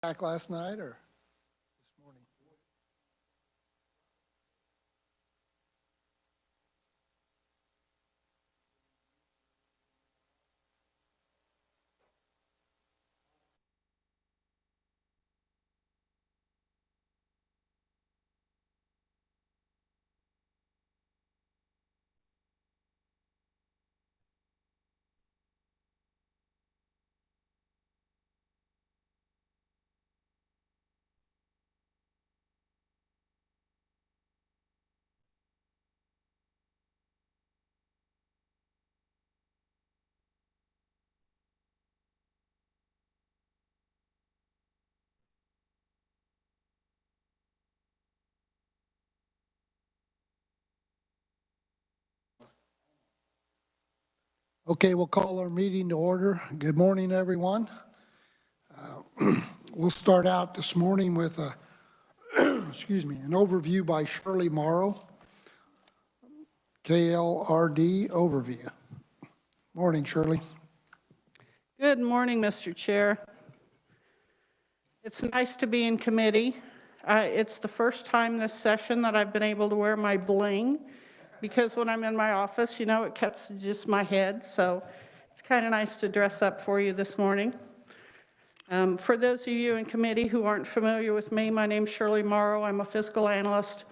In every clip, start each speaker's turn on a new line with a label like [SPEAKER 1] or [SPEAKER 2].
[SPEAKER 1] back last night or this morning? Okay, we'll call our meeting to order. Good morning, everyone. We'll start out this morning with a, excuse me, an overview by Shirley Morrow, KLRD overview. Morning, Shirley.
[SPEAKER 2] Good morning, Mr. Chair. It's nice to be in committee. It's the first time this session that I've been able to wear my bling, because when I'm in my office, you know, it cuts just my head, so it's kind of nice to dress up for you this morning. For those of you in committee who aren't familiar with me, my name's Shirley Morrow. I'm a fiscal analyst,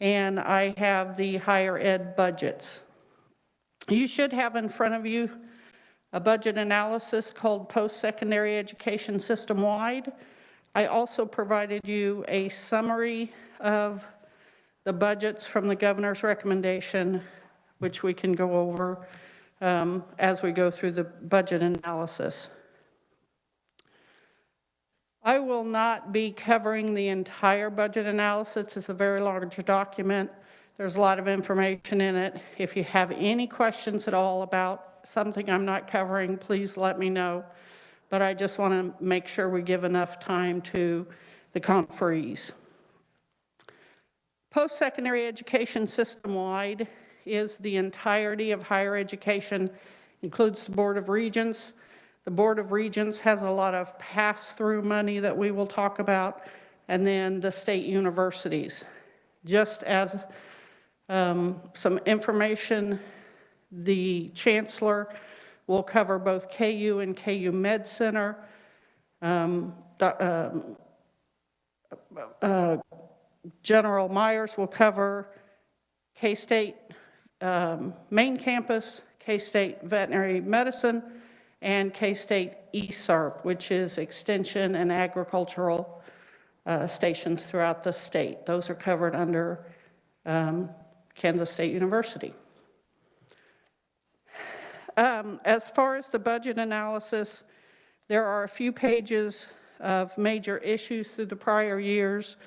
[SPEAKER 2] and I have the higher ed budgets. You should have in front of you a budget analysis called Post-Secondary Education System-Wide. I also provided you a summary of the budgets from the governor's recommendation, which we can go over as we go through the budget analysis. I will not be covering the entire budget analysis. It's a very large document. There's a lot of information in it. If you have any questions at all about something I'm not covering, please let me know. But I just want to make sure we give enough time to the conferees. Post-secondary education system-wide is the entirety of higher education, includes the Board of Regents. The Board of Regents has a lot of pass-through money that we will talk about, and then the state universities. Just as some information, the Chancellor will cover both KU and KU Med Center. General Myers will cover K-State main campus, K-State veterinary medicine, and K-State ESARP, which is extension and agricultural stations throughout the state. Those are covered under Kansas State University. As far as the budget analysis, there are a few pages of major issues through the prior years.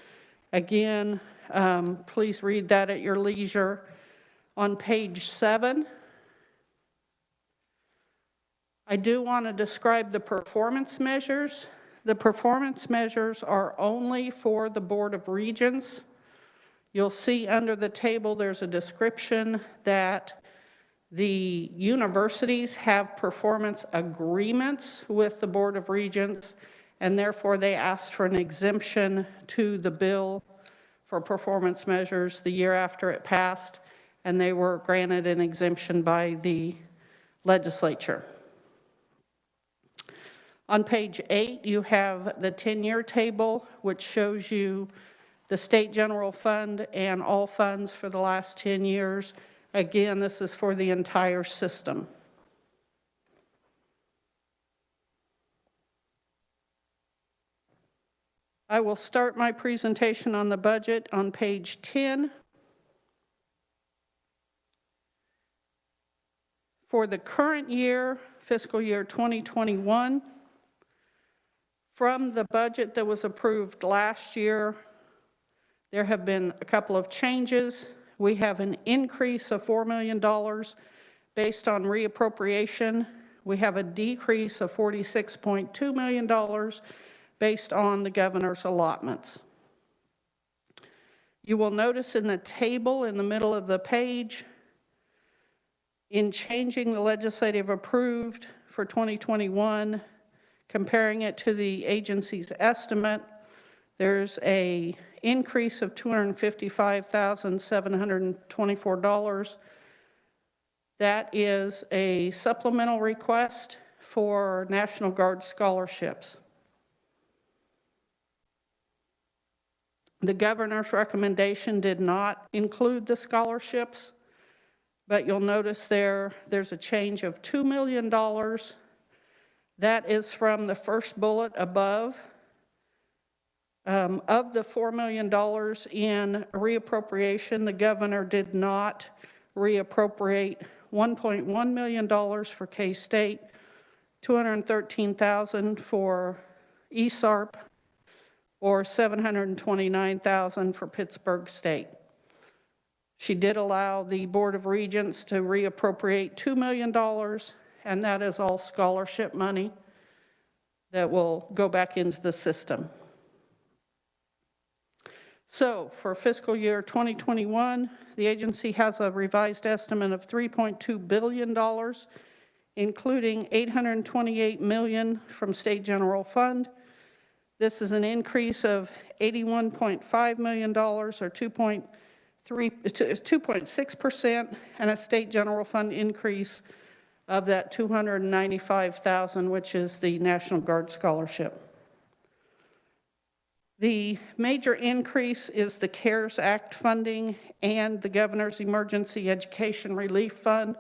[SPEAKER 2] Again, please read that at your leisure. On page 7, I do want to describe the performance measures. The performance measures are only for the Board of Regents. You'll see under the table there's a description that the universities have performance agreements with the Board of Regents, and therefore they asked for an exemption to the bill for performance measures the year after it passed, and they were granted an exemption by the legislature. On page 8, you have the 10-year table, which shows you the state general fund and all funds for the last 10 years. Again, this is for the entire system. I will start my presentation on the budget on page 10. For the current year, fiscal year 2021, from the budget that was approved last year, there have been a couple of changes. We have an increase of $4 million based on reappropriation. We have a decrease of $46.2 million based on the governor's allotments. You will notice in the table in the middle of the page, in changing the legislative approved for 2021, Comparing it to the agency's estimate, there's a increase of $255,724. That is a supplemental request for National Guard scholarships. The governor's recommendation did not include the scholarships, but you'll notice there's a change of $2 million. That is from the first bullet above. Of the $4 million in reappropriation, the governor did not reappropriate $1.1 million for K-State, $213,000 for ESARP, or $729,000 for Pittsburgh State. She did allow the Board of Regents to reappropriate $2 million, and that is all scholarship money that will go back into the system. So for fiscal year 2021, the agency has a revised estimate of $3.2 billion, including $828 million from State General Fund. This is an increase of $81.5 million, or 2.6%, and a State General Fund increase of that $295,000, which is the National Guard scholarship. The major increase is the CARES Act funding and the Governor's Emergency Education Relief Fund,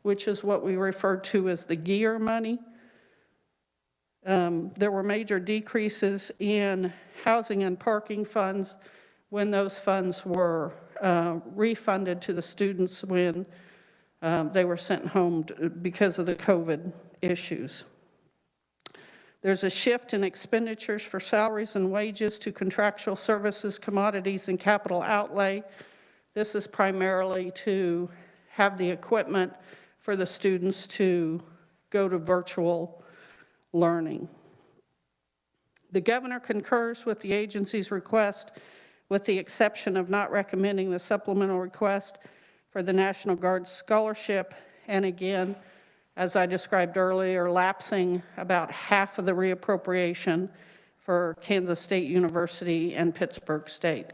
[SPEAKER 2] which is what we refer to as the GEAR money. There were major decreases in housing and parking funds when those funds were refunded to the students when they were sent home because of the COVID issues. There's a shift in expenditures for salaries and wages to contractual services, commodities, and capital outlay. This is primarily to have the equipment for the students to go to virtual learning. The governor concurs with the agency's request, with the exception of not recommending the supplemental request for the National Guard scholarship, and again, as I described earlier, lapsing about half of the reappropriation for Kansas State University and Pittsburgh State.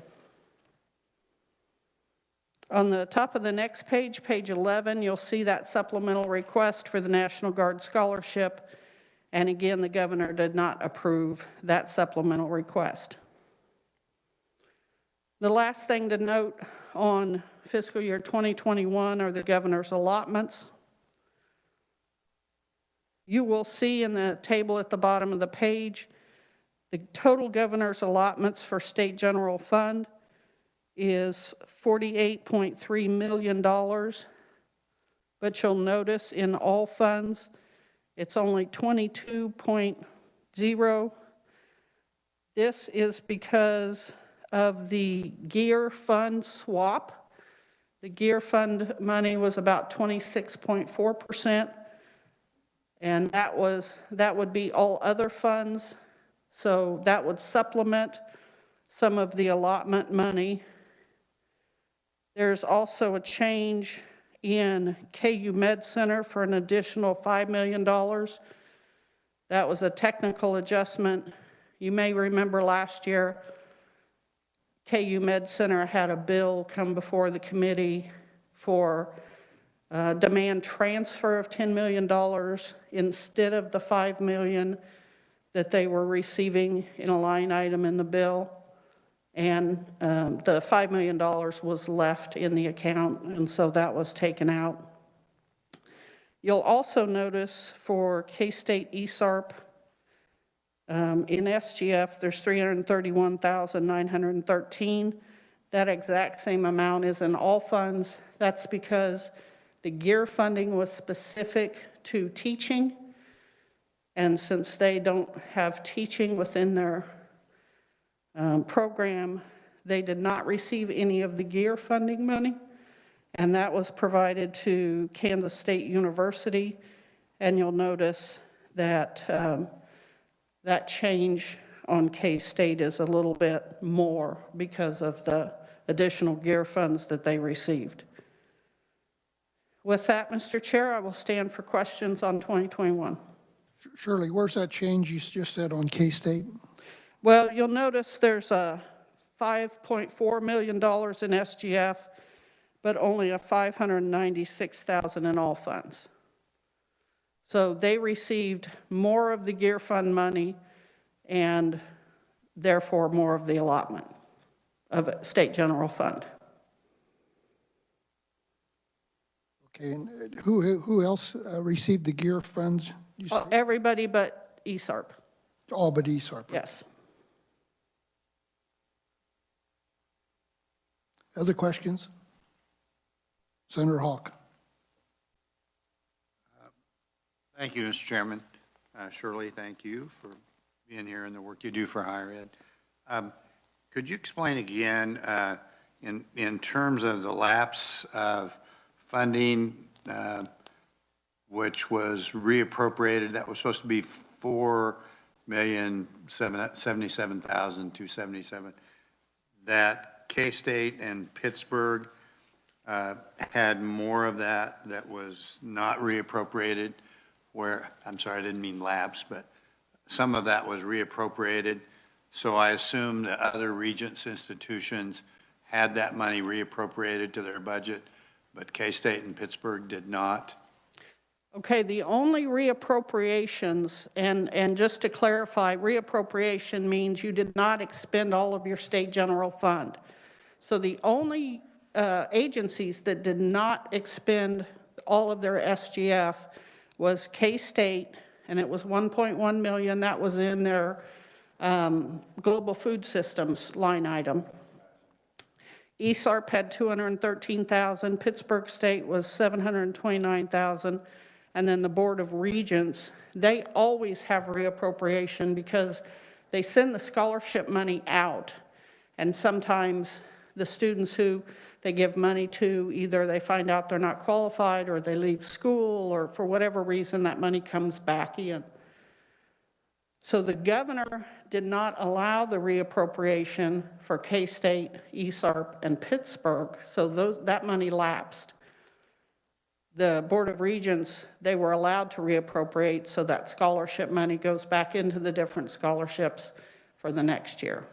[SPEAKER 2] On the top of the next page, page 11, you'll see that supplemental request for the National Guard scholarship, and again, the governor did not approve that supplemental request. The last thing to note on fiscal year 2021 are the governor's allotments. You will see in the table at the bottom of the page, the total governor's allotments for State General Fund is $48.3 million, but you'll notice in all funds, it's only 22.0. This is because of the GEAR fund swap. The GEAR fund money was about 26.4%. And that would be all other funds, so that would supplement some of the allotment money. There's also a change in KU Med Center for an additional $5 million. That was a technical adjustment. You may remember last year, KU Med Center had a bill come before the committee for demand transfer of $10 million instead of the $5 million that they were receiving in a line item in the bill. And the $5 million was left in the account, and so that was taken out. You'll also notice for K-State ESARP, in SGF, there's $331,913. That exact same amount is in all funds. That's because the GEAR funding was specific to teaching, and since they don't have teaching within their program, they did not receive any of the GEAR funding money, and that was provided to Kansas State University, and you'll notice that that change on K-State is a little bit more because of the additional GEAR funds that they received. With that, Mr. Chair, I will stand for questions on 2021.
[SPEAKER 1] Shirley, where's that change you just said on K-State?
[SPEAKER 2] Well, you'll notice there's a $5.4 million in SGF, but only a $596,000 in all funds. So they received more of the gear fund money and therefore more of the allotment of state general fund.
[SPEAKER 1] Okay, and who else received the gear funds? You said?
[SPEAKER 2] Everybody but ESARP,
[SPEAKER 1] All but ESARP.
[SPEAKER 2] yes.
[SPEAKER 1] Other questions? Senator Hawk.
[SPEAKER 3] Thank you, Mr. Chairman. Shirley, thank you for being here and the work you do for higher ed. Could you explain again, in terms of the lapse of funding, which was reappropriated, that was supposed to be $4,077,277, that K-State and Pittsburgh had more of that was not reappropriated, where, I'm sorry, I didn't mean lapse, but some of that was reappropriated. So I assume that other Regents institutions had that money reappropriated to their budget, but K-State and Pittsburgh did not.
[SPEAKER 2] Okay, the only reappropriations, and just to clarify, reappropriation means you did not expend all of your state general fund. So the only agencies that did not expend all of their SGF was K-State, and it was 1.1 million. That was in their global food systems line item. ESARP had 213,000. Pittsburgh State was 729,000. And then the Board of Regents, they always have reappropriation because they send the scholarship money out. And sometimes the students who they give money to, either they find out they're not qualified or they leave school, or for whatever reason that money comes back in. So the governor did not allow the reappropriation for K-State, ESARP, and Pittsburgh, so that money lapsed. The Board of Regents, they were allowed to reappropriate, so that scholarship money goes back into the different scholarships for the next year.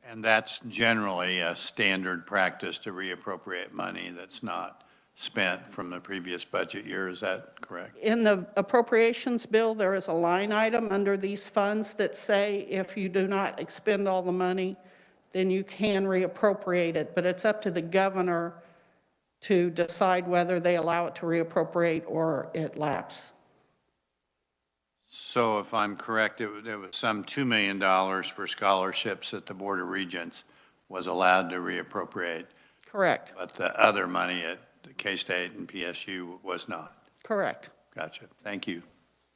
[SPEAKER 3] And that's generally a standard practice to reappropriate money that's not spent from the previous budget year. Is that correct?
[SPEAKER 2] In the appropriations bill, there is a line item under these funds that say if you do not expend all the money, then you can reappropriate it. But it's up to the governor to decide whether they allow it to reappropriate or it lapse.
[SPEAKER 3] So if I'm correct, there was some $2 million for scholarships that the Board of Regents was allowed to reappropriate.
[SPEAKER 2] Correct.
[SPEAKER 3] But the other money at K-State and PSU was not.
[SPEAKER 2] Correct.
[SPEAKER 3] Gotcha. Thank you.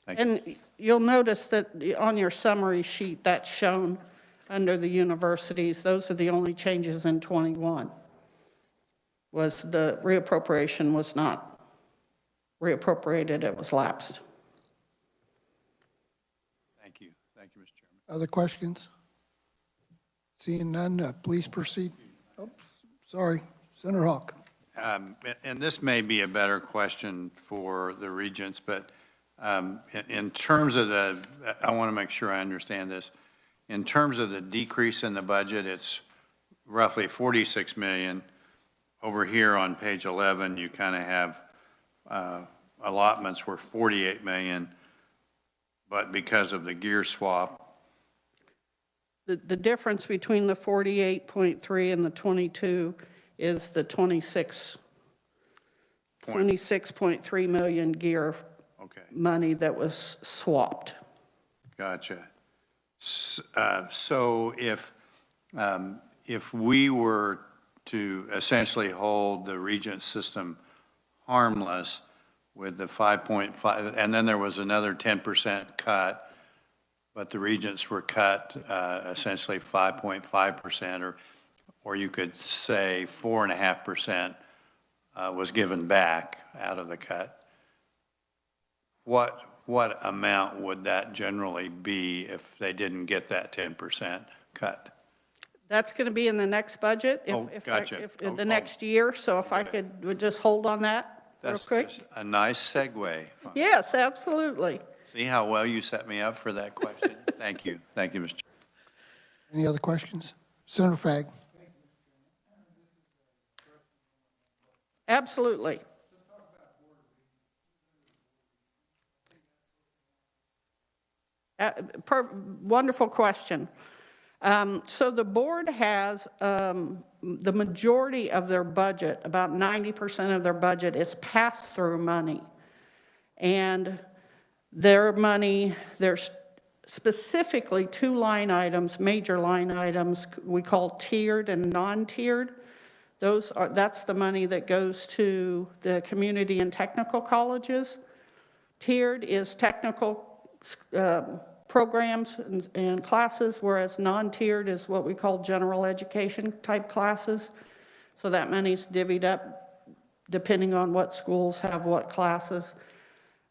[SPEAKER 2] And you'll notice that on your summary sheet, that's shown under the universities. Those are the only changes in 21. Was the reappropriation was not reappropriated, it was lapsed.
[SPEAKER 3] Thank you. Thank you, Mr. Chairman.
[SPEAKER 1] Other questions? Seeing none, please proceed. Oh, sorry, Senator Hawk.
[SPEAKER 3] And this may be a better question for the Regents, but in terms of I want to make sure I understand this. In terms of the decrease in the budget, it's roughly 46 million. Over here on page 11, you kind of have allotments were 48 million, but because of the gear swap.
[SPEAKER 2] The difference between the 48.3 and the 22 is the 26.3 million gear money that was swapped.
[SPEAKER 3] Gotcha. So if we were to essentially hold the Regent system harmless with the 5.5, and then there was another 10% cut, but the Regents were cut essentially 5.5%, or you could say 4.5% was given back out of the cut. What amount would that generally be if they didn't get that 10% cut?
[SPEAKER 2] That's going to be in the next budget,
[SPEAKER 3] Gotcha.
[SPEAKER 2] the next year. So if I would just hold on that.
[SPEAKER 3] That's
[SPEAKER 2] quick?
[SPEAKER 3] just a nice segue.
[SPEAKER 2] Yes, absolutely.
[SPEAKER 3] See how well you set me up for that question? Thank you. Thank you, Mr. Chair.
[SPEAKER 1] Any other questions? Senator Fagg.
[SPEAKER 2] Absolutely. Wonderful question. So the board has the majority of their budget, about 90% of their budget is pass-through money. And their money, there's specifically two line items, major line items, we call tiered and non-tiered. That's the money that goes to the community and technical colleges. Tiered is technical programs and classes, whereas non-tiered is what we call general education type classes. So that money's divvied up depending on what schools have what classes.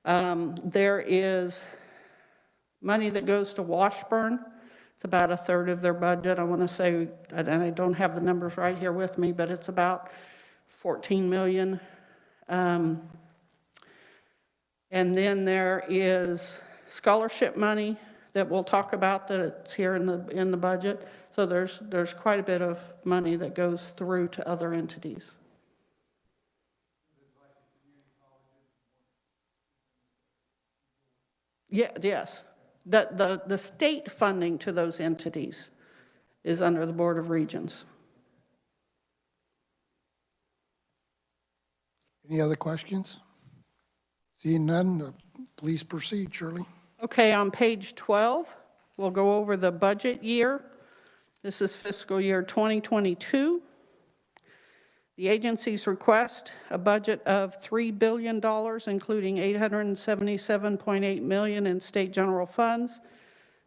[SPEAKER 2] There is money that goes to Washburn. It's about a third of their budget. I want to say, and I don't have the numbers right here with me, but it's about 14 million. And then there is scholarship money that we'll talk about that it's here in the budget. So there's quite a bit of money that goes through to other entities. Yeah, yes. The state funding to those entities is under the Board of Regents.
[SPEAKER 1] Any other questions? Seeing none, please proceed, Shirley.
[SPEAKER 2] Okay, on page 12, we'll go over the budget year. This is fiscal year 2022. The agencies request a budget of $3 billion, including $877.8 million in state general funds.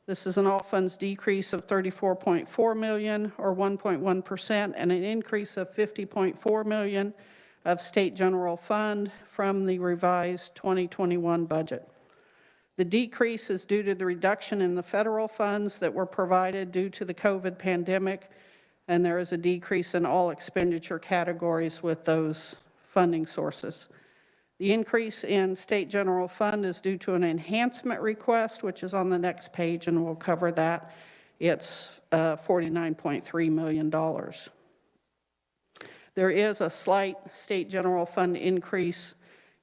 [SPEAKER 2] This is an all funds decrease of $34.4 million or 1.1% and an increase of $50.4 million of state general fund from the revised 2021 budget. The decrease is due to the reduction in the federal funds that were provided due to the COVID pandemic, and there is a decrease in all expenditure categories with those funding sources. The increase in state general fund is due to an enhancement request, which is on the next page, and we'll cover that. It's $49.3 million. There is a slight state general fund increase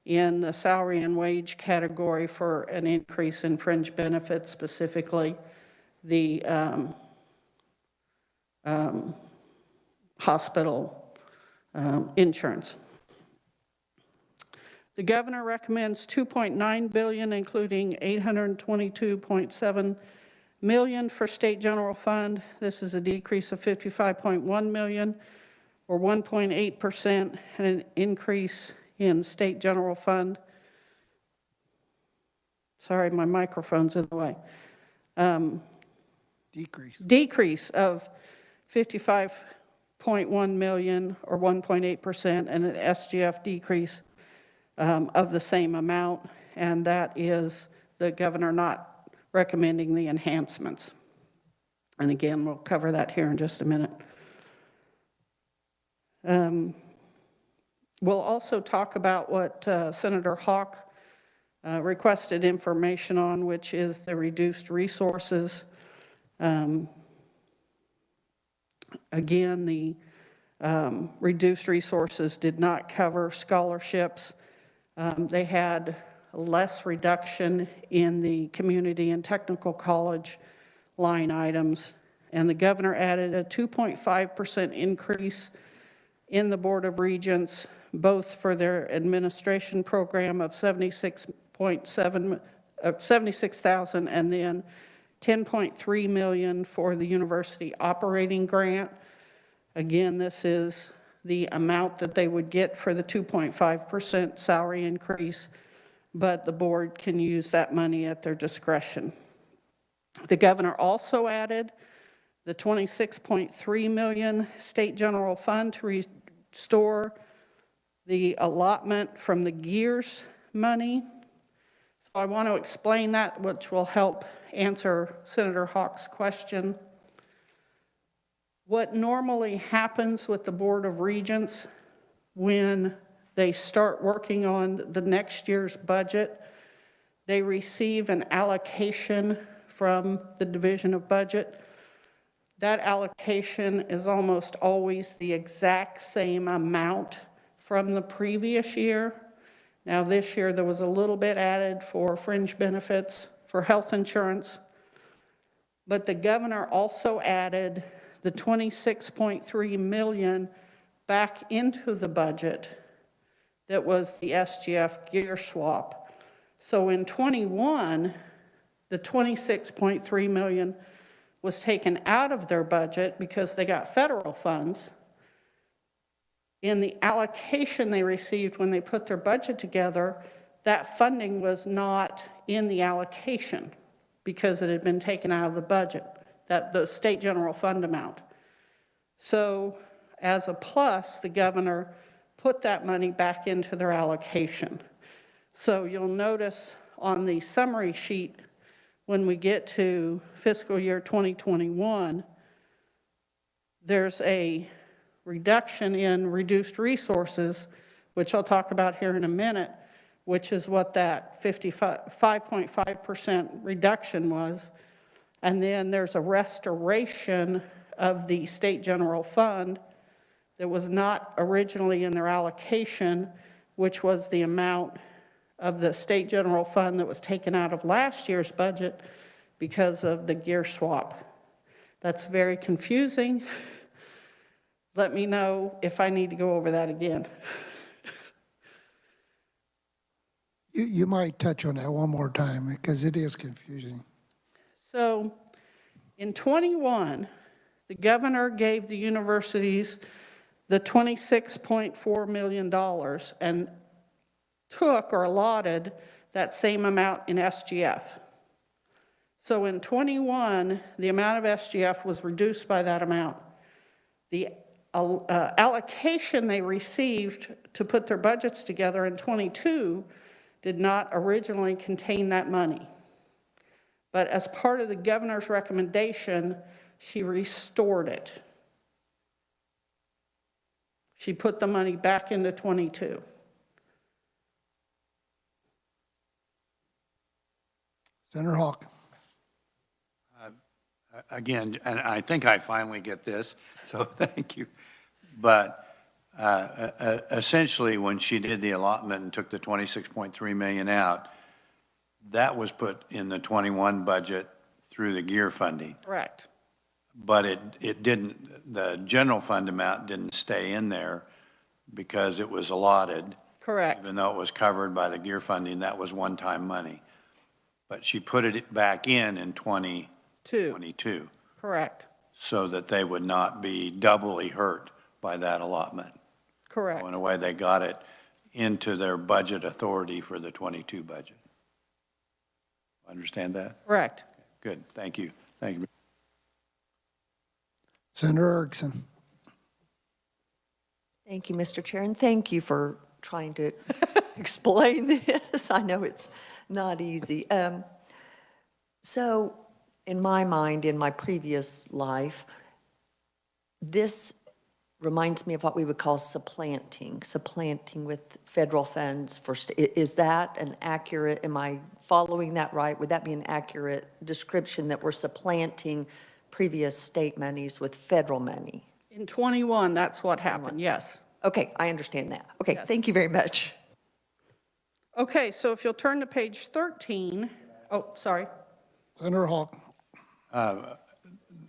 [SPEAKER 2] in the salary and wage category for an increase in fringe benefits, specifically the hospital insurance. The governor recommends $2.9 billion, including $822.7 million for state general fund. This is a decrease of $55.1 million, or 1.8%, and an increase in state general fund. Sorry, my microphone's in the way. Decrease of $55.1 million, or 1.8%, and an SGF decrease of the same amount, and that is the governor not recommending the enhancements. And again, we'll cover that here in just a minute. We'll also talk about what Senator Hawk requested information on, which is the reduced resources. Again, the reduced resources did not cover scholarships. They had less reduction in the community and technical college line items, and the governor added a 2.5% increase in the Board of Regents, both for their administration program of $76,000 and then $10.3 million for the university operating grant. Again, this is the amount that they would get for the 2.5% salary increase, but the board can use that money at their discretion. The governor also added the $26.3 million state general fund to restore the allotment from the GEARS money. So I want to explain that, which will help answer Senator Hawk's question. What normally happens with the Board of Regents when they start working on the next year's budget, they receive an allocation from the Division of Budget. That allocation is almost always the exact same amount from the previous year. Now, this year, there was a little bit added for fringe benefits, for health insurance, but the governor also added the $26.3 million back into the budget that was the SGF gear swap. So in 21, the $26.3 million was taken out of their budget because they got federal funds. In the allocation they received when they put their budget together, that funding was not in the allocation because it had been taken out of the budget, that the state general fund amount. So as a plus, the governor put that money back into their allocation. So you'll notice on the summary sheet, when we get to fiscal year 2021, there's a reduction in reduced resources, which I'll talk about here in a minute, which is what that 5.5% reduction was. And then there's a restoration of the state general fund that was not originally in their allocation, which was the amount of the state general fund that was taken out of last year's budget because of the gear swap. That's very confusing. Let me know if I need to go over that again.
[SPEAKER 1] You might touch on that one more time because it is confusing.
[SPEAKER 2] So in 21, the governor gave the universities the $26.4 million and took or allotted that same amount in SGF. So in 21, the amount of SGF was reduced by that amount. The allocation they received to put their budgets together in 22 did not originally contain that money. But as part of the governor's recommendation, she restored it. She put the money back into 22.
[SPEAKER 1] Senator Hawk.
[SPEAKER 3] Again, and I think I finally get this, so thank you. But essentially, when she did the allotment and took the $26.3 million out, that was put in the 21 budget through the gear funding.
[SPEAKER 2] Correct.
[SPEAKER 3] But it didn't, the general fund amount didn't stay in there because it was allotted.
[SPEAKER 2] Correct.
[SPEAKER 3] Even though it was covered by the gear funding, that was one-time money. But she put it back in 2022.
[SPEAKER 2] Correct.
[SPEAKER 3] So that they would not be doubly hurt by that allotment.
[SPEAKER 2] Correct.
[SPEAKER 3] So in a way, they got it into their budget authority for the 22 budget. Understand that?
[SPEAKER 2] Correct.
[SPEAKER 3] Good, thank you. Thank you.
[SPEAKER 1] Senator Erickson.
[SPEAKER 4] Thank you, Mr. Chair, and thank you for trying to explain this. I know it's not easy. So in my mind, in my previous life, this reminds me of what we would call supplanting with federal funds for, is that an accurate, am I following that right? Would that be an accurate description that we're supplanting previous state monies with federal money?
[SPEAKER 2] In 21, that's what happened, yes.
[SPEAKER 4] Okay, I understand that. Okay,
[SPEAKER 2] Yes.
[SPEAKER 4] Thank you very much.
[SPEAKER 2] Okay, so if you'll turn to page 13, oh, sorry.
[SPEAKER 1] Senator Hawk.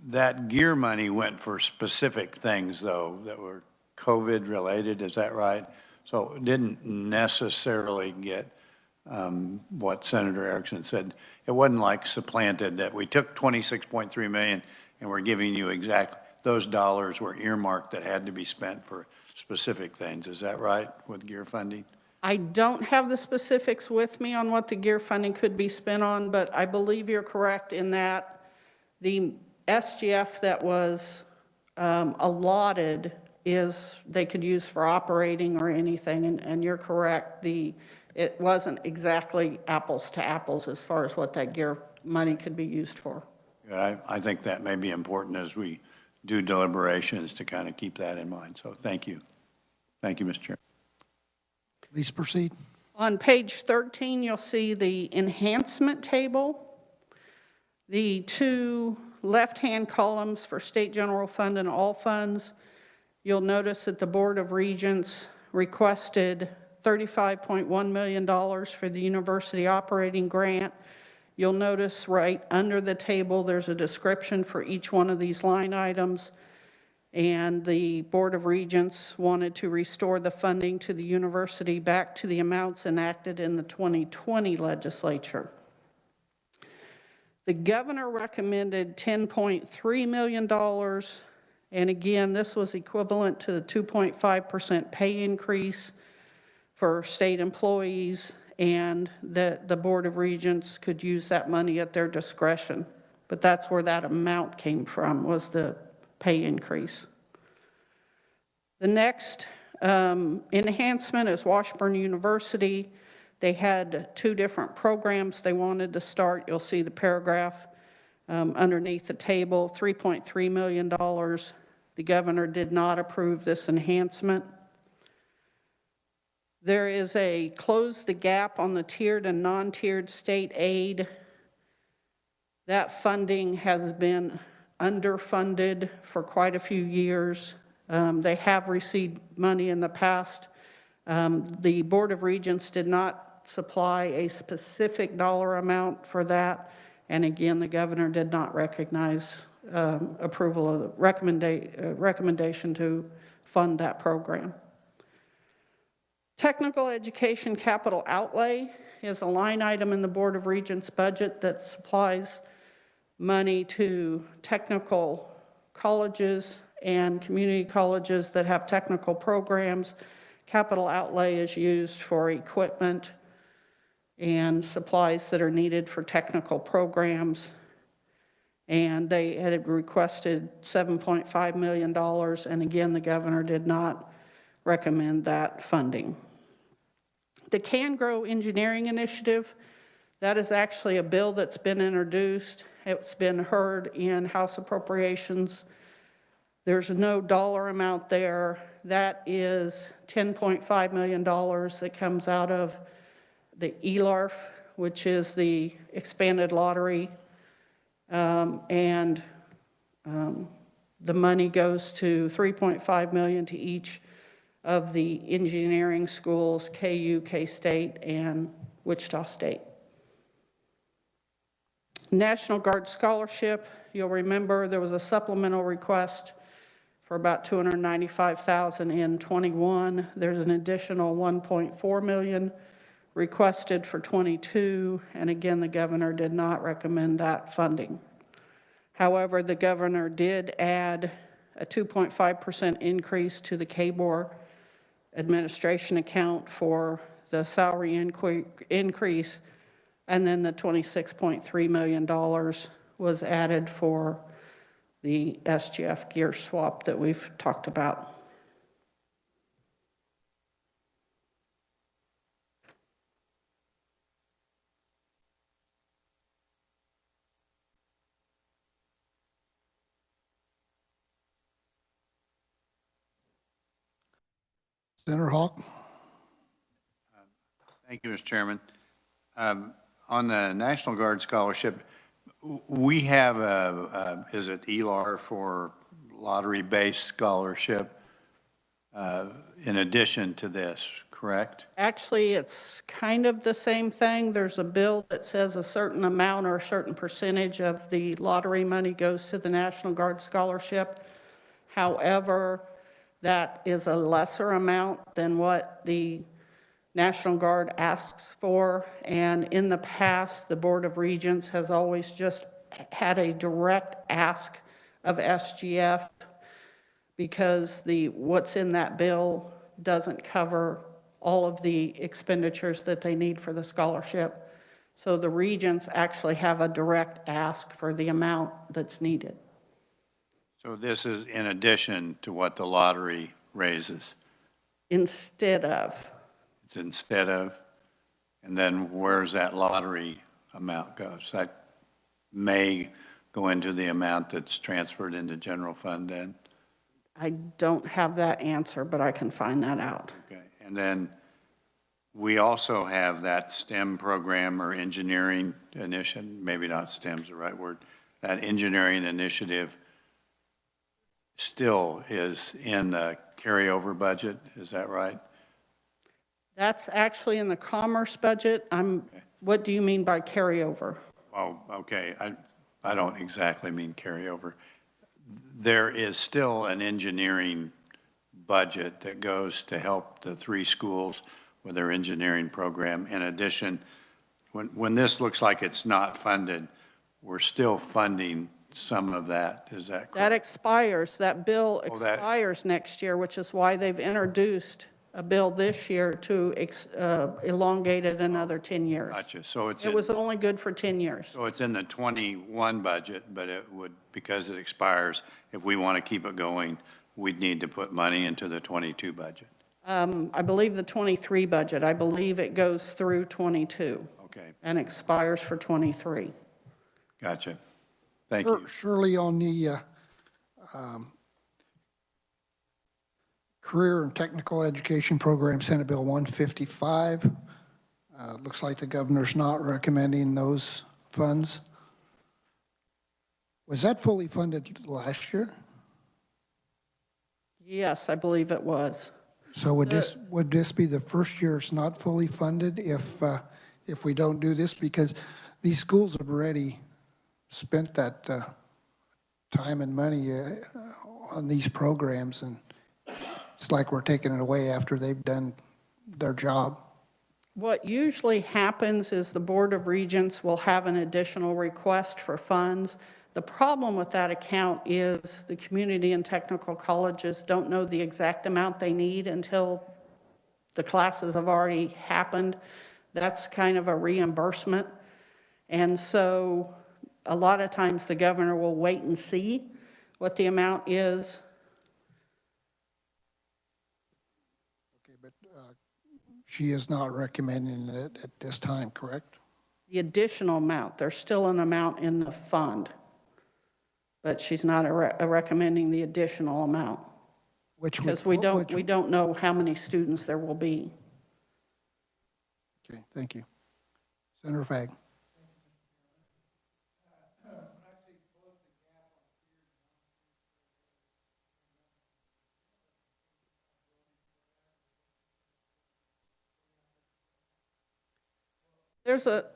[SPEAKER 3] That gear money went for specific things, though, that were COVID-related, is that right? So it didn't necessarily get what Senator Erickson said. It wasn't like supplanted, that we took $26.3 million and we're giving you exactly, those dollars were earmarked that had to be spent for specific things. Is that right with gear funding?
[SPEAKER 2] I don't have the specifics with me on what the gear funding could be spent on, but I believe you're correct in that the SGF that was allotted is they could use for operating or anything, and you're correct. It wasn't exactly apples to apples as far as what that gear money could be used for.
[SPEAKER 3] Yeah, I think that may be important as we do deliberations to kind of keep that in mind. So thank you. Thank you, Mr. Chair.
[SPEAKER 1] Please proceed.
[SPEAKER 2] On page 13, you'll see the enhancement table. The two left-hand columns for state general fund and all funds, you'll notice that the Board of Regents requested $35.1 million for the university operating grant. You'll notice right under the table, there's a description for each one of these line items. And the Board of Regents wanted to restore the funding to the university back to the amounts enacted in the 2020 legislature. The governor recommended $10.3 million, and again, this was equivalent to the 2.5% pay increase for state employees, and that the Board of Regents could use that money at their discretion. But that's where that amount came from, was the pay increase. The next enhancement is Washburn University. They had two different programs they wanted to start. You'll see the paragraph underneath the table, $3.3 million. The governor did not approve this enhancement. There is a close the gap on the tiered and non-tiered state aid. That funding has been underfunded for quite a few years. They have received money in the past. The Board of Regents did not supply a specific dollar amount for that. And again, the governor did not recognize approval of the recommendation to fund that program. Technical education capital outlay is a line item in the Board of Regents budget that supplies money to technical colleges and community colleges that have technical programs. Capital outlay is used for equipment and supplies that are needed for technical programs. And they had requested $7.5 million, and again, the governor did not recommend that funding. The Can Grow Engineering Initiative, that is actually a bill that's been introduced. It's been heard in House Appropriations. There's no dollar amount there. That is $10.5 million that comes out of the ELARF, which is the expanded lottery. The money goes to $3.5 million to each of the engineering schools, KU, K-State, and Wichita State. National Guard Scholarship, you'll remember there was a supplemental request for about $295,000 in 21. There's an additional $1.4 million requested for 22, and again, the governor did not recommend that funding. However, the governor did add a 2.5% increase to the KBOR administration account for the salary increase, and then the $26.3 million was added for the SGF gear swap that we've talked about.
[SPEAKER 1] Senator Hawk?
[SPEAKER 3] Thank you, Mr. Chairman. On the National Guard Scholarship, we have is it ELAR for lottery-based scholarship in addition to this, correct?
[SPEAKER 2] Actually, it's kind of the same thing. There's a bill that says a certain amount or a certain percentage of the lottery money goes to the National Guard Scholarship. However, that is a lesser amount than what the National Guard asks for, and in the past, the Board of Regents has always just had a direct ask of SGF because what's in that bill doesn't cover all of the expenditures that they need for the scholarship. So the regents actually have a direct ask for the amount that's needed.
[SPEAKER 3] So this is in addition to what the lottery raises?
[SPEAKER 2] Instead of.
[SPEAKER 3] It's instead of, and then where's that lottery amount goes? That may go into the amount that's transferred into general fund then?
[SPEAKER 2] I don't have that answer, but I can find that out.
[SPEAKER 3] Okay, and then we also have that STEM program or engineering initiative, maybe not STEM's the right word, that engineering initiative still is in the carryover budget, is that right?
[SPEAKER 2] That's actually in the commerce budget. What do you mean by carryover?
[SPEAKER 3] Oh, okay, I don't exactly mean carryover. There is still an engineering budget that goes to help the 3 schools with their engineering program. In addition, when this looks like it's not funded, we're still funding some of that, is that correct?
[SPEAKER 2] That expires, that bill
[SPEAKER 3] Oh, that-
[SPEAKER 2] expires next year, which is why they've introduced a bill this year to elongate it another 10 years.
[SPEAKER 3] Gotcha, so it's
[SPEAKER 2] It was only good for 10 years.
[SPEAKER 3] so it's in the 21 budget, but it would, because it expires, if we want to keep it going, we'd need to put money into the 22 budget.
[SPEAKER 2] I believe the 23 budget, I believe it goes through 22
[SPEAKER 3] Okay,
[SPEAKER 2] and expires for 23.
[SPEAKER 3] gotcha. Thank you.
[SPEAKER 1] Shirley, on the Career and Technical Education Program, Senate Bill 155, looks like the governor's not recommending those funds. Was that fully funded last year?
[SPEAKER 2] Yes, I believe it was.
[SPEAKER 1] So would this be the first year it's not fully funded if we don't do this? Because these schools have already spent that time and money on these programs, and it's like we're taking it away after they've done their job.
[SPEAKER 2] What usually happens is the Board of Regents will have an additional request for funds. The problem with that account is the community and technical colleges don't know the exact amount they need until the classes have already happened. That's kind of a reimbursement. And so a lot of times the governor will wait and see what the amount is.
[SPEAKER 1] Okay, but she is not recommending it at this time, correct?
[SPEAKER 2] The additional amount, there's still an amount in the fund, but she's not recommending the additional amount. Because we don't know how many students there will be.
[SPEAKER 1] Okay, thank you. Senator Fagg.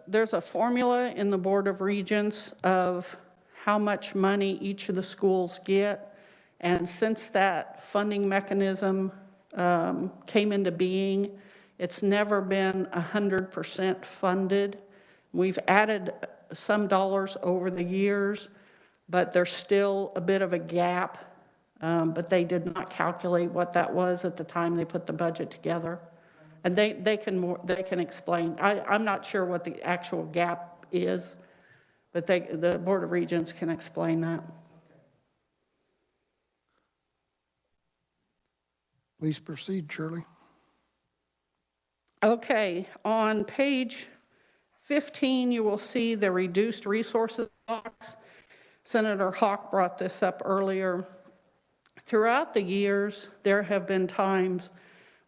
[SPEAKER 2] There's a formula in the Board of Regents of how much money each of the schools get. And since that funding mechanism came into being, it's never been 100% funded. We've added some dollars over the years, but there's still a bit of a gap. But they did not calculate what that was at the time they put the budget together. And they can explain. I'm not sure what the actual gap is, but the Board of Regents can explain that.
[SPEAKER 1] Please proceed, Shirley.
[SPEAKER 2] Okay, on page 15, you will see the reduced resources box. Senator Hawk brought this up earlier. Throughout the years, there have been times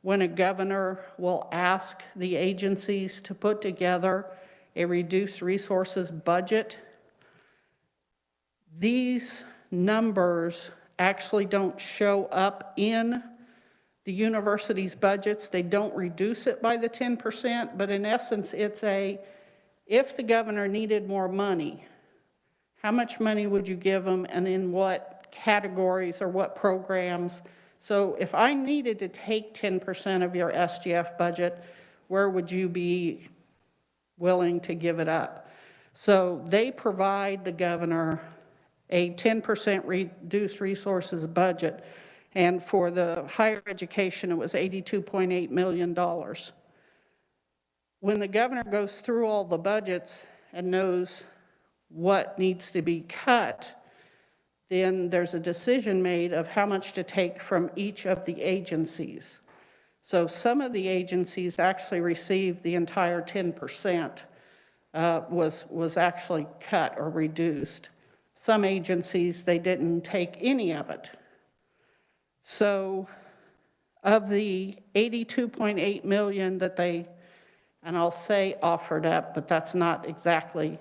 [SPEAKER 2] when a governor will ask the agencies to put together a reduced resources budget. These numbers actually don't show up in the university's budgets. They don't reduce it by the 10%, but in essence, it's if the governor needed more money, how much money would you give them and in what categories or what programs? So if I needed to take 10% of your SGF budget, where would you be willing to give it up? So they provide the governor a 10% reduced resources budget. And for the higher education, it was $82.8 million. When the governor goes through all the budgets and knows what needs to be cut, then there's a decision made of how much to take from each of the agencies. So some of the agencies actually received the entire 10%, was actually cut or reduced. Some agencies, they didn't take any of it. So of the $82.8 million that they and I'll say offered up, but that's not exactly,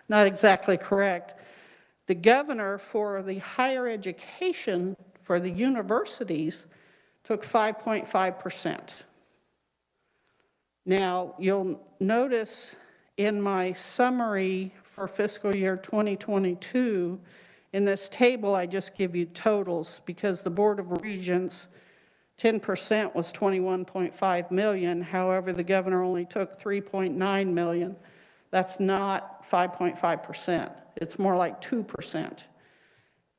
[SPEAKER 2] not exactly correct. The governor for the higher education for the universities took 5.5%. Now, you'll notice in my summary for fiscal year 2022, in this table, I just give you totals because the Board of Regents, 10% was 21.5 million. However, the governor only took 3.9 million. That's not 5.5%. It's more like 2%.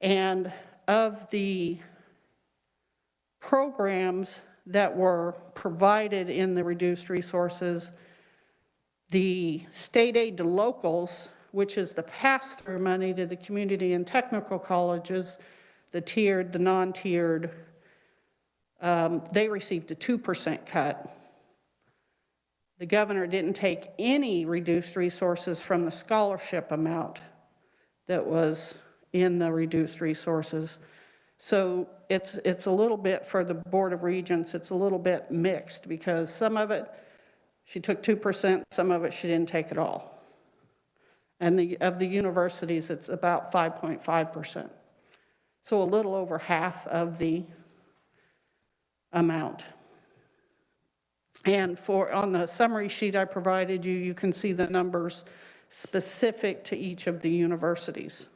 [SPEAKER 2] And of the programs that were provided in the reduced resources, the state aid to locals, which is the pass-through money to the community and technical colleges, the tiered, the non-tiered, they received a 2% cut. The governor didn't take any reduced resources from the scholarship amount that was in the reduced resources. So it's a little bit, for the Board of Regents, it's a little bit mixed because some of it she took 2%, some of it she didn't take at all. And of the universities, it's about 5.5%. So a little over half of the amount. And on the summary sheet I provided you, you can see the numbers specific to each of the universities.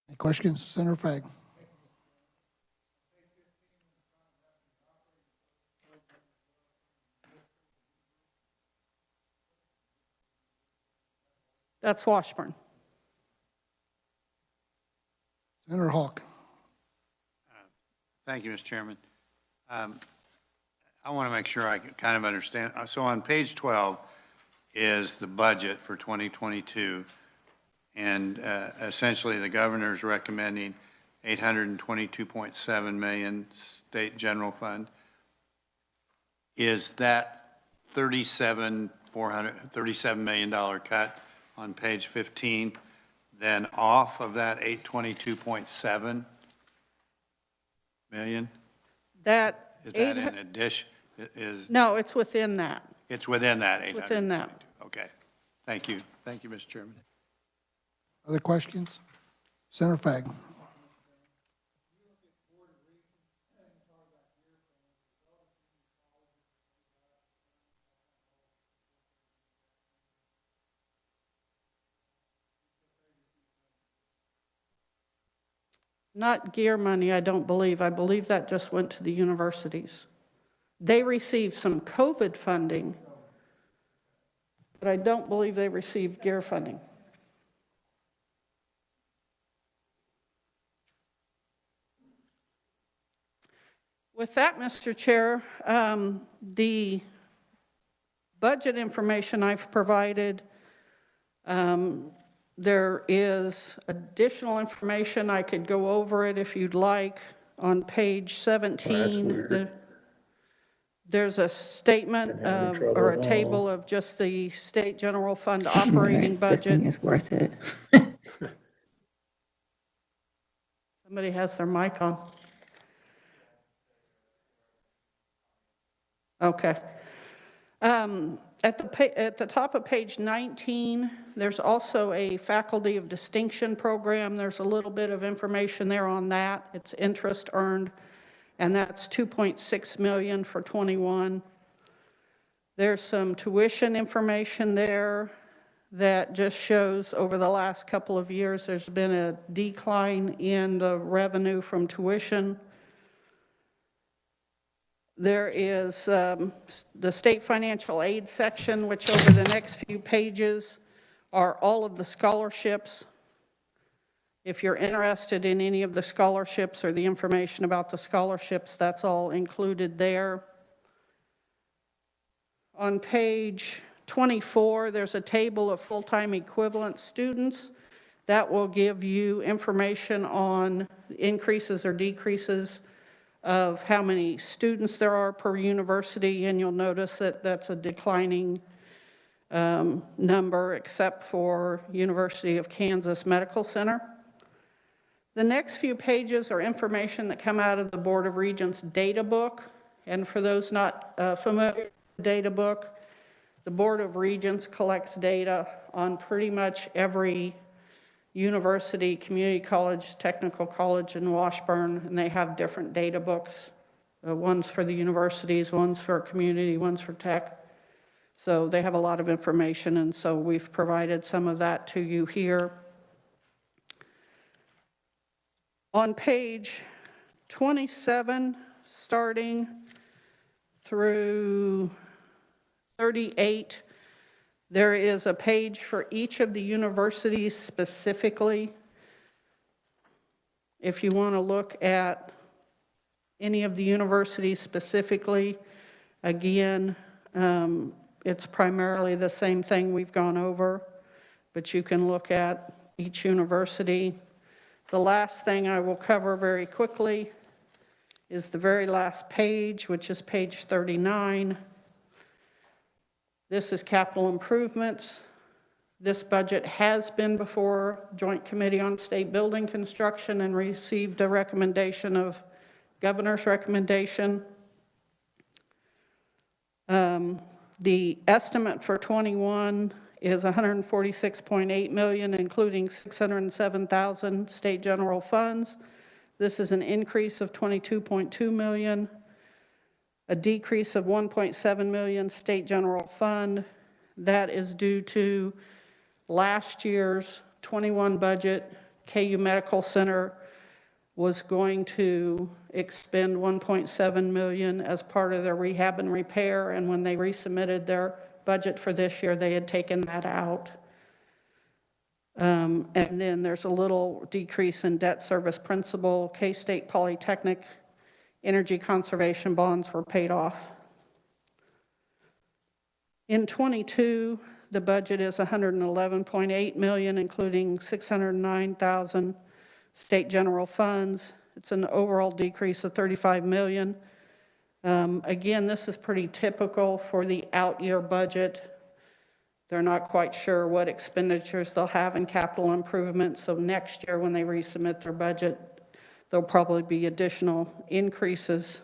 [SPEAKER 1] Any questions, Senator Fagg?
[SPEAKER 2] That's Washburn.
[SPEAKER 1] Senator Hawk?
[SPEAKER 3] Thank you, Mr. Chairman. I want to make sure I kind of understand. So on page 12 is the budget for 2022, and essentially the governor's recommending $822.7 million state general fund. Is that $37 million cut on page 15 then off of that 822.7 million?
[SPEAKER 2] That
[SPEAKER 3] Is that in addition?
[SPEAKER 2] No, it's within that.
[SPEAKER 3] It's within that 822?
[SPEAKER 2] It's within that.
[SPEAKER 3] Okay. Thank you. Thank you, Mr. Chairman.
[SPEAKER 1] Other questions? Senator Fagg?
[SPEAKER 2] Not gear money, I don't believe. I believe that just went to the universities. They received some COVID funding, but I don't believe they received gear funding. With that, Mr. Chair, the budget information I've provided, there is additional information. I could go over it if you'd like. On page 17, there's a statement or a table of just the state general fund operating budget.
[SPEAKER 5] This thing is worth it.
[SPEAKER 2] Somebody has their mic on. Okay. At the top of page 19, there's also a Faculty of Distinction program. There's a little bit of information there on that. It's interest earned, and that's $2.6 million for 21. There's some tuition information there that just shows over the last couple of years there's been a decline in the revenue from tuition. There is the state financial aid section, which over the next few pages are all of the scholarships. If you're interested in any of the scholarships or the information about the scholarships, that's all included there. On page 24, there's a table of full-time equivalent students. That will give you information on increases or decreases of how many students there are per university, and you'll notice that that's a declining number, except for University of Kansas Medical Center. The next few pages are information that come out of the Board of Regents data book. And for those not familiar with the data book, the Board of Regents collects data on pretty much every university, community college, technical college in Washburn, and they have different data books. One's for the universities, one's for community, one's for tech. So they have a lot of information, and so we've provided some of that to you here. On page 27, starting through 38, there is a page for each of the universities specifically. If you want to look at any of the universities specifically, again, it's primarily the same thing we've gone over, but you can look at each university. The last thing I will cover very quickly is the very last page, which is page 39. This is capital improvements. This budget has been before Joint Committee on State Building Construction and received a recommendation of governor's recommendation. The estimate for 21 is $146.8 million, including $607,000 state general funds. This is an increase of $22.2 million, a decrease of $1.7 million state general fund. That is due to last year's 21 budget. KU Medical Center was going to expend $1.7 million as part of their rehab and repair, and when they resubmitted their budget for this year, they had taken that out. And then there's a little decrease in debt service principal. K-State Polytechnic energy conservation bonds were paid off. In 22, the budget is $111.8 million, including $609,000 state general funds. It's an overall decrease of $35 million. Again, this is pretty typical for the out-year budget. They're not quite sure what expenditures they'll have in capital improvements, so next year when they resubmit their budget, there'll probably be additional increases.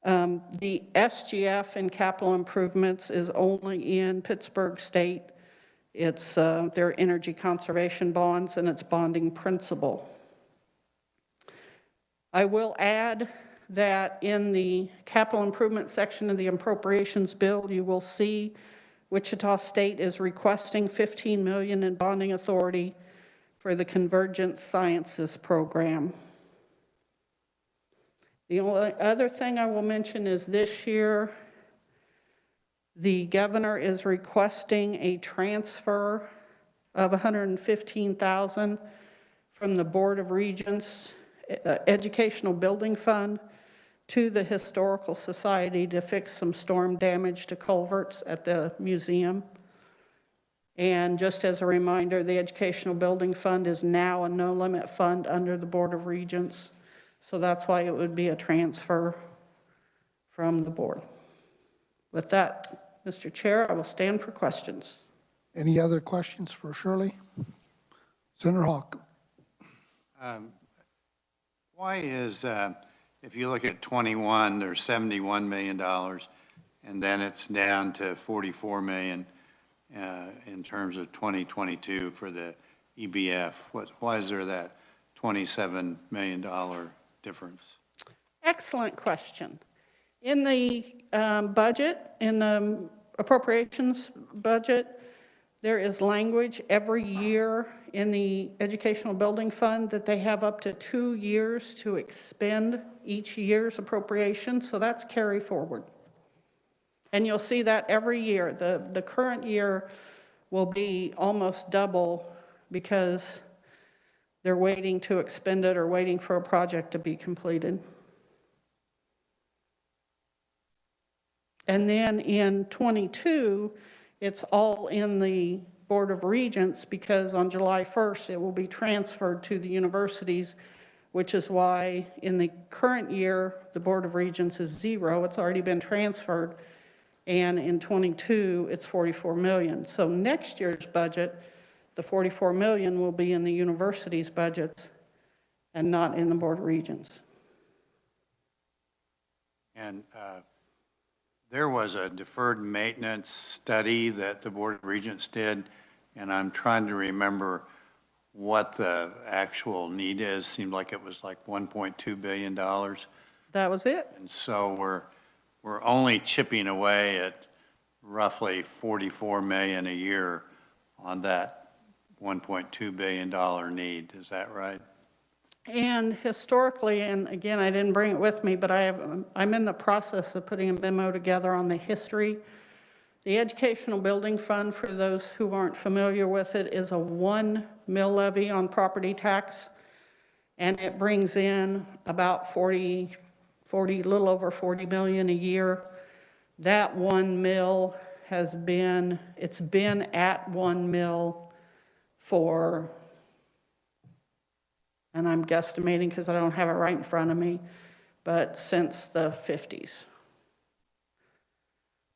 [SPEAKER 2] The SGF in capital improvements is only in Pittsburgh State. It's their energy conservation bonds and its bonding principal. I will add that in the capital improvement section of the appropriations bill, you will see Wichita State is requesting $15 million in bonding authority for the Convergent Sciences program. The only other thing I will mention is this year, the governor is requesting a transfer of $115,000 from the Board of Regents Educational Building Fund to the Historical Society to fix some storm damage to culverts at the museum. And just as a reminder, the Educational Building Fund is now a no-limit fund under the Board of Regents. So that's why it would be a transfer from the board. With that, Mr. Chair, I will stand for questions.
[SPEAKER 1] Any other questions for Shirley? Senator Hawk.
[SPEAKER 3] Why is, if you look at 21, there's $71 million, and then it's down to $44 million in terms of 2022 for the EBF? Why is there that $27 million difference?
[SPEAKER 2] Excellent question. In the budget, in the appropriations budget, there is language every year in the Educational Building Fund that they have up to 2 years to expend each year's appropriation, so that's carry forward. And you'll see that every year. The current year will be almost double because they're waiting to expend it or waiting for a project to be completed. And then in 22, it's all in the Board of Regents because on July 1st, it will be transferred to the universities, which is why in the current year, the Board of Regents is 0. It's already been transferred. And in '22, it's 44 million. So next year's budget, the 44 million will be in the university's budgets and not in the Board of Regents.
[SPEAKER 3] And there was a deferred maintenance study that the Board of Regents did, and I'm trying to remember what the actual need is. Seemed like it was like $1.2 billion.
[SPEAKER 2] That was it.
[SPEAKER 3] And so we're only chipping away at roughly 44 million a year on that $1.2 billion need. Is that right?
[SPEAKER 2] And historically, and again, I didn't bring it with me, but I'm in the process of putting a memo together on the history. The Educational Building Fund, for those who aren't familiar with it, is a 1 mill levy on property tax, and it brings in about 40, little over 40 million a year. That 1 mill it's been at 1 mill for, and I'm guesstimating because I don't have it right in front of me, but since the 50s.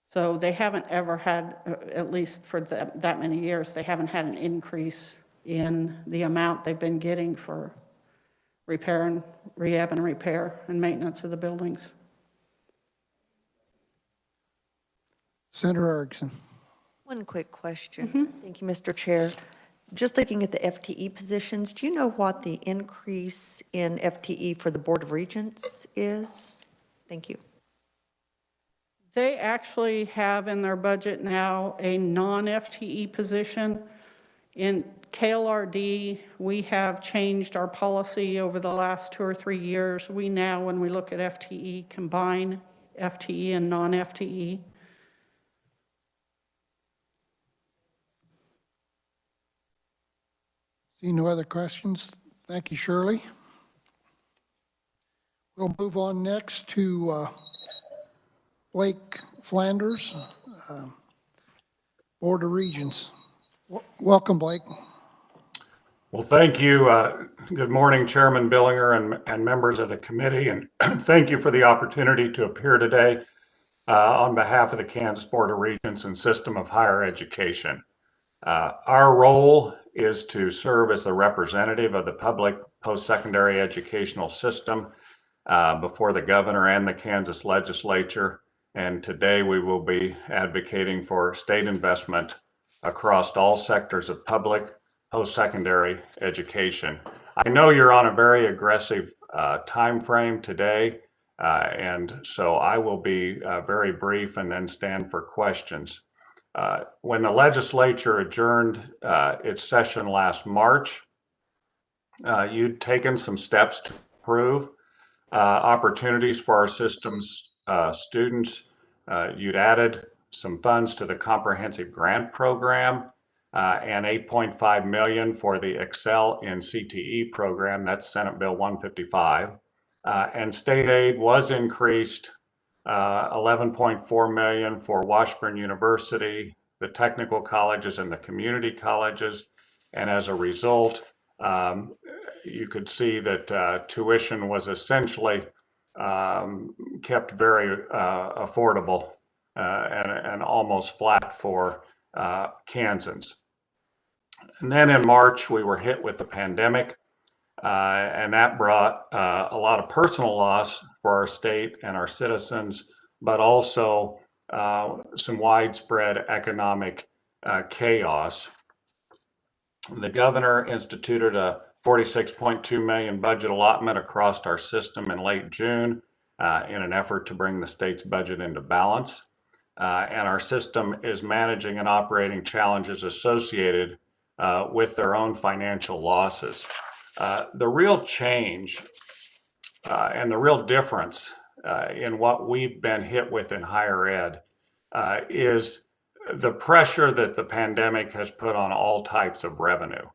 [SPEAKER 2] So they haven't ever had, at least for that many years, they haven't had an increase in the amount they've been getting for repair and rehab and repair and maintenance of the buildings.
[SPEAKER 1] Senator Erickson.
[SPEAKER 4] One quick question. Thank you, Mr. Chair. Just looking at the FTE positions, do you know what the increase in FTE for the Board of Regents is? Thank you.
[SPEAKER 2] They actually have in their budget now a non-FTE position. In KLRD, we have changed our policy over the last 2 or 3 years. We now, when we look at FTE, combine FTE and non-FTE.
[SPEAKER 1] See no other questions. Thank you, Shirley. We'll move on next to Blake Flanders, Board of Regents. Welcome, Blake.
[SPEAKER 5] Well, thank you. Good morning, Chairman Billinger and members of the committee, and thank you for the opportunity to appear today on behalf of the Kansas Board of Regents and System of Higher Education. Our role is to serve as the representative of the public post-secondary educational system before the governor and the Kansas Legislature. And today we will be advocating for state investment across all sectors of public post-secondary education. I know you're on a very aggressive time frame today, and so I will be very brief and then stand for questions. When the legislature adjourned its session last March, you'd taken some steps to improve opportunities for our system's students. You'd added some funds to the comprehensive grant program and $8.5 million for the Excel in CTE program. That's Senate Bill 155. And state aid was increased, $11.4 million for Washburn University, the technical colleges and the community colleges. And as a result, you could see that tuition was essentially kept very affordable and almost flat for Kansans. And then in March, we were hit with the pandemic, and that brought a lot of personal loss for our state and our citizens, but also some widespread economic chaos. The governor instituted a $46.2 million budget allotment across our system in late June in an effort to bring the state's budget into balance. And our system is managing and operating challenges associated with their own financial losses. The real change and the real difference in what we've been hit with in higher ed is the pressure that the pandemic has put on all types of revenue.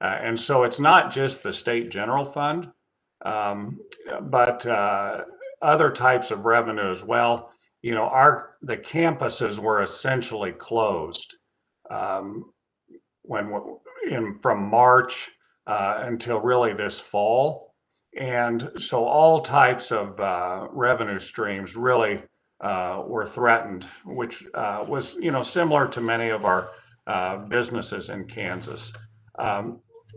[SPEAKER 5] And so it's not just the state general fund, but other types of revenue as well. You know, the campuses were essentially closed from March until really this fall. And so all types of revenue streams really were threatened, which was, similar to many of our businesses in Kansas.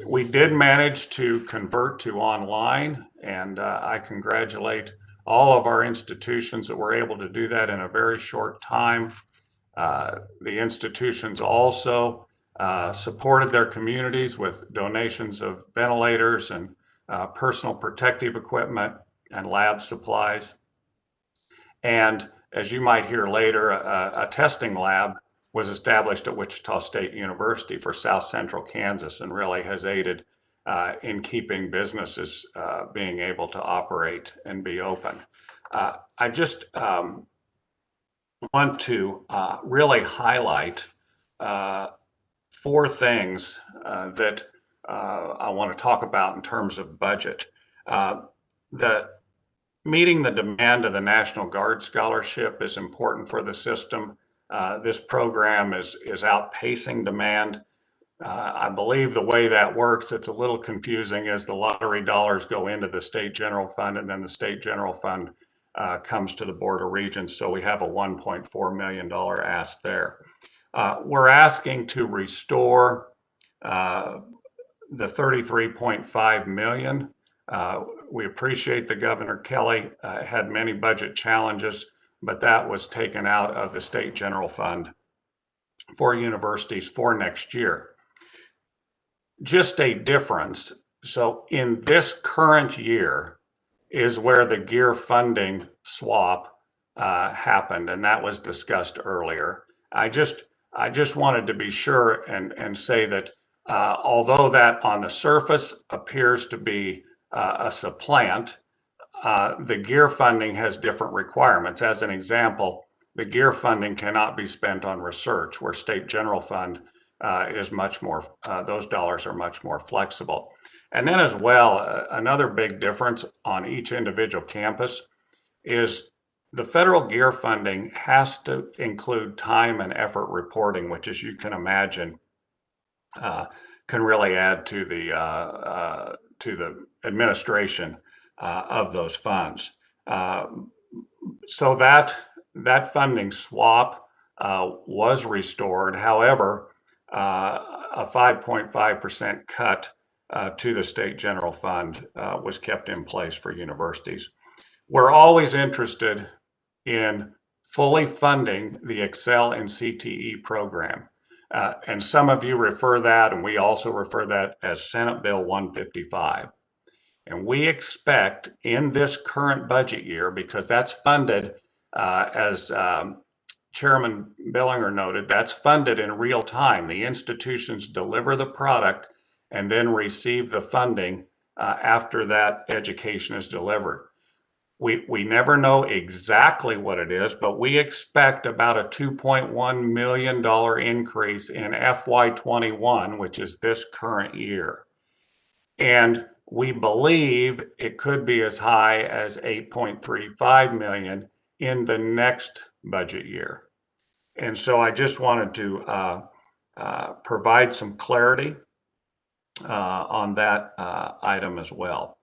[SPEAKER 5] We did manage to convert to online, and I congratulate all of our institutions that were able to do that in a very short time. The institutions also supported their communities with donations of ventilators and personal protective equipment and lab supplies. And as you might hear later, a testing lab was established at Wichita State University for South Central Kansas and really has aided in keeping businesses being able to operate and be open. I just want to really highlight 4 things that I want to talk about in terms of budget. The meeting the demand of the National Guard Scholarship is important for the system. This program is outpacing demand. I believe the way that works, it's a little confusing, is the lottery dollars go into the state general fund, and then the state general fund comes to the Board of Regents. So we have a $1.4 million ask there. We're asking to restore the $33.5 million. We appreciate that Governor Kelly had many budget challenges, but that was taken out of the state general fund for universities for next year. Just a difference. So in this current year is where the gear funding swap happened, and that was discussed earlier. I just wanted to be sure and say that although that on the surface appears to be a supplant, the gear funding has different requirements. As an example, the gear funding cannot be spent on research, where state general fund is much more, those dollars are much more flexible. And then as well, another big difference on each individual campus is the federal gear funding has to include time and effort reporting, which, as you can imagine, can really add to the administration of those funds. So that funding swap was restored. However, a 5.5% cut to the state general fund was kept in place for universities. We're always interested in fully funding the Excel and CTE program. And some of you refer that, and we also refer that as Senate Bill 155. And we expect in this current budget year, because that's funded, as Chairman Billinger noted, that's funded in real time. The institutions deliver the product and then receive the funding after that education is delivered. We never know exactly what it is, but we expect about a $2.1 million increase in FY21, which is this current year. And we believe it could be as high as 8.35 million in the next budget year. And so I just wanted to provide some clarity on that item as well.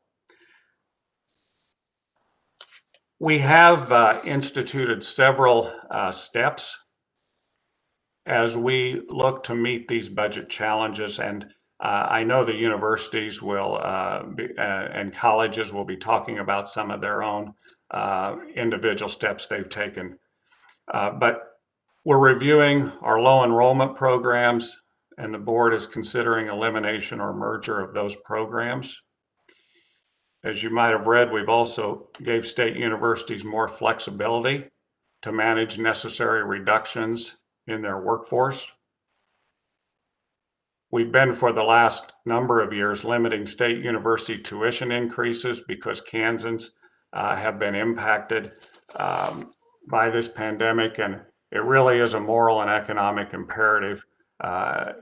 [SPEAKER 5] We have instituted several steps as we look to meet these budget challenges, and I know the universities will and colleges will be talking about some of their own individual steps they've taken. But we're reviewing our low enrollment programs, and the board is considering elimination or merger of those programs. As you might have read, we've also gave state universities more flexibility to manage necessary reductions in their workforce. We've been, for the last number of years, limiting state university tuition increases because Kansans have been impacted by this pandemic, and it really is a moral and economic imperative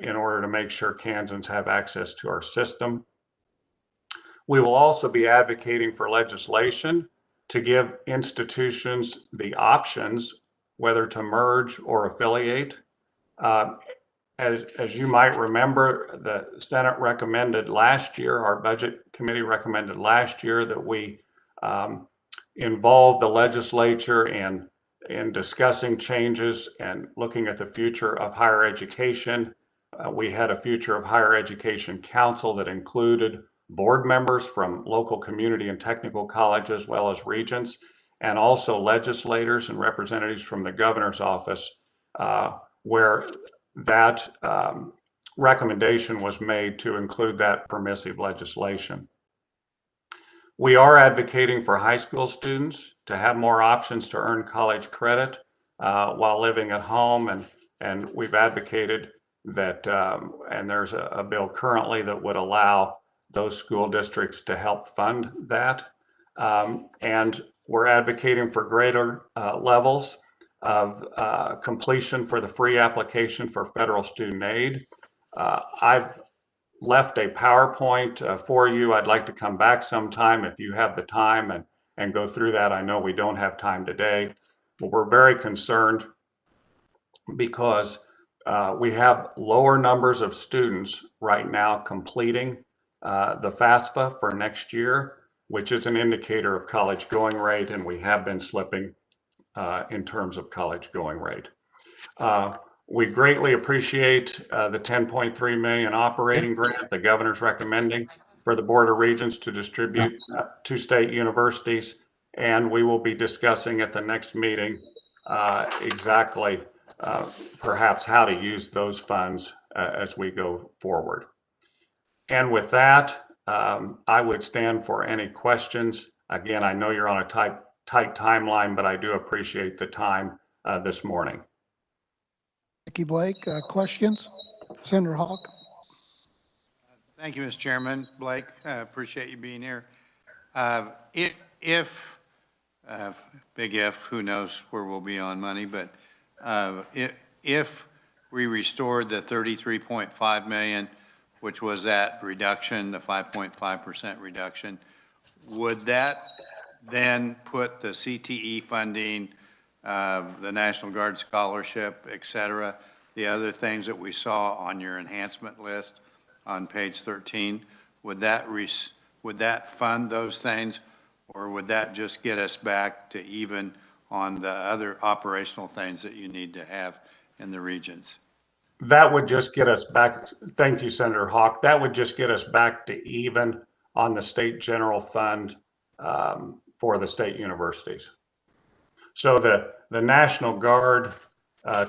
[SPEAKER 5] in order to make sure Kansans have access to our system. We will also be advocating for legislation to give institutions the options whether to merge or affiliate. as you might remember, the Senate recommended last year, our Budget Committee recommended last year that we involve the legislature in discussing changes and looking at the future of higher education. We had a Future of Higher Education Council that included board members from local community and technical colleges, as well as regents, and also legislators and representatives from the governor's office, where that recommendation was made to include that permissive legislation. We are advocating for high school students to have more options to earn college credit while living at home, and we've advocated that, and there's a bill currently that would allow those school districts to help fund that. And we're advocating for greater levels of completion for the free application for federal student aid. I've left a PowerPoint for you. I'd like to come back sometime if you have the time and go through that. I know we don't have time today, but we're very concerned because we have lower numbers of students right now completing the FAFSA for next year, which is an indicator of college going rate, and we have been slipping in terms of college going rate. We greatly appreciate the $10.3 million operating grant the governor's recommending for the Board of Regents to distribute to state universities, and we will be discussing at the next meeting exactly perhaps how to use those funds as we go forward. And with that, I would stand for any questions. Again, I know you're on a tight timeline, but I do appreciate the time this morning.
[SPEAKER 1] Thank you, Blake. Questions? Senator Hawk?
[SPEAKER 3] Thank you, Mr. Chairman. Blake, appreciate you being here. Big if, who knows where we'll be on money, but if we restored the 33.5 million, which was that reduction, the 5.5% reduction, would that then put the CTE funding, the National Guard scholarship, et cetera, the other things that we saw on your enhancement list on page 13, would that fund those things, or would that just get us back to even on the other operational things that you need to have in the regions?
[SPEAKER 5] That would just get us back. Thank you, Senator Hawk. That would just get us back to even on the state general fund for the state universities. So the National Guard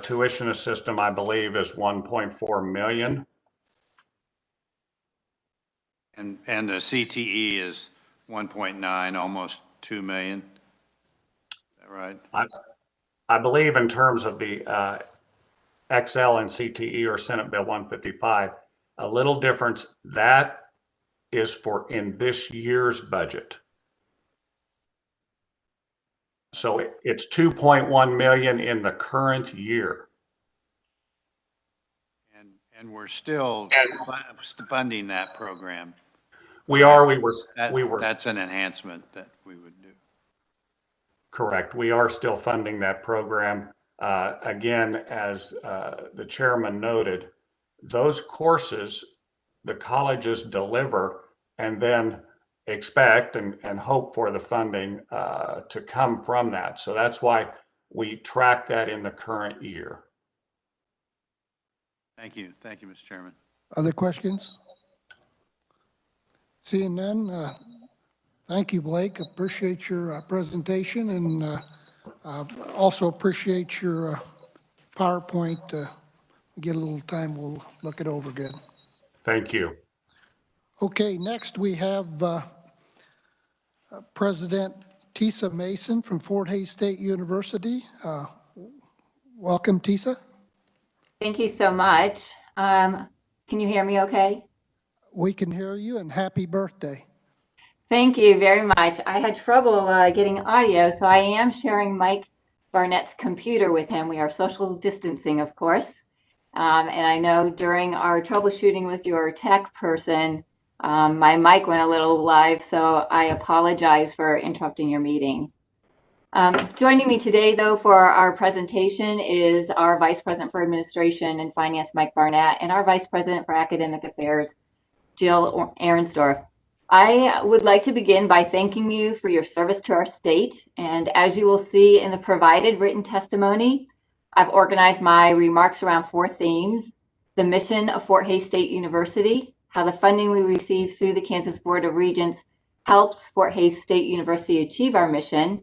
[SPEAKER 5] tuition system, I believe, is 1.4 million.
[SPEAKER 3] And the CTE is 1.9, almost 2 million. Is that right?
[SPEAKER 5] I believe in terms of the XL and CTE or Senate Bill 155, a little difference. That is for in this year's budget. So it's 2.1 million in the current year.
[SPEAKER 3] And we're still funding that program.
[SPEAKER 5] We are.
[SPEAKER 3] That's an enhancement that we would do.
[SPEAKER 5] Correct. We are still funding that program. Again, as the chairman noted, those courses the colleges deliver and then expect and hope for the funding to come from that. So that's why we track that in the current year.
[SPEAKER 3] Thank you. Thank you, Mr. Chairman.
[SPEAKER 1] Other questions? Seeing none, thank you, Blake. Appreciate your presentation, and also appreciate your PowerPoint. Get a little time, we'll look it over good.
[SPEAKER 5] Thank you.
[SPEAKER 1] Okay, next we have President Tisa Mason from Fort Hays State University. Welcome, Tisa.
[SPEAKER 6] Thank you so much. Can you hear me okay?
[SPEAKER 1] We can hear you, and happy birthday.
[SPEAKER 6] Thank you very much. I had trouble getting audio, so I am sharing Mike Barnett's computer with him. We are social distancing, of course. And I know during our troubleshooting with your tech person, my mic went a little live, so I apologize for interrupting your meeting. Joining me today, though, for our presentation is our Vice President for Administration and Finance, Mike Barnett, and our Vice President for Academic Affairs, Jill Arensdorf. I would like to begin by thanking you for your service to our state. And as you will see in the provided written testimony, I've organized my remarks around 4 themes: the mission of Fort Hays State University, how the funding we receive through the Kansas Board of Regents helps Fort Hays State University achieve our mission,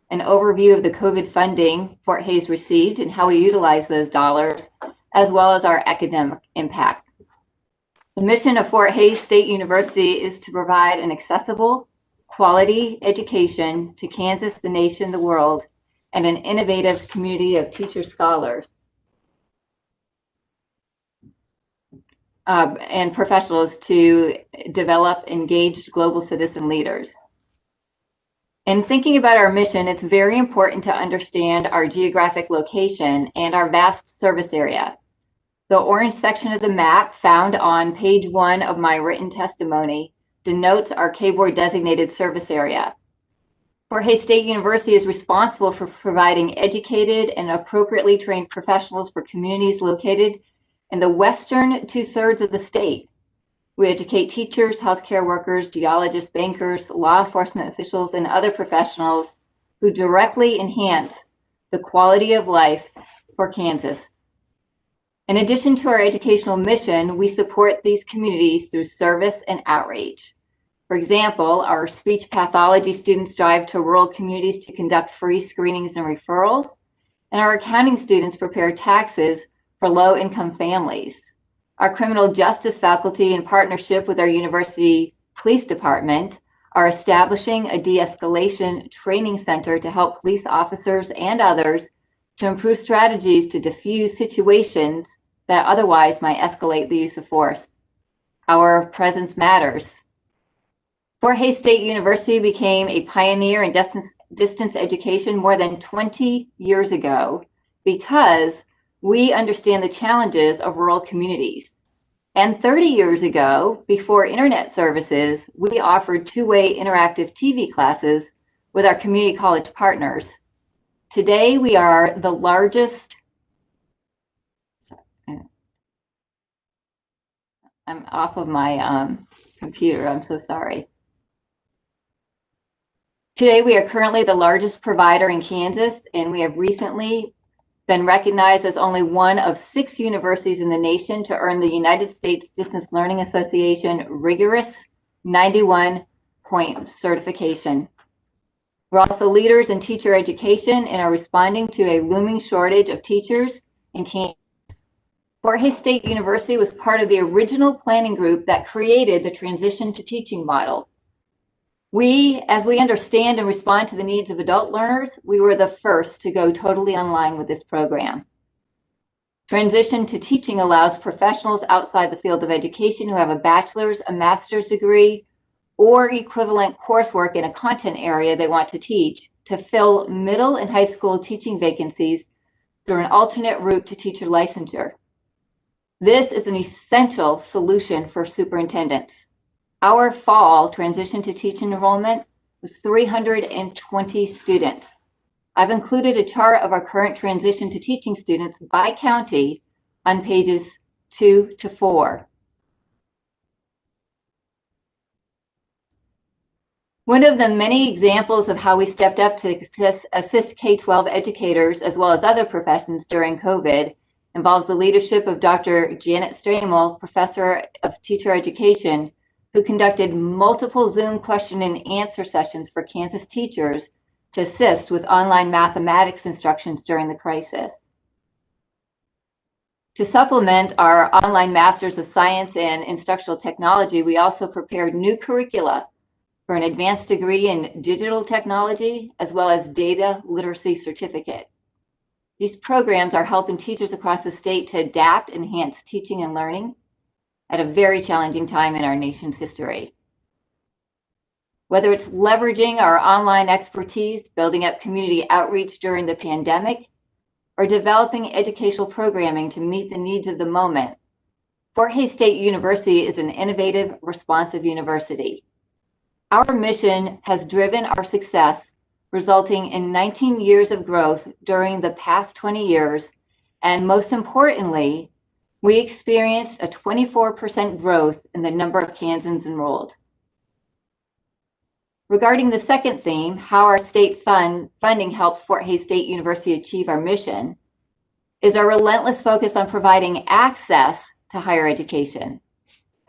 [SPEAKER 6] an overview of the COVID funding Fort Hays received and how we utilize those dollars, as well as our academic impact. The mission of Fort Hays State University is to provide an accessible, quality education to Kansas, the nation, the world, and an innovative community of teacher scholars and professionals to develop engaged global citizen leaders. In thinking about our mission, it's very important to understand our geographic location and our vast service area. The orange section of the map found on page 1 of my written testimony denotes our K-Board designated service area. Fort Hays State University is responsible for providing educated and appropriately trained professionals for communities located in the western 2/3 of the state. We educate teachers, healthcare workers, geologists, bankers, law enforcement officials, and other professionals who directly enhance the quality of life for Kansas. In addition to our educational mission, we support these communities through service and outreach. For example, our speech pathology students drive to rural communities to conduct free screenings and referrals, and our accounting students prepare taxes for low-income families. Our criminal justice faculty, in partnership with our university police department, are establishing a de-escalation training center to help police officers and others to improve strategies to diffuse situations that otherwise might escalate the use of force. Our presence matters. Fort Hays State University became a pioneer in distance education more than 20 years ago because we understand the challenges of rural communities. And 30 years ago, before internet services, we offered 2-way interactive TV classes with our community college partners. Today, we are the largest, I'm off of my computer, I'm so sorry. Today, we are currently the largest provider in Kansas, and we have recently been recognized as only one of 6 universities in the nation to earn the United States Distance Learning Association rigorous 91-point certification. We're also leaders in teacher education and are responding to a looming shortage of teachers in Kansas. Fort Hays State University was part of the original planning group that created the transition to teaching model. As we understand and respond to the needs of adult learners, we were the first to go totally online with this program. Transition to teaching allows professionals outside the field of education who have a bachelor's, a master's degree, or equivalent coursework in a content area they want to teach to fill middle and high school teaching vacancies through an alternate route to teacher licensure. This is an essential solution for superintendents. Our fall transition to teaching enrollment was 320 students. I've included a chart of our current transition to teaching students by county on pages 2 to 4. One of the many examples of how we stepped up to assist K-12 educators as well as other professions during COVID involves the leadership of Dr. Janet Stramel, Professor of Teacher Education, who conducted multiple Zoom question and answer sessions for Kansas teachers to assist with online mathematics instructions during the crisis. To supplement our online Masters of Science and Instructional Technology, we also prepared new curricula for an advanced degree in digital technology, as well as data literacy certificate. These programs are helping teachers across the state to adapt and enhance teaching and learning at a very challenging time in our nation's history. Whether it's leveraging our online expertise, building up community outreach during the pandemic, or developing educational programming to meet the needs of the moment, Fort Hays State University is an innovative, responsive university. Our mission has driven our success resulting in 19 years of growth during the past 20 years. And most importantly, we experienced a 24% growth in the number of Kansans enrolled. Regarding the second theme, how our state funding helps Fort Hays State University achieve our mission, is our relentless focus on providing access to higher education.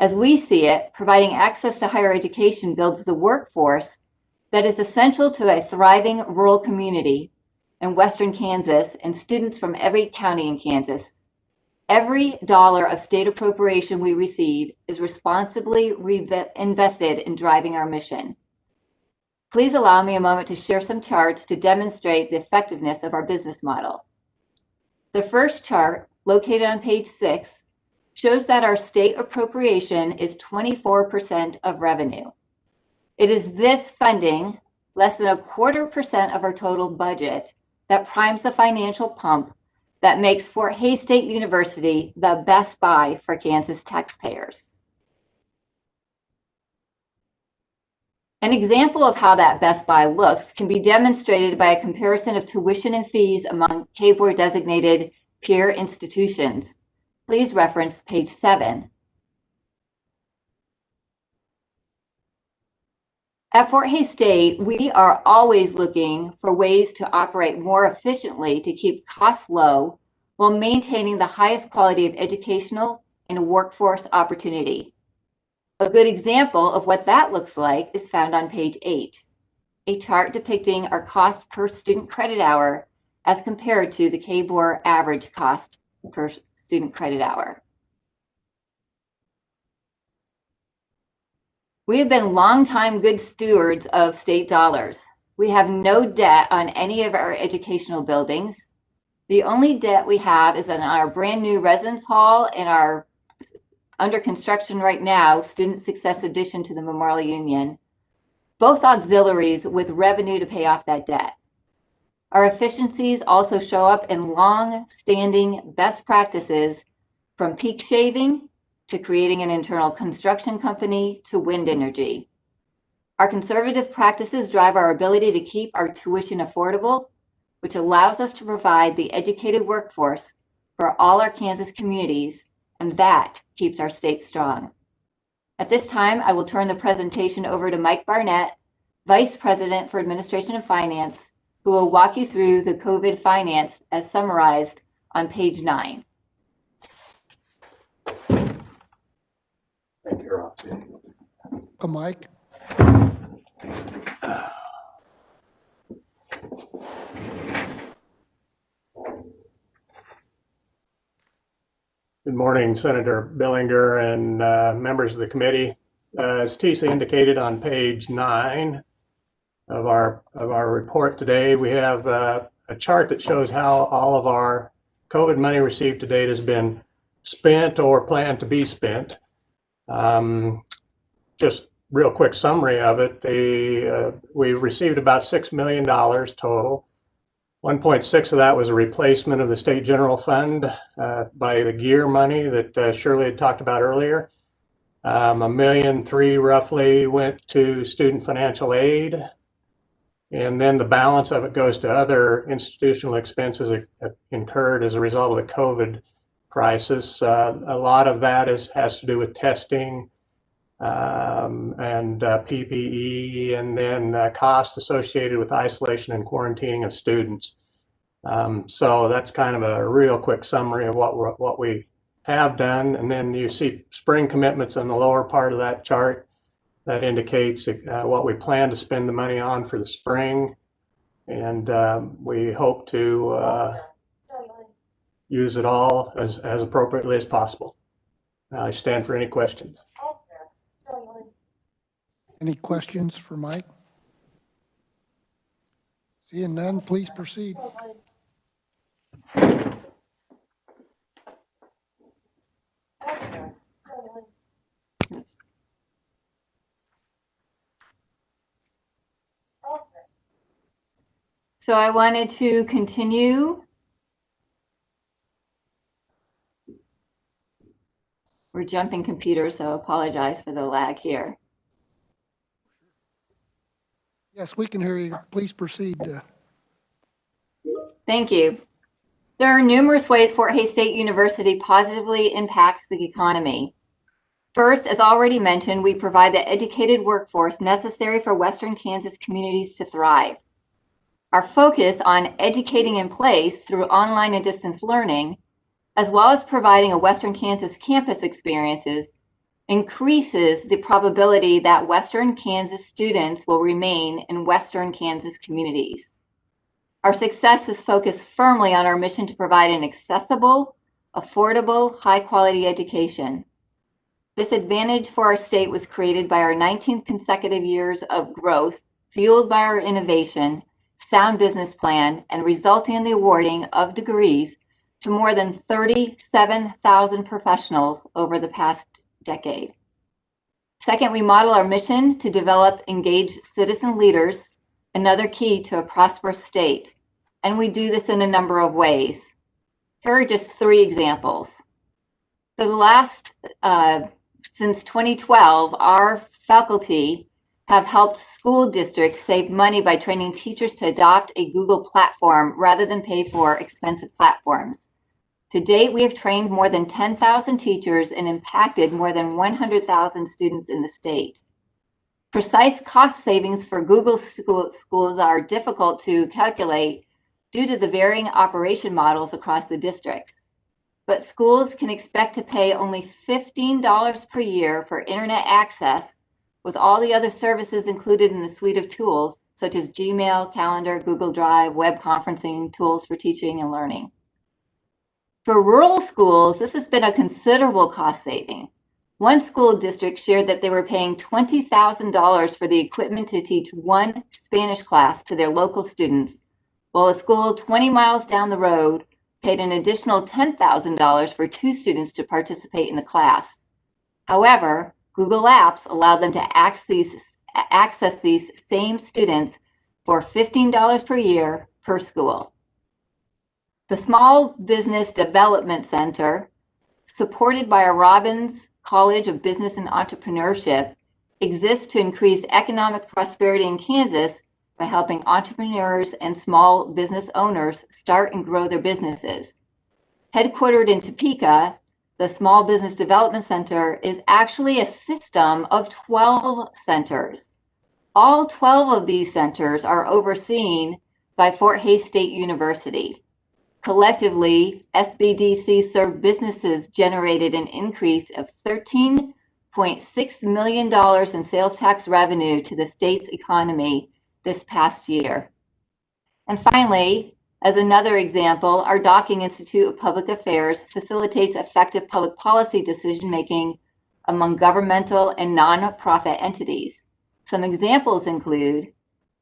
[SPEAKER 6] As we see it, providing access to higher education builds the workforce that is essential to a thriving rural community in Western Kansas and students from every county in Kansas. Every dollar of state appropriation we receive is responsibly invested in driving our mission. Please allow me a moment to share some charts to demonstrate the effectiveness of our business model. The first chart, located on page 6, shows that our state appropriation is 24% of revenue. It is this funding, less than 0.25% of our total budget, that primes the financial pump that makes Fort Hays State University the best buy for Kansas taxpayers. An example of how that best buy looks can be demonstrated by a comparison of tuition and fees among K-Board designated peer institutions. Please reference page 7. At Fort Hays State, we are always looking for ways to operate more efficiently to keep costs low while maintaining the highest quality of educational and workforce opportunity. A good example of what that looks like is found on page 8, a chart depicting our cost per student credit hour as compared to the K-Board average cost per student credit hour. We have been longtime good stewards of state dollars. We have no debt on any of our educational buildings. The only debt we have is in our brand new residence hall and our under construction right now, Student Success addition to the Memorial Union, both auxiliaries with revenue to pay off that debt. Our efficiencies also show up in long-standing best practices, from peak shaving to creating an internal construction company to wind energy. Our conservative practices drive our ability to keep our tuition affordable, which allows us to provide the educated workforce for all our Kansas communities, and that keeps our state strong. At this time, I will turn the presentation over to Mike Barnett, Vice President for Administration and Finance, who will walk you through the COVID finance as summarized on page 9.
[SPEAKER 7] Thank you, Roxy.
[SPEAKER 1] Welcome, Mike.
[SPEAKER 7] Good morning, Senator Billinger and members of the committee. As Tisa indicated on page 9 of our report today, we have a chart that shows how all of our COVID money received to date has been spent or planned to be spent. Just real quick summary of it, we received about $6 million total. 1.6 of that was a replacement of the state general fund by the gear money that Shirley had talked about earlier. $1.3 million roughly went to student financial aid, and then the balance of it goes to other institutional expenses incurred as a result of the COVID crisis. A lot of that has to do with testing and PPE, and then costs associated with isolation and quarantining of students. So that's kind of a real quick summary of what we have done. And then you see spring commitments on the lower part of that chart. That indicates what we plan to spend the money on for the spring. And we hope to use it all as appropriately as possible. I stand for any questions.
[SPEAKER 1] Any questions for Mike? Seeing none, please proceed.
[SPEAKER 6] Oops. So I wanted to continue. We're jumping computers, so I apologize for the lag here.
[SPEAKER 1] Yes, we can hear you. Please proceed.
[SPEAKER 6] Thank you. There are numerous ways Fort Hays State University positively impacts the economy. First, as already mentioned, we provide the educated workforce necessary for Western Kansas communities to thrive. Our focus on educating in place through online and distance learning, as well as providing a Western Kansas campus experiences, increases the probability that Western Kansas students will remain in Western Kansas communities. Our success is focused firmly on our mission to provide an accessible, affordable, high-quality education. This advantage for our state was created by our 19th consecutive years of growth, fueled by our innovation, sound business plan, and resulting in the awarding of degrees to more than 37,000 professionals over the past decade. Second, we model our mission to develop engaged citizen leaders, another key to a prosperous state, and we do this in a number of ways. Here are just 3 examples. For the last, since 2012, our faculty have helped school districts save money by training teachers to adopt a Google platform rather than pay for expensive platforms. To date, we have trained more than 10,000 teachers and impacted more than 100,000 students in the state. Precise cost savings for Google schools are difficult to calculate due to the varying operation models across the districts. But schools can expect to pay only $15 per year for internet access with all the other services included in the suite of tools, such as Gmail, Calendar, Google Drive, web conferencing, tools for teaching and learning. For rural schools, this has been a considerable cost saving. One school district shared that they were paying $20,000 for the equipment to teach 1 Spanish class to their local students, while a school 20 miles down the road paid an additional $10,000 for 2 students to participate in the class. However, Google Apps allowed them to access these same students for $15 per year per school. The Small Business Development Center, supported by a Robbins College of Business and Entrepreneurship, exists to increase economic prosperity in Kansas by helping entrepreneurs and small business owners start and grow their businesses. Headquartered in Topeka, the Small Business Development Center is actually a system of 12 centers. All 12 of these centers are overseen by Fort Hays State University. Collectively, SBDC served businesses generated an increase of $13.6 million in sales tax revenue to the state's economy this past year. And finally, as another example, our Docking Institute of Public Affairs facilitates effective public policy decision-making among governmental and nonprofit entities. Some examples include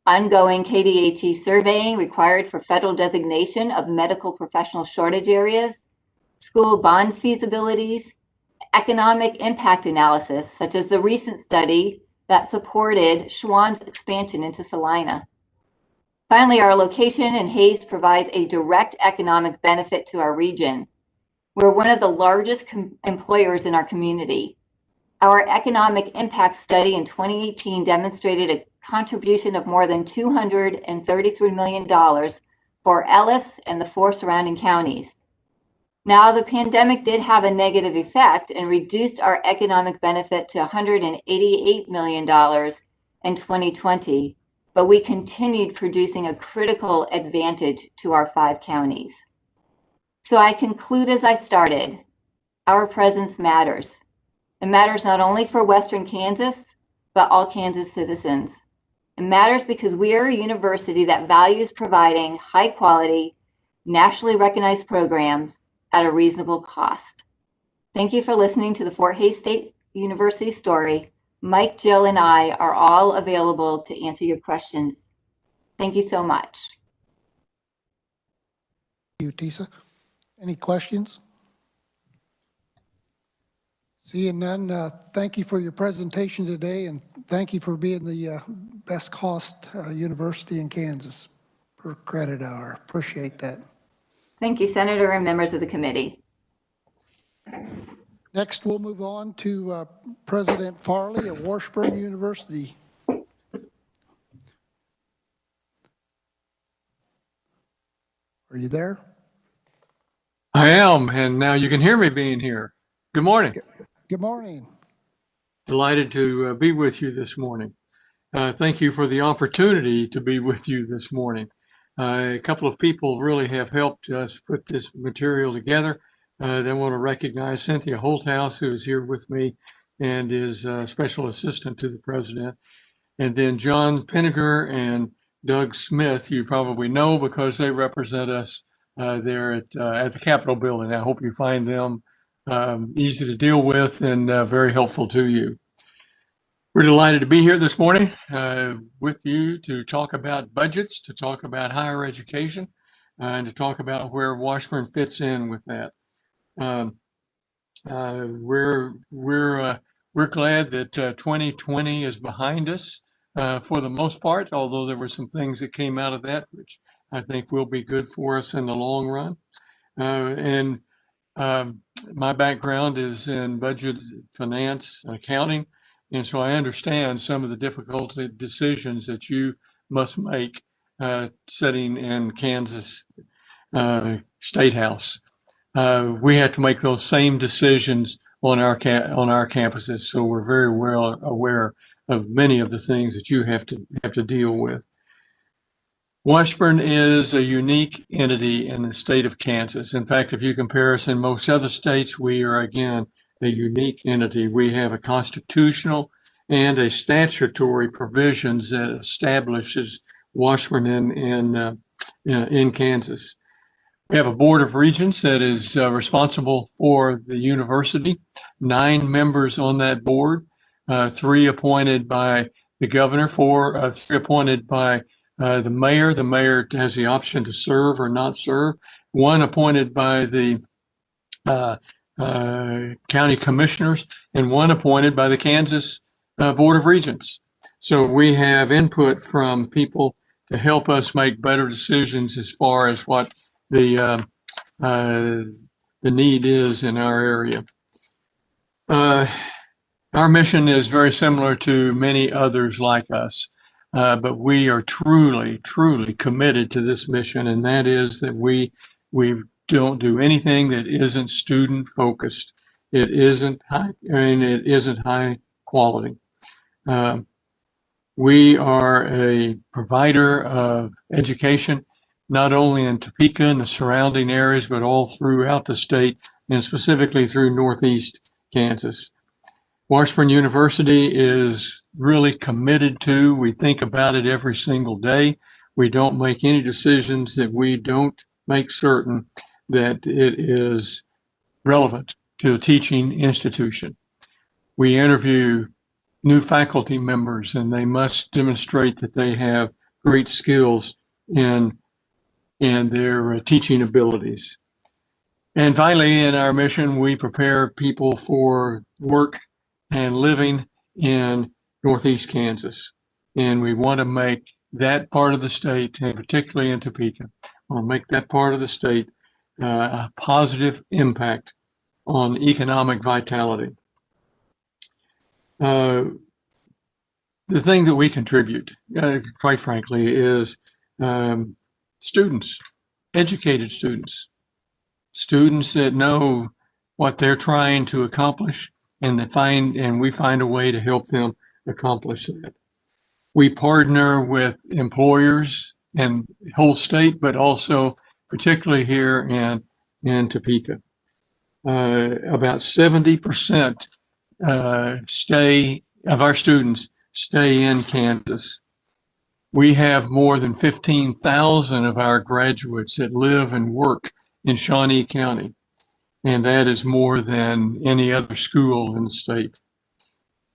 [SPEAKER 6] ongoing KDHE surveying required for federal designation of medical professional shortage areas, school bond feasibilities, economic impact analysis, such as the recent study that supported Schwann's expansion into Salina. Finally, our location in Hays provides a direct economic benefit to our region. We're one of the largest employers in our community. Our economic impact study in 2018 demonstrated a contribution of more than $233 million for Ellis and the 4 surrounding counties. Now, the pandemic did have a negative effect and reduced our economic benefit to $188 million in 2020, but we continued producing a critical advantage to our 5 counties. So I conclude as I started, our presence matters. It matters not only for Western Kansas, but all Kansas citizens. It matters because we are a university that values providing high quality, nationally recognized programs at a reasonable cost. Thank you for listening to the Fort Hays State University story. Mike, Jill, and I are all available to answer your questions. Thank you so much.
[SPEAKER 1] Thank you, Tisa. Any questions? Seeing none, thank you for your presentation today, and thank you for being the best cost university in Kansas per credit hour. Appreciate that.
[SPEAKER 6] Thank you, Senator and members of the committee.
[SPEAKER 1] Next, we'll move on to President Farley at Washburn University. Are you there?
[SPEAKER 8] I am, and now you can hear me being here. Good morning.
[SPEAKER 1] Good morning.
[SPEAKER 8] Delighted to be with you this morning. Thank you for the opportunity to be with you this morning. A couple of people really have helped us put this material together. They want to recognize Cynthia Holthouse, who is here with me and is a special assistant to the president. And then John Pinniger and Doug Smith, you probably know because they represent us there at the Capitol building. I hope you find them easy to deal with and very helpful to you. We're delighted to be here this morning with you to talk about budgets, to talk about higher education, and to talk about where Washburn fits in with that. We're glad that 2020 is behind us for the most part, although there were some things that came out of that which I think will be good for us in the long run. My background is in budget, finance, and accounting, and so I understand some of the difficult decisions that you must make sitting in Kansas State House. We have to make those same decisions on our campuses, so we're very well aware of many of the things that you have to deal with. Washburn is a unique entity in the state of Kansas. In fact, if you compare us in most other states, we are again a unique entity. We have a constitutional and a statutory provisions that establishes Washburn in Kansas. We have a board of regents that is responsible for the university, 9 members on that board, 3 appointed by the governor, 3 appointed by the mayor. The mayor has the option to serve or not serve. 1 appointed by the county commissioners, and 1 appointed by the Kansas Board of Regents. So we have input from people to help us make better decisions as far as what the need is in our area. Our mission is very similar to many others like us, but we are truly, truly committed to this mission, and that is that we don't do anything that isn't student focused. It isn't high quality. We are a provider of education, not only in Topeka and the surrounding areas, but all throughout the state, and specifically through Northeast Kansas. Washburn University is really committed to, we think about it every single day. We don't make any decisions that we don't make certain that it is relevant to the teaching institution. We interview new faculty members, and they must demonstrate that they have great skills in their teaching abilities. And finally, in our mission, we prepare people for work and living in Northeast Kansas. And we want to make that part of the state, and particularly in Topeka, want to make that part of the state a positive impact on economic vitality. The thing that we contribute, quite frankly, is students, educated students that know what they're trying to accomplish, and we find a way to help them accomplish that. We partner with employers in the whole state, but also particularly here in Topeka. About 70% of our students stay in Kansas. We have more than 15,000 of our graduates that live and work in Shawnee County, and that is more than any other school in the state.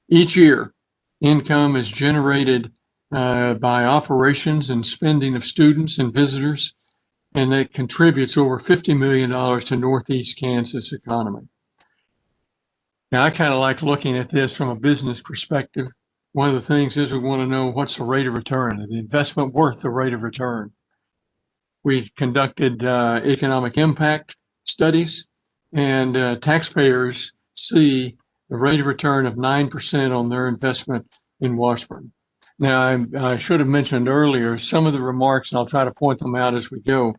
[SPEAKER 8] Each year, income is generated by operations and spending of students and visitors, and it contributes over $50 million to Northeast Kansas economy. Now, I kind of like looking at this from a business perspective. One of the things is we want to know what's the rate of return, the investment worth the rate of return. We've conducted economic impact studies, and taxpayers see a rate of return of 9% on their investment in Washburn. Now, I should have mentioned earlier some of the remarks, and I'll try to point them out as we go,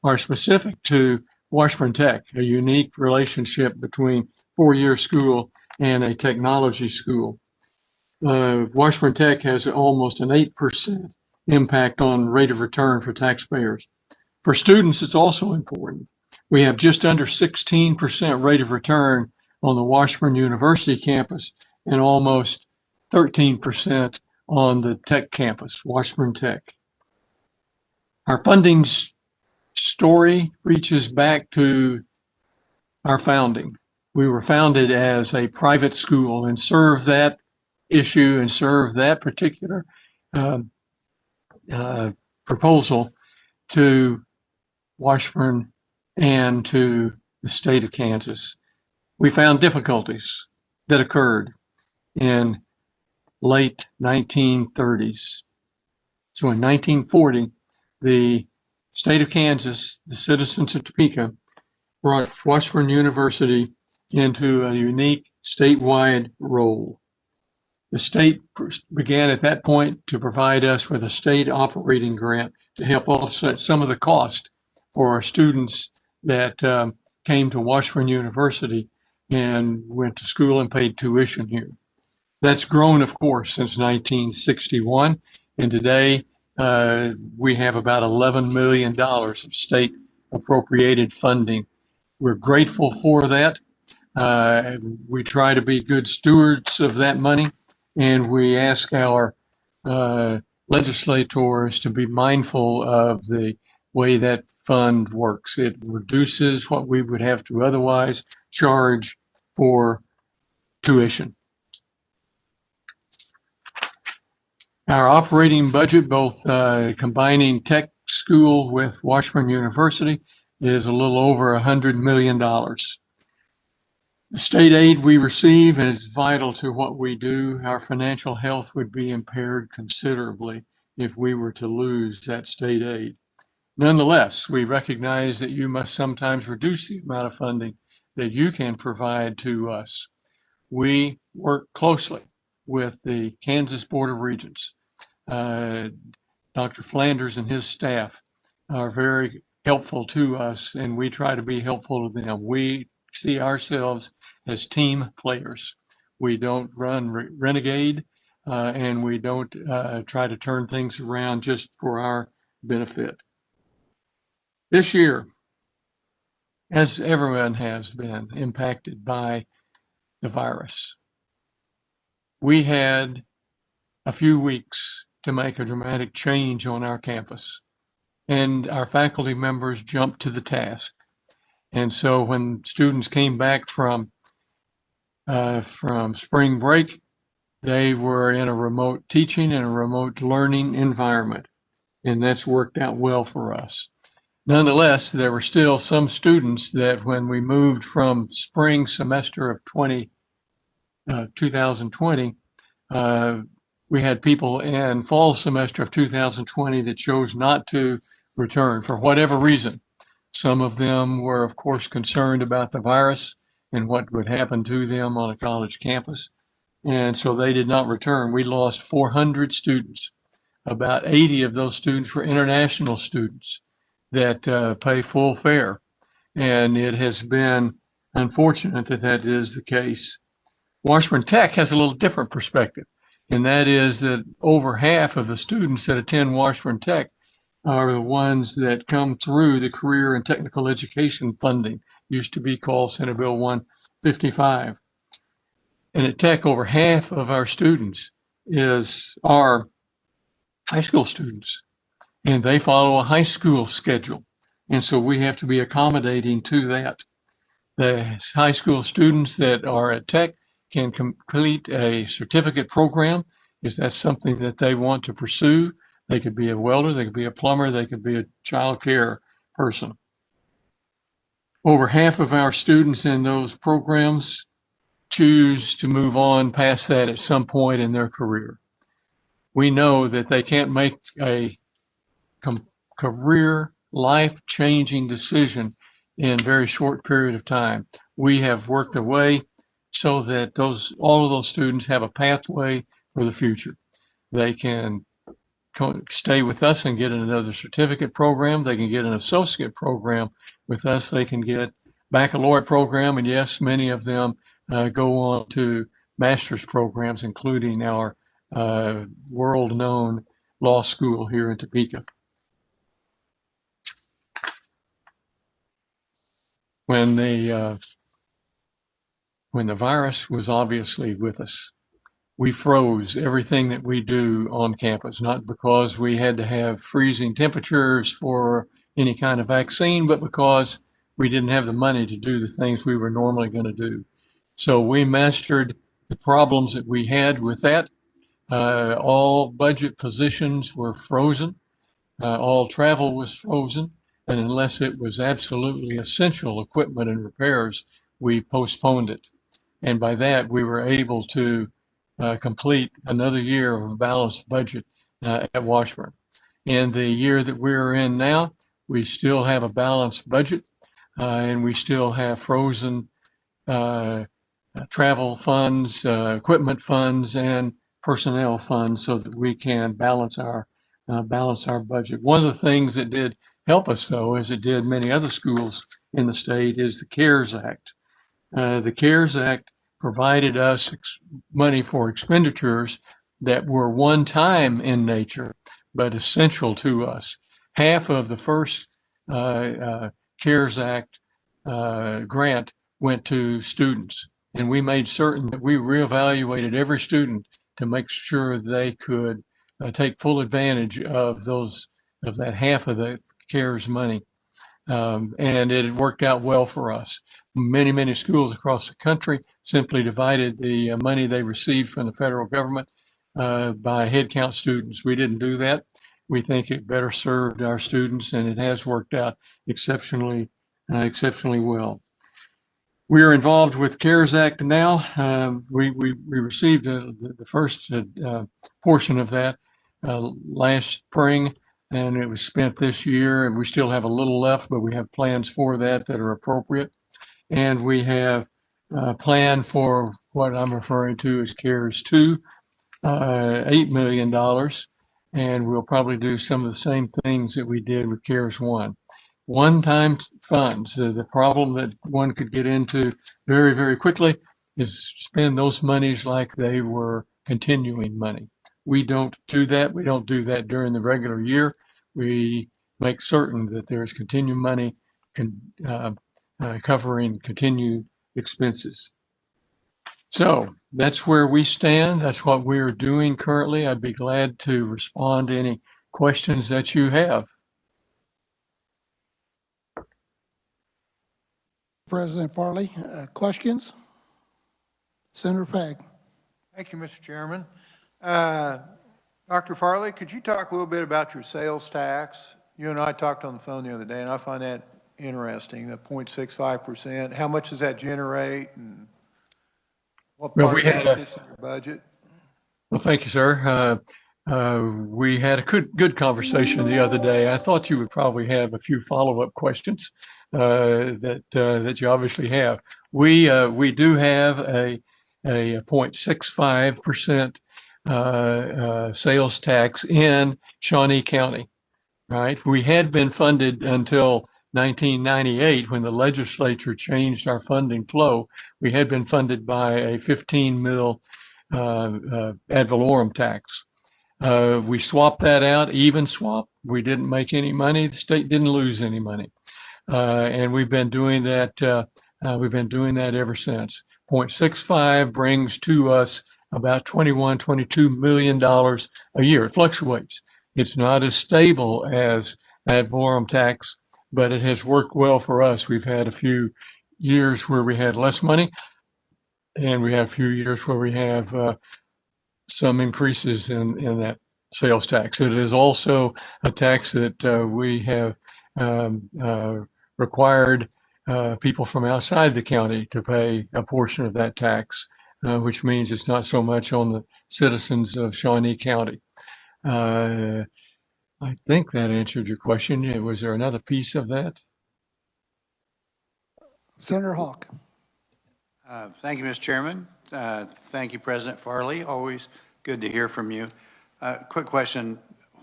[SPEAKER 8] are specific to Washburn Tech, a unique relationship between four-year school and a technology school. Washburn Tech has almost an 8% impact on rate of return for taxpayers. For students, it's also important. We have just under 16% rate of return on the Washburn University campus and almost 13% on the Tech campus, Washburn Tech. Our funding story reaches back to our founding. We were founded as a private school and serve that issue and serve that particular proposal to Washburn and to the state of Kansas. We found difficulties that occurred in late 1930s. So in 1940, the state of Kansas, the citizens of Topeka, brought Washburn University into a unique statewide role. The state began at that point to provide us with a state operating grant to help offset some of the cost for our students that came to Washburn University and went to school and paid tuition here. That's grown, of course, since 1961, and today we have about $11 million of state appropriated funding. We're grateful for that. We try to be good stewards of that money, and we ask our legislators to be mindful of the way that fund works. It reduces what we would have to otherwise charge for tuition. Our operating budget, both combining tech school with Washburn University, is a little over $100 million. The state aid we receive is vital to what we do. Our financial health would be impaired considerably if we were to lose that state aid. Nonetheless, we recognize that you must sometimes reduce the amount of funding that you can provide to us. We work closely with the Kansas Board of Regents. Dr. Flanders and his staff are very helpful to us, and we try to be helpful to them. We see ourselves as team players. We don't run renegade, and we don't try to turn things around just for our benefit. This year, as everyone has been impacted by the virus, we had a few weeks to make a dramatic change on our campus, and our faculty members jumped to the task. And so when students came back from spring break, they were in a remote teaching and a remote learning environment, and that's worked out well for us. Nonetheless, there were still some students that when we moved from spring semester of 2020, we had people in fall semester of 2020 that chose not to return for whatever reason. Some of them were, of course, concerned about the virus and what would happen to them on a college campus. And so they did not return. We lost 400 students. About 80 of those students were international students that pay full fare. And it has been unfortunate that that is the case. Washburn Tech has a little different perspective, and that is that over half of the students that attend Washburn Tech are the ones that come through the career and technical education funding, used to be called Senate Bill 155. And at Tech, over half of our students are high school students, and they follow a high school schedule. And so we have to be accommodating to that. The high school students that are at Tech can complete a certificate program if that's something that they want to pursue. They could be a welder, they could be a plumber, they could be a child care person. Over half of our students in those programs choose to move on past that at some point in their career. We know that they can't make a career life-changing decision in a very short period of time. We have worked a way so that all of those students have a pathway for the future. They can stay with us and get another certificate program. They can get an associate program with us. They can get baccalaureate program. And yes, many of them go on to master's programs, including our world-known law school here in Topeka. When the virus was obviously with us, we froze everything that we do on campus, not because we had to have freezing temperatures for any kind of vaccine, but because we didn't have the money to do the things we were normally going to do. So we mastered the problems that we had with that. All budget positions were frozen. All travel was frozen. And unless it was absolutely essential equipment and repairs, we postponed it. And by that, we were able to complete another year of a balanced budget at Washburn. In the year that we're in now, we still have a balanced budget and we still have frozen travel funds, equipment funds, and personnel funds so that we can balance our budget. One of the things that did help us, though, as it did many other schools in the state, is the CARES Act. The CARES Act provided us money for expenditures that were one-time in nature, but essential to us. Half of the first CARES Act grant went to students, and we made certain that we reevaluated every student to make sure they could take full advantage of that half of the CARES money. And it worked out well for us. Many schools across the country simply divided the money they received from the federal government by head count students. We didn't do that. We think it better served our students, and it has worked out exceptionally well. We are involved with CARES Act now. We received the first portion of that last spring, and it was spent this year, and we still have a little left, but we have plans for that are appropriate. And we have a plan for what I'm referring to as CARES 2, $8 million, and we'll probably do some of the same things that we did with CARES 1. One-time funds, the problem that one could get into very quickly is spend those monies like they were continuing money. We don't do that. We don't do that during the regular year. We make certain that there's continued money covering continued expenses. So that's where we stand. That's what we're doing currently. I'd be glad to respond to any questions that you have.
[SPEAKER 1] President Farley, questions? Senator Fagg.
[SPEAKER 9] Thank you, Mr. Chairman. Dr. Farley, could you talk a little bit about your sales tax? You and I talked on the phone the other day, and I find that interesting, the 0.65%. How much does that generate, and what part of that fits in your budget?
[SPEAKER 8] Well, thank you, sir. We had a good conversation the other day. I thought you would probably have a few follow-up questions that you obviously have. We do have a 0.65% sales tax in Shawnee County, right? We had been funded until 1998 when the legislature changed our funding flow. We had been funded by a 15 mil ad valorem tax. We swapped that out, even swap. We didn't make any money. The state didn't lose any money. And we've been doing that. We've been doing that ever since. 0.65 brings to us about $22 million a year. It fluctuates. It's not as stable as ad valorem tax, but it has worked well for us. We've had a few years where we had less money, and we have a few years where we have some increases in that sales tax. It is also a tax that we have required people from outside the county to pay a portion of that tax, which means it's not so much on the citizens of Shawnee County. I think that answered your question. Was there another piece of that?
[SPEAKER 1] Senator Hawk.
[SPEAKER 3] Thank you, Mr. Chairman. Thank you, President Farley. Always good to hear from you. Quick question.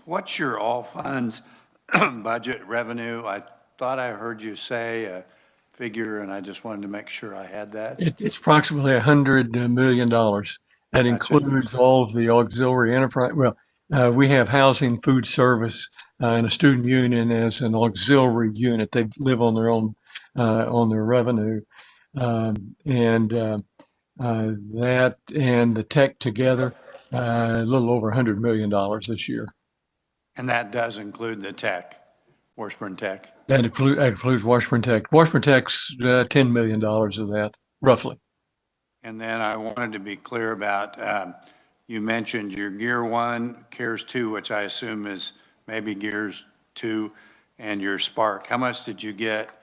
[SPEAKER 3] What's your all funds budget revenue? I thought I heard you say a figure, and I just wanted to make sure I had that.
[SPEAKER 8] It's approximately $100 million. That
[SPEAKER 3] Gotcha.
[SPEAKER 8] includes all of the auxiliary enterprise. Well, we have housing, food service, and a student union as an auxiliary unit. They live on their own, on their revenue. That and the tech together, a little over $100 million this year.
[SPEAKER 3] And that does include the tech, Washburn Tech.
[SPEAKER 8] That includes Washburn Tech. Washburn Tech's $10 million of that, roughly.
[SPEAKER 3] And then I wanted to be clear about, you mentioned your Gear 1, CARES 2, which I assume is maybe Gears 2, and your Spark. How much did you get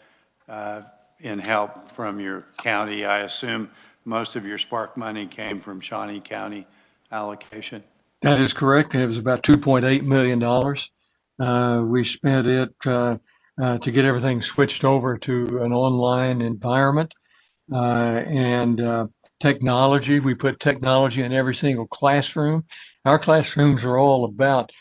[SPEAKER 3] in help from your county? I assume most of your Spark money came from Shawnee County allocation.
[SPEAKER 8] That is correct. It was about $2.8 million. We spent it to get everything switched over to an online environment and technology. We put technology in every single classroom. Our classrooms are all about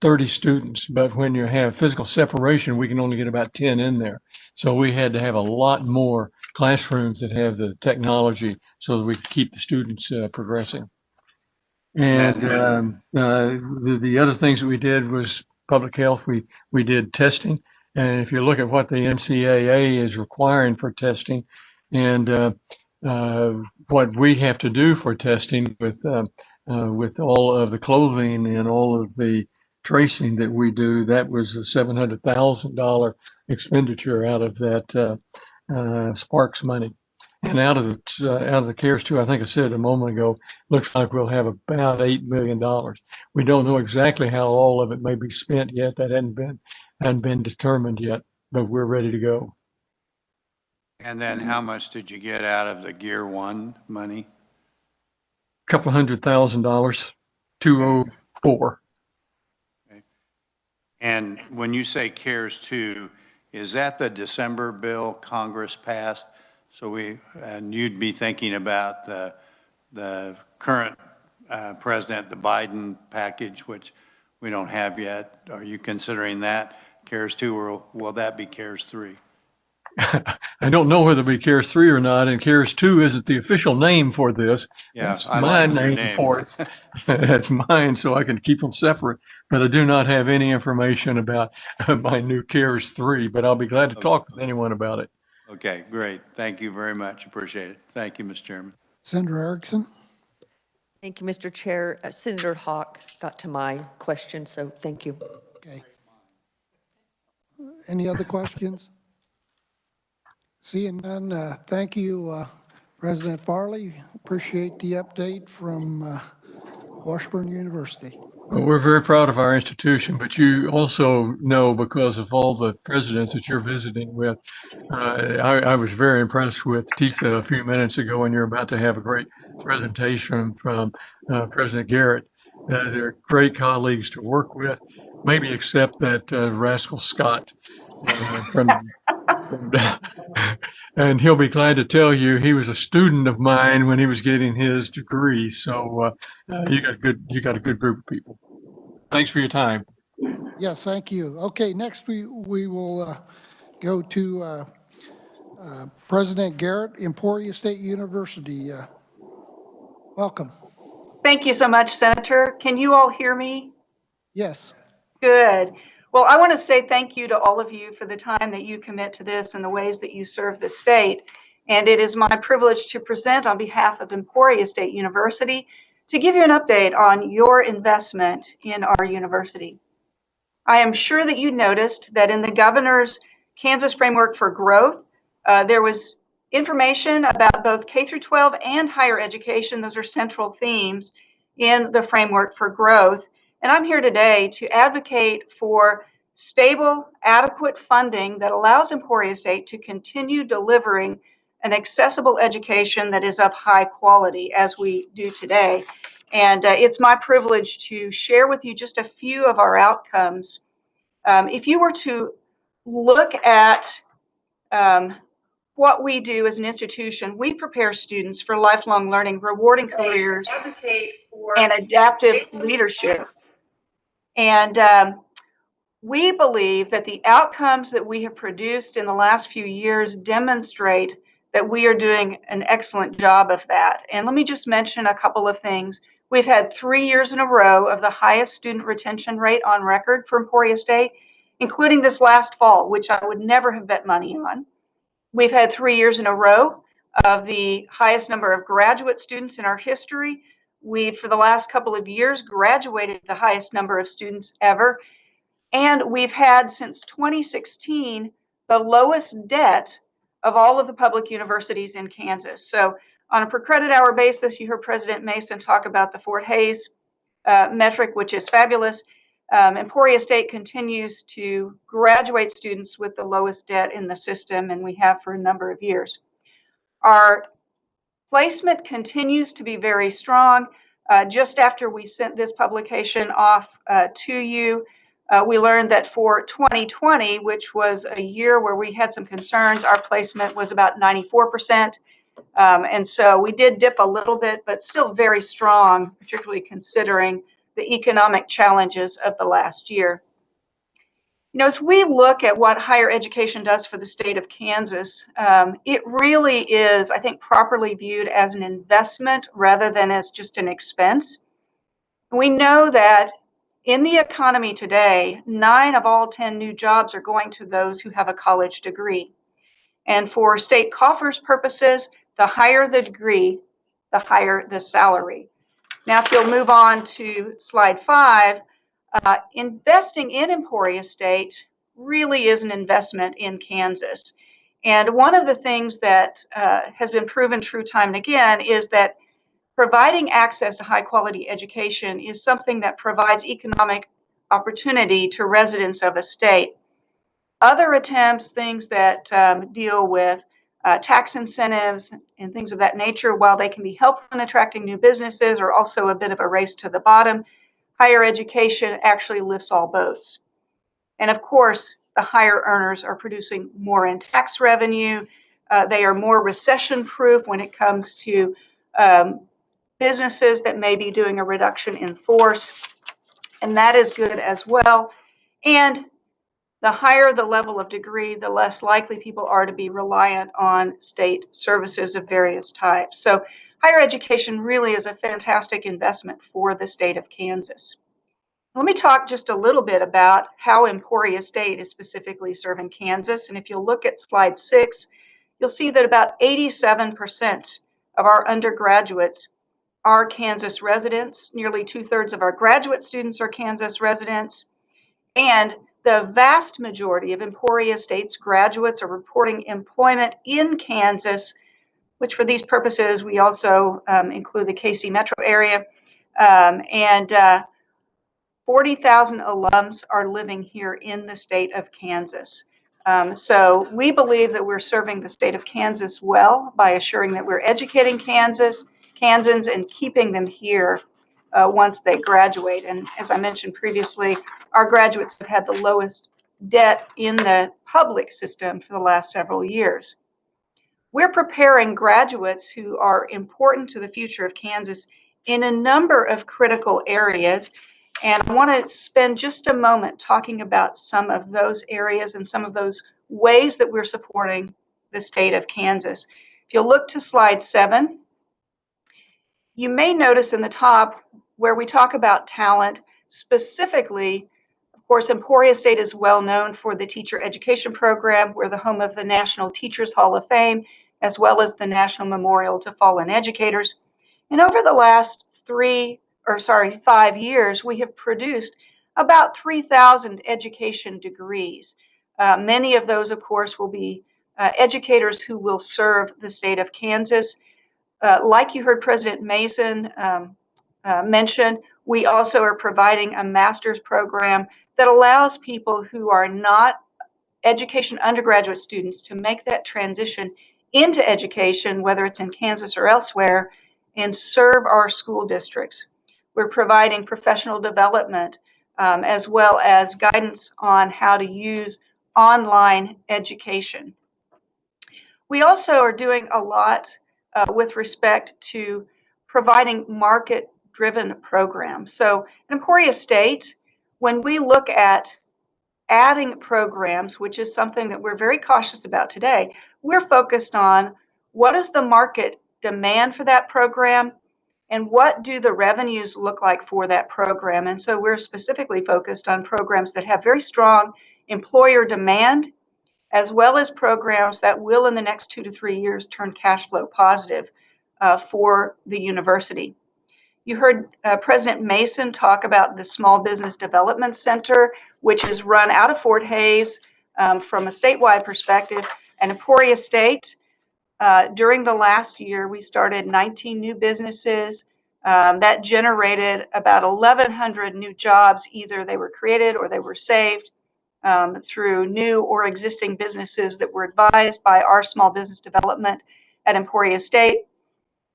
[SPEAKER 8] 30 students, but when you have physical separation, we can only get about 10 in there. So we had to have a lot more classrooms that have the technology so that we could keep the students progressing. And the other things that we did was public health. We did testing. And if you look at what the NCAA is requiring for testing and what we have to do for testing with all of the clothing and all of the tracing that we do, that was a $700,000 expenditure out of that Sparks money. And out of the CARES 2, I think I said a moment ago, looks like we'll have about $8 million. We don't know exactly how all of it may be spent yet. That hadn't been determined yet, but we're ready to go.
[SPEAKER 3] And then how much did you get out of the Gear 1 money?
[SPEAKER 8] A couple $100,000, 204.
[SPEAKER 3] Okay. And when you say CARES 2, is that the December bill Congress passed? So and you'd be thinking about the current president, the Biden package, which we don't have yet. Are you considering that CARES 2, or will that be CARES 3?
[SPEAKER 8] I don't know whether it be CARES 3 or not, and CARES 2 isn't the official name for this.
[SPEAKER 3] Yeah,
[SPEAKER 8] it's
[SPEAKER 3] I
[SPEAKER 8] my
[SPEAKER 3] like your
[SPEAKER 8] name for it. It's mine, so I can keep them separate. But I do not have any information about my new CARES 3, but I'll be glad to talk with anyone about it.
[SPEAKER 3] Okay, great. Thank you very much. Appreciate it. Thank you, Mr. Chairman.
[SPEAKER 1] Senator Erickson?
[SPEAKER 4] Thank you, Mr. Chair. Senator Hawk got to my question, so thank you.
[SPEAKER 1] Okay. Any other questions? Seeing none, thank you, President Farley. Appreciate the update from Washburn University.
[SPEAKER 8] Well, we're very proud of our institution, but you also know, because of all the presidents that you're visiting with, I was very impressed with Tifa a few minutes ago, and you're about to have a great presentation from President Garrett. They're great colleagues to work with, maybe except that rascal Scott from and he'll be glad to tell you he was a student of mine when he was getting his degree. So you got a good group of people. Thanks for your time.
[SPEAKER 1] Yes, thank you. Okay, next we will go to President Garrett, Emporia State University. Welcome.
[SPEAKER 10] Thank you so much, Senator. Can you all hear me?
[SPEAKER 1] Yes.
[SPEAKER 10] Good. Well, I want to say thank you to all of you for the time that you commit to this and the ways that you serve the state. And it is my privilege to present on behalf of Emporia State University to give you an update on your investment in our university. I am sure that you noticed that in the governor's Kansas Framework for Growth, there was information about both K through 12 and higher education. Those are central themes in the Framework for Growth. And I'm here today to advocate for stable, adequate funding that allows Emporia State to continue delivering an accessible education that is of high quality as we do today. And it's my privilege to share with you just a few of our outcomes. If you were to look at what we do as an institution, we prepare students for lifelong learning, rewarding careers, and adaptive leadership. And we believe that the outcomes that we have produced in the last few years demonstrate that we are doing an excellent job of that. And let me just mention a couple of things. We've had 3 years in a row of the highest student retention rate on record for Emporia State, including this last fall, which I would never have bet money on. We've had 3 years in a row of the highest number of graduate students in our history. We've, for the last couple of years, graduated the highest number of students ever. And we've had, since 2016, the lowest debt of all of the public universities in Kansas. So on a per credit hour basis, you heard President Mason talk about the Fort Hays metric, which is fabulous. Emporia State continues to graduate students with the lowest debt in the system, and we have for a number of years. Our placement continues to be very strong. Just after we sent this publication off to you, we learned that for 2020, which was a year where we had some concerns, our placement was about 94%. And so we did dip a little bit, but still very strong, particularly considering the economic challenges of the last year. You know, as we look at what higher education does for the state of Kansas, it really is, I think, properly viewed as an investment rather than as just an expense. We know that in the economy today, 9 of all 10 new jobs are going to those who have a college degree. And for state coffers purposes, the higher the degree, the higher the salary. Now, if you'll move on to slide 5, investing in Emporia State really is an investment in Kansas. And one of the things that has been proven true time and again is that providing access to high quality education is something that provides economic opportunity to residents of a state. Other attempts, things that deal with tax incentives and things of that nature, while they can be helpful in attracting new businesses, are also a bit of a race to the bottom. Higher education actually lifts all boats. And of course, the higher earners are producing more in tax revenue. They are more recession proof when it comes to businesses that may be doing a reduction in force, and that is good as well. And the higher the level of degree, the less likely people are to be reliant on state services of various types. So higher education really is a fantastic investment for the state of Kansas. Let me talk just a little bit about how Emporia State is specifically serving Kansas. And if you'll look at slide 6, you'll see that about 87% of our undergraduates are Kansas residents. Nearly 2/3 of our graduate students are Kansas residents. And the vast majority of Emporia State's graduates are reporting employment in Kansas, which for these purposes, we also include the KC metro area. 40,000 alums are living here in the state of Kansas. So we believe that we're serving the state of Kansas well by assuring that we're educating Kansans and keeping them here once they graduate. And as I mentioned previously, our graduates have had the lowest debt in the public system for the last several years. We're preparing graduates who are important to the future of Kansas in a number of critical areas. And I want to spend just a moment talking about some of those areas and some of those ways that we're supporting the state of Kansas. If you'll look to slide 7, you may notice in the top where we talk about talent, specifically, of course, Emporia State is well known for the teacher education program. We're the home of the National Teachers Hall of Fame, as well as the National Memorial to Fallen Educators. And over the last 5 years, we have produced about 3,000 education degrees. Many of those, of course, will be educators who will serve the state of Kansas. Like you heard President Mason mention, we also are providing a master's program that allows people who are not education undergraduate students to make that transition into education, whether it's in Kansas or elsewhere, and serve our school districts. We're providing professional development as well as guidance on how to use online education. We also are doing a lot with respect to providing market-driven programs. So in Emporia State, when we look at adding programs, which is something that we're very cautious about today, we're focused on what is the market demand for that program and what do the revenues look like for that program. And so we're specifically focused on programs that have very strong employer demand, as well as programs that will in the next 2 to 3 years turn cash flow positive for the university. You heard President Mason talk about the Small Business Development Center, which is run out of Fort Hays from a statewide perspective. And Emporia State, during the last year, we started 19 new businesses that generated about 1,100 new jobs. Either they were created or they were saved through new or existing businesses that were advised by our small business development at Emporia State.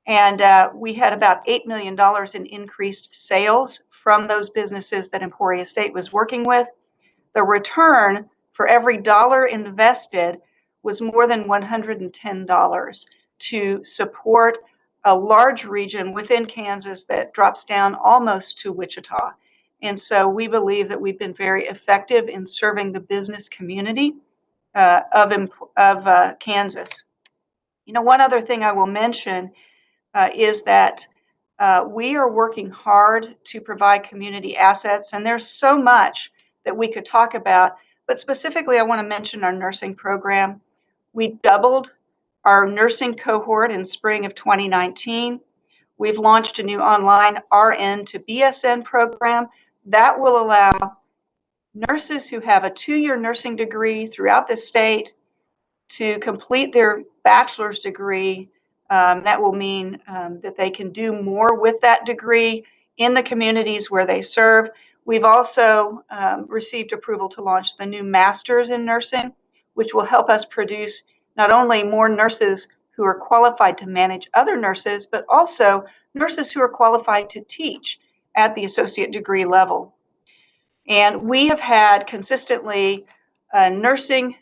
[SPEAKER 10] And we had about $8 million in increased sales from those businesses that Emporia State was working with. The return for every dollar invested was more than $110 to support a large region within Kansas that drops down almost to Wichita. And so we believe that we've been very effective in serving the business community of Kansas. You know, one other thing I will mention is that we are working hard to provide community assets, and there's so much that we could talk about, but specifically I want to mention our nursing program. We doubled our nursing cohort in spring of 2019. We've launched a new online RN to BSN program that will allow nurses who have a 2-year nursing degree throughout the state to complete their bachelor's degree. That will mean that they can do more with that degree in the communities where they serve. We've also received approval to launch the new Masters in Nursing, which will help us produce not only more nurses who are qualified to manage other nurses, but also nurses who are qualified to teach at the associate degree level. And we have had consistently a nursing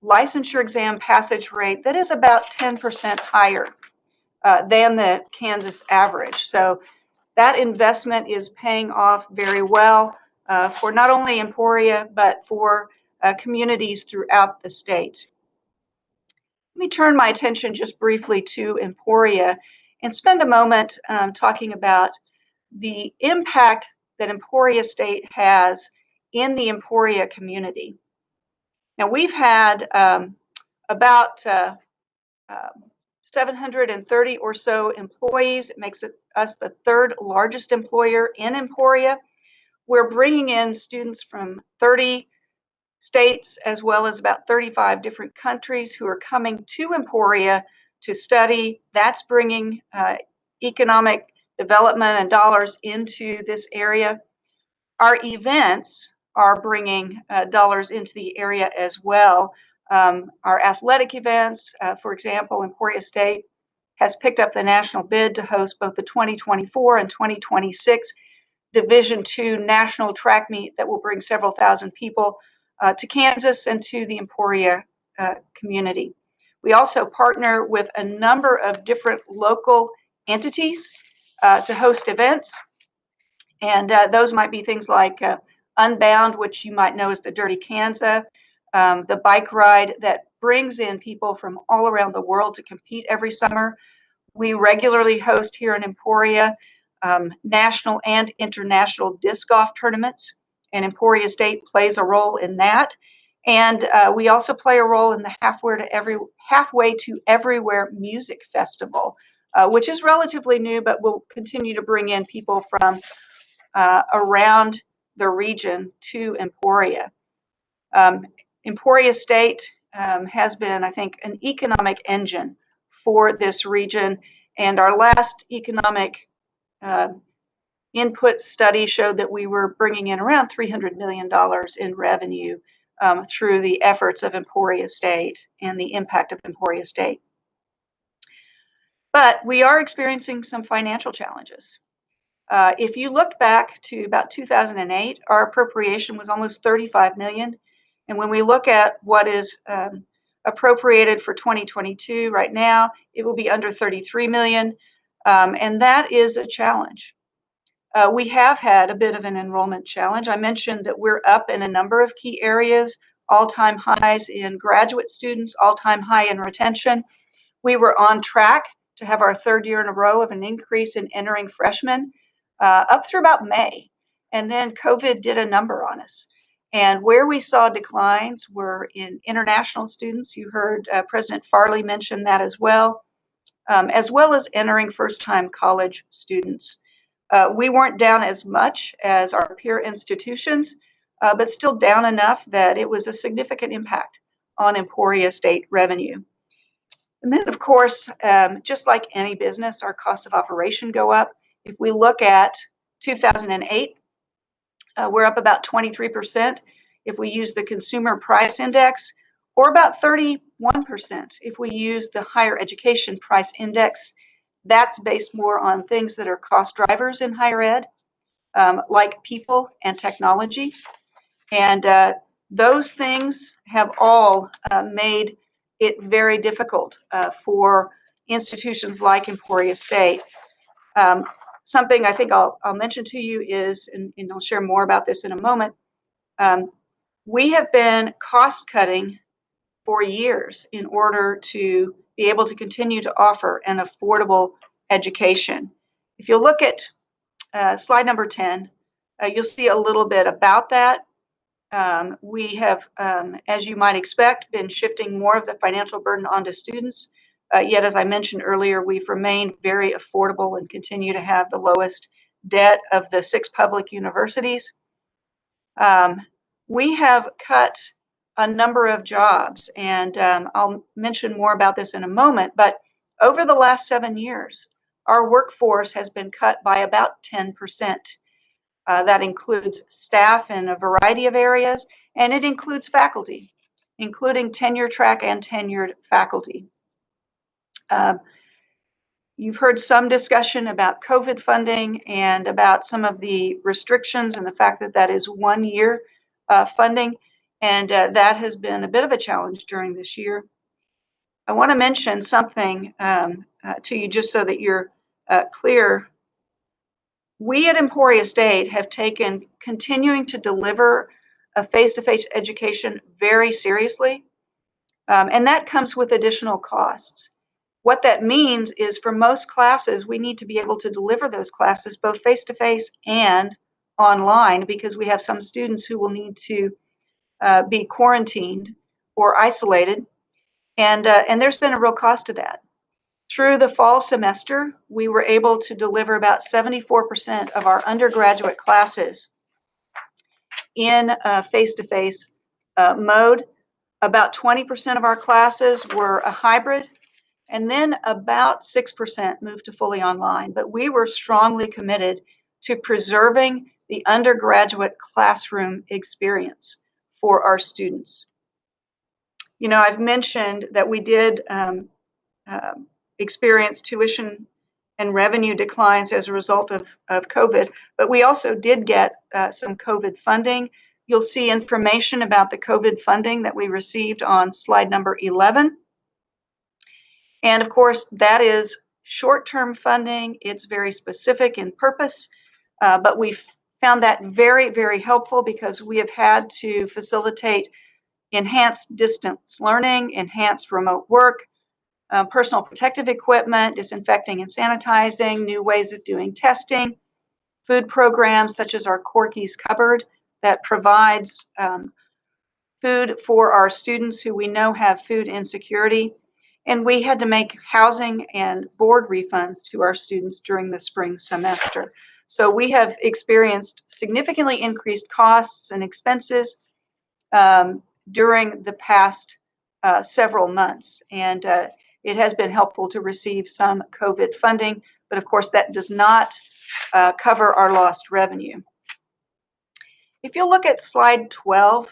[SPEAKER 10] licensure exam passage rate that is about 10% higher than the Kansas average. So that investment is paying off very well for not only Emporia, but for communities throughout the state. Let me turn my attention just briefly to Emporia and spend a moment talking about the impact that Emporia State has in the Emporia community. Now, we've had about 730 or so employees. It makes us the 3rd largest employer in Emporia. We're bringing in students from 30 states as well as about 35 different countries who are coming to Emporia to study. That's bringing economic development and dollars into this area. Our events are bringing dollars into the area as well. Our athletic events, for example, Emporia State has picked up the national bid to host both the 2024 and 2026 Division II national track meet that will bring several thousand people to Kansas and to the Emporia community. We also partner with a number of different local entities to host events. And those might be things like Unbound, which you might know as the Dirty Kansas, the bike ride that brings in people from all around the world to compete every summer. We regularly host here in Emporia national and international disc golf tournaments, and Emporia State plays a role in that. And we also play a role in the Halfway to Everywhere Music Festival, which is relatively new, but will continue to bring in people from around the region to Emporia. Emporia State has been, I think, an economic engine for this region, and our last economic input study showed that we were bringing in around $300 million in revenue through the efforts of Emporia State and the impact of Emporia State. But we are experiencing some financial challenges. If you look back to about 2008, our appropriation was almost $35 million. And when we look at what is appropriated for 2022 right now, it will be under $33 million. And that is a challenge. We have had a bit of an enrollment challenge. I mentioned that we're up in a number of key areas, all-time highs in graduate students, all-time high in retention. We were on track to have our third year in a row of an increase in entering freshmen up through about May. And then COVID did a number on us. And where we saw declines were in international students. You heard President Farley mention that as well as entering first-time college students. We weren't down as much as our peer institutions, but still down enough that it was a significant impact on Emporia State revenue. And then, of course, just like any business, our costs of operation go up. If we look at 2008, we're up about 23% if we use the consumer price index, or about 31% if we use the higher education price index. That's based more on things that are cost drivers in higher ed, like people and technology. And those things have all made it very difficult for institutions like Emporia State. Something I think I'll mention to you is, and I'll share more about this in a moment, we have been cost cutting for years in order to be able to continue to offer an affordable education. If you look at slide number 10, you'll see a little bit about that. We have, as you might expect, been shifting more of the financial burden onto students. Yet, as I mentioned earlier, we've remained very affordable and continue to have the lowest debt of the 6 public universities. We have cut a number of jobs, and I'll mention more about this in a moment, but over the last 7 years, our workforce has been cut by about 10%. That includes staff in a variety of areas, and it includes faculty, including tenure track and tenured faculty. You've heard some discussion about COVID funding and about some of the restrictions and the fact that that is 1 year funding, and that has been a bit of a challenge during this year. I want to mention something to you just so that you're clear. We at Emporia State have taken continuing to deliver a face-to-face education very seriously, and that comes with additional costs. What that means is for most classes, we need to be able to deliver those classes both face-to-face and online, because we have some students who will need to be quarantined or isolated, and there's been a real cost to that. Through the fall semester, we were able to deliver about 74% of our undergraduate classes in face-to-face mode. About 20% of our classes were a hybrid, and then about 6% moved to fully online. But we were strongly committed to preserving the undergraduate classroom experience for our students. You know, I've mentioned that we did experience tuition and revenue declines as a result of COVID, but we also did get some COVID funding. You'll see information about the COVID funding that we received on slide number 11. And of course, that is short-term funding. It's very specific in purpose, but we've found that very, very helpful because we have had to facilitate enhanced distance learning, enhanced remote work, personal protective equipment, disinfecting and sanitizing, new ways of doing testing, food programs such as our Corky's Cupboard that provides food for our students who we know have food insecurity. And we had to make housing and board refunds to our students during the spring semester. So we have experienced significantly increased costs and expenses during the past several months. And it has been helpful to receive some COVID funding, but of course that does not cover our lost revenue. If you look at slide 12,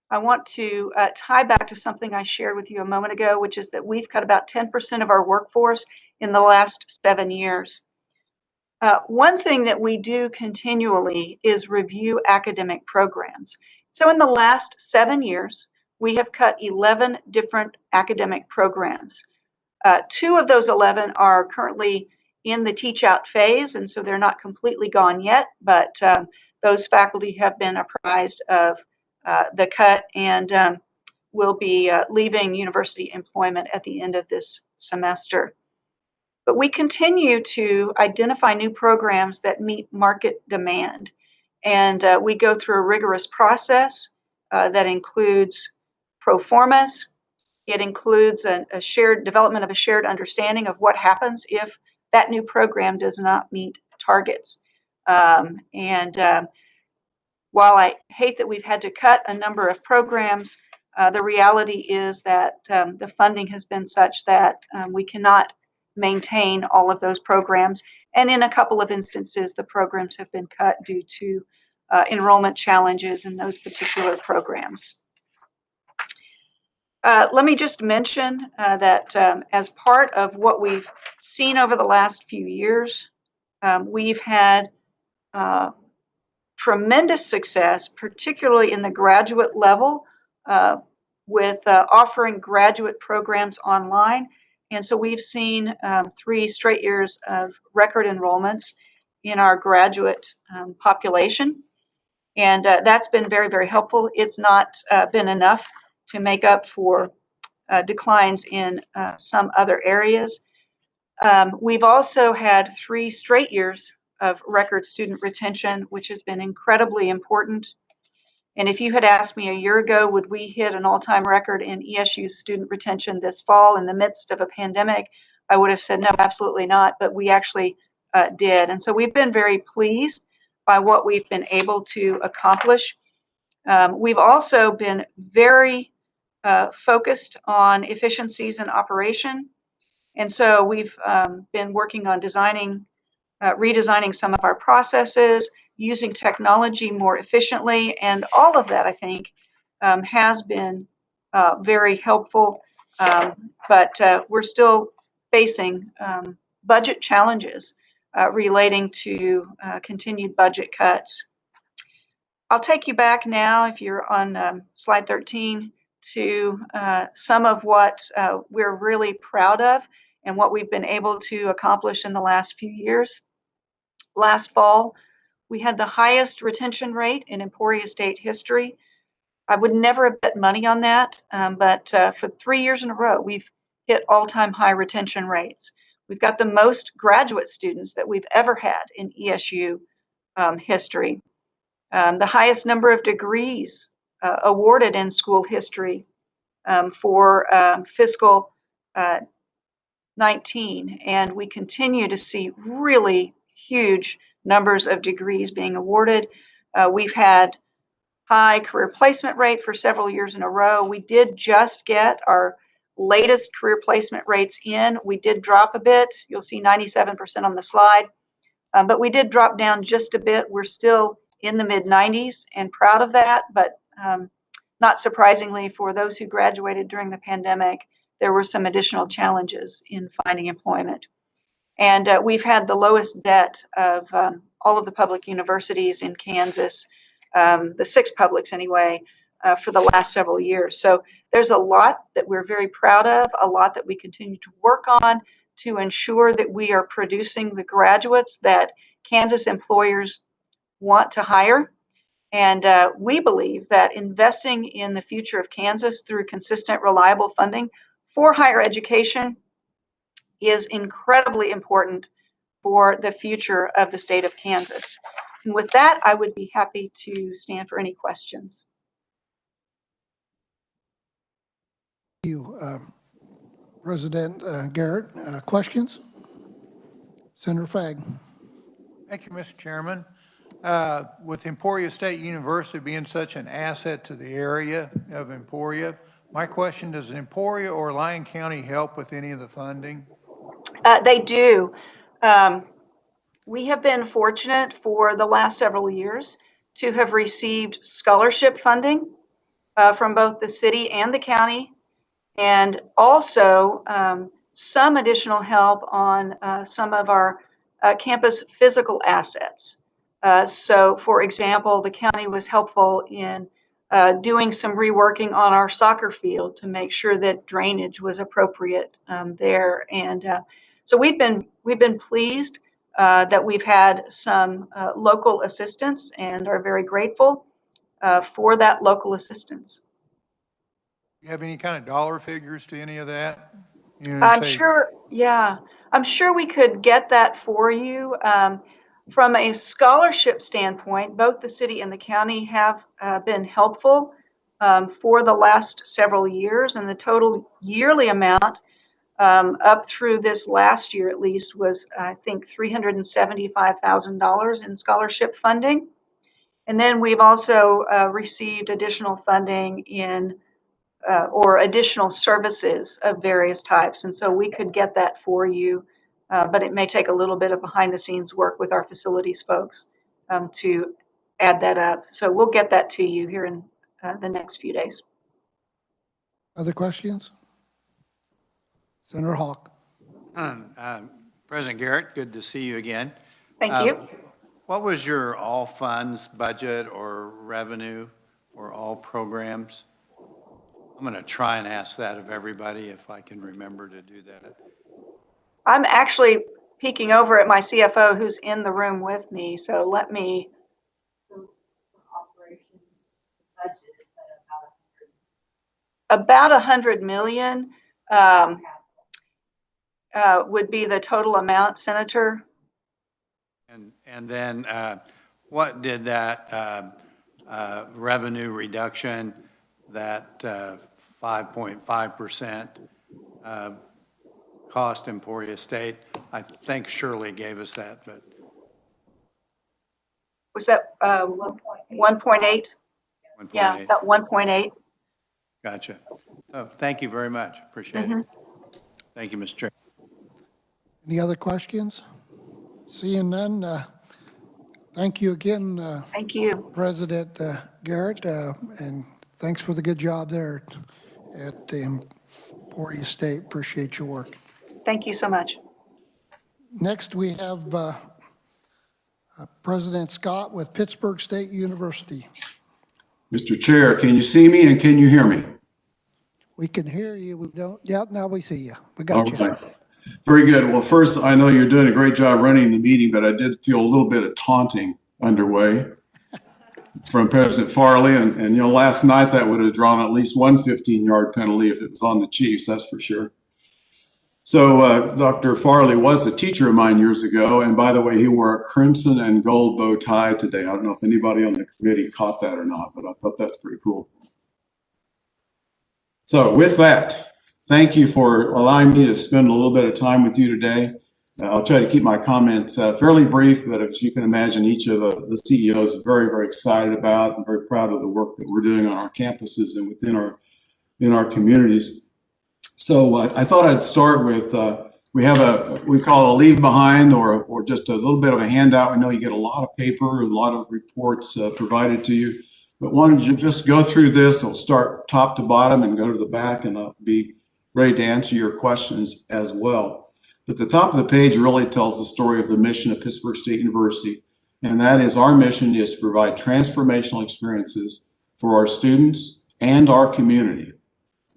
[SPEAKER 10] I want to tie back to something I shared with you a moment ago, which is that we've cut about 10% of our workforce in the last 7 years. One thing that we do continually is review academic programs. So in the last 7 years, we have cut 11 different academic programs. 2 of those 11 are currently in the teach out phase, and so they're not completely gone yet, but those faculty have been apprised of the cut and will be leaving university employment at the end of this semester. But we continue to identify new programs that meet market demand. And we go through a rigorous process that includes pro formas. It includes a shared development of a shared understanding of what happens if that new program does not meet targets. While I hate that we've had to cut a number of programs, the reality is that the funding has been such that we cannot maintain all of those programs. And in a couple of instances, the programs have been cut due to enrollment challenges in those particular programs. Let me just mention that as part of what we've seen over the last few years, we've had tremendous success, particularly in the graduate level, with offering graduate programs online. And so we've seen 3 straight years of record enrollments in our graduate population. And that's been very, very helpful. It's not been enough to make up for declines in some other areas. We've also had 3 straight years of record student retention, which has been incredibly important. And if you had asked me a year ago, would we hit an all-time record in ESU student retention this fall in the midst of a pandemic, I would have said, no, absolutely not, but we actually did. And so we've been very pleased by what we've been able to accomplish. We've also been very focused on efficiencies in operation. And so we've been working on redesigning some of our processes, using technology more efficiently, and all of that, I think, has been very helpful. But we're still facing budget challenges relating to continued budget cuts. I'll take you back now, if you're on slide 13, to some of what we're really proud of and what we've been able to accomplish in the last few years. Last fall, we had the highest retention rate in Emporia State history. I would never have bet money on that, but for 3 years in a row, we've hit all-time high retention rates. We've got the most graduate students that we've ever had in ESU history. The highest number of degrees awarded in school history for fiscal 19, and we continue to see really huge numbers of degrees being awarded. We've had high career placement rate for several years in a row. We did just get our latest career placement rates in. We did drop a bit. You'll see 97% on the slide, but we did drop down just a bit. We're still in the mid-90s and proud of that, but not surprisingly, for those who graduated during the pandemic, there were some additional challenges in finding employment. And we've had the lowest debt of all of the public universities in Kansas, the 6 publics anyway, for the last several years. So there's a lot that we're very proud of, a lot that we continue to work on to ensure that we are producing the graduates that Kansas employers want to hire. And we believe that investing in the future of Kansas through consistent, reliable funding for higher education is incredibly important for the future of the state of Kansas. And with that, I would be happy to stand for any questions.
[SPEAKER 1] Thank you, President Garrett. Questions? Senator Fagg.
[SPEAKER 9] Thank you, Mr. Chairman. With Emporia State University being such an asset to the area of Emporia, my question, does Emporia or Lyon County help with any of the funding?
[SPEAKER 10] They do. We have been fortunate for the last several years to have received scholarship funding from both the city and the county, and also some additional help on some of our campus physical assets. So, for example, the county was helpful in doing some reworking on our soccer field to make sure that drainage was appropriate there. And So we've been pleased that we've had some local assistance and are very grateful for that local assistance.
[SPEAKER 9] You have any kind of dollar figures to any of that? You know,
[SPEAKER 10] I'm
[SPEAKER 9] say-
[SPEAKER 10] sure, yeah, I'm sure we could get that for you. From a scholarship standpoint, both the city and the county have been helpful for the last several years, and the total yearly amount up through this last year at least was, I think, $375,000 in scholarship funding. And then we've also received additional funding in or additional services of various types. And so we could get that for you, but it may take a little bit of behind the scenes work with our facilities folks to add that up. So we'll get that to you here in the next few days.
[SPEAKER 1] Other questions? Senator Hawk.
[SPEAKER 3] President Garrett, good to see you again.
[SPEAKER 10] Thank you.
[SPEAKER 3] What was your all funds budget or revenue for all programs? I'm going to try and ask that of everybody if I can remember to do that.
[SPEAKER 10] I'm actually peeking over at my CFO who's in the room with me. So let me. About 100 million would be the total amount, Senator.
[SPEAKER 3] And then what did that revenue reduction, that 5.5% cost Emporia State? I think Shirley gave us that, but.
[SPEAKER 10] Was that 1.8? Yeah, about 1.8.
[SPEAKER 3] Gotcha. Oh, thank you very much. Appreciate it. Thank you, Mr. Chair.
[SPEAKER 1] Any other questions? Seeing none, thank you again.
[SPEAKER 10] Thank you.
[SPEAKER 1] President Garrett, and thanks for the good job there at the Emporia State. Appreciate your work.
[SPEAKER 10] Thank you so much.
[SPEAKER 1] Next, we have President Scott with Pittsburgh State University.
[SPEAKER 11] Mr. Chair, can you see me and can you hear me?
[SPEAKER 1] We can hear you. We don't. Yeah, now we see you. We got you.
[SPEAKER 11] All right. Very good. Well, first, I know you're doing a great job running the meeting, but I did feel a little bit of taunting underway from President Farley. And you know, last night that would have drawn at least one 15-yard penalty if it was on the Chiefs, that's for sure. So Dr. Farley was a teacher of mine years ago. And by the way, he wore a crimson and gold bow tie today. I don't know if anybody on the committee caught that or not, but I thought that's pretty cool. So with that, thank you for allowing me to spend a little bit of time with you today. I'll try to keep my comments fairly brief, but as you can imagine, each of the CEOs is very, very excited about and very proud of the work that we're doing on our campuses and within our communities. So I thought I'd start with, we call it a leave behind or just a little bit of a handout. I know you get a lot of paper, a lot of reports provided to you, but wanted to just go through this. I'll start top to bottom and go to the back, and I'll be ready to answer your questions as well. But the top of the page really tells the story of the mission of Pittsburgh State University, and that is our mission is to provide transformational experiences for our students and our community.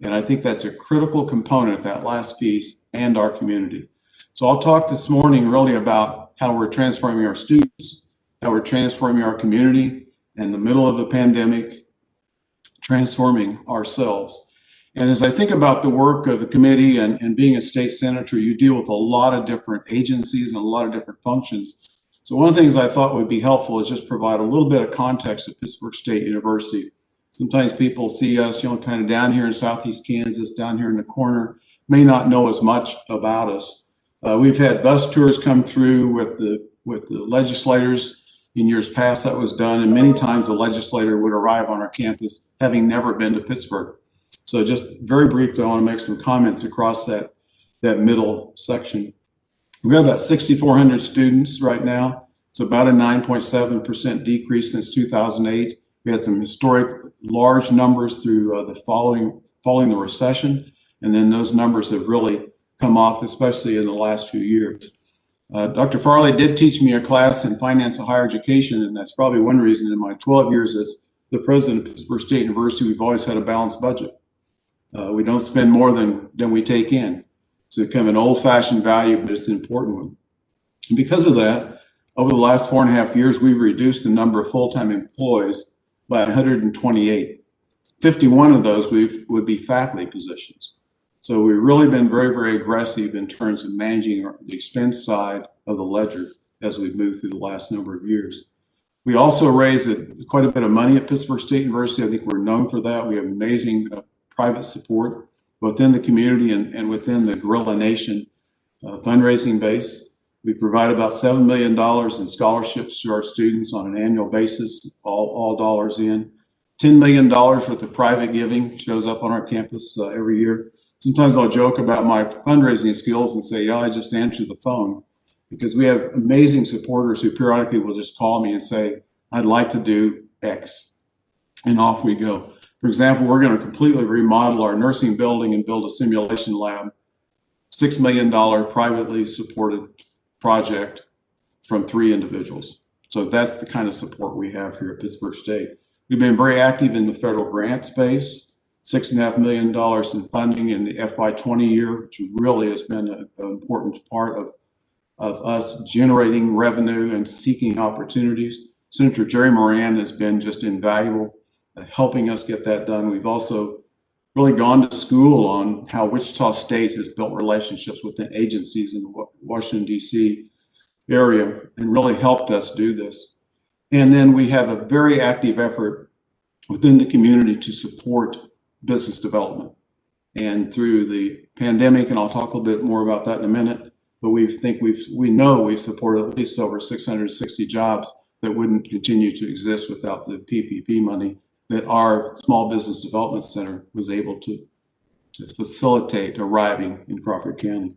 [SPEAKER 11] And I think that's a critical component, that last piece, and our community. So I'll talk this morning really about how we're transforming our students, how we're transforming our community in the middle of the pandemic, transforming ourselves. And as I think about the work of the committee and being a state senator, you deal with a lot of different agencies and a lot of different functions. So one of the things I thought would be helpful is just provide a little bit of context at Pittsburgh State University. Sometimes people see us, you know, kind of down here in Southeast Kansas, down here in the corner, may not know as much about us. We've had bus tours come through with the legislators. In years past, that was done, and many times the legislator would arrive on our campus having never been to Pittsburgh. So just very briefly, I want to make some comments across that middle section. We have about 6,400 students right now. It's about a 9.7% decrease since 2008. We had some historic large numbers through the following the recession, and then those numbers have really come off, especially in the last few years. Dr. Farley did teach me a class in finance and higher education, and that's probably one reason in my 12 years as the president of Pittsburgh State University, we've always had a balanced budget. We don't spend more than we take in. It's a kind of an old-fashioned value, but it's an important one. And because of that, over the last 4.5 years, we've reduced the number of full-time employees by 128. 51 of those would be faculty positions. So we've really been very, very aggressive in terms of managing the expense side of the ledger as we've moved through the last number of years. We also raised quite a bit of money at Pittsburgh State University. I think we're known for that. We have amazing private support within the community and within the Guerrilla Nation fundraising base. We provide about $7 million in scholarships to our students on an annual basis, all dollars in. $10 million worth of private giving shows up on our campus every year. Sometimes I'll joke about my fundraising skills and say, yeah, I just answer the phone, because we have amazing supporters who periodically will just call me and say, I'd like to do X, and off we go. For example, we're going to completely remodel our nursing building and build a simulation lab. $6 million privately supported project from 3 individuals. So that's the kind of support we have here at Pittsburgh State. We've been very active in the federal grant space, $6.5 million in funding in the FY20 year, which really has been an important part of us generating revenue and seeking opportunities. Senator Jerry Moran has been just invaluable helping us get that done. We've also really gone to school on how Wichita State has built relationships within agencies in the Washington, D.C. area and really helped us do this. And then we have a very active effort within the community to support business development. And through the pandemic, and I'll talk a little bit more about that in a minute, but we know we've supported at least over 660 jobs that wouldn't continue to exist without the PPP money that our Small Business Development Center was able to facilitate arriving in Crawford County.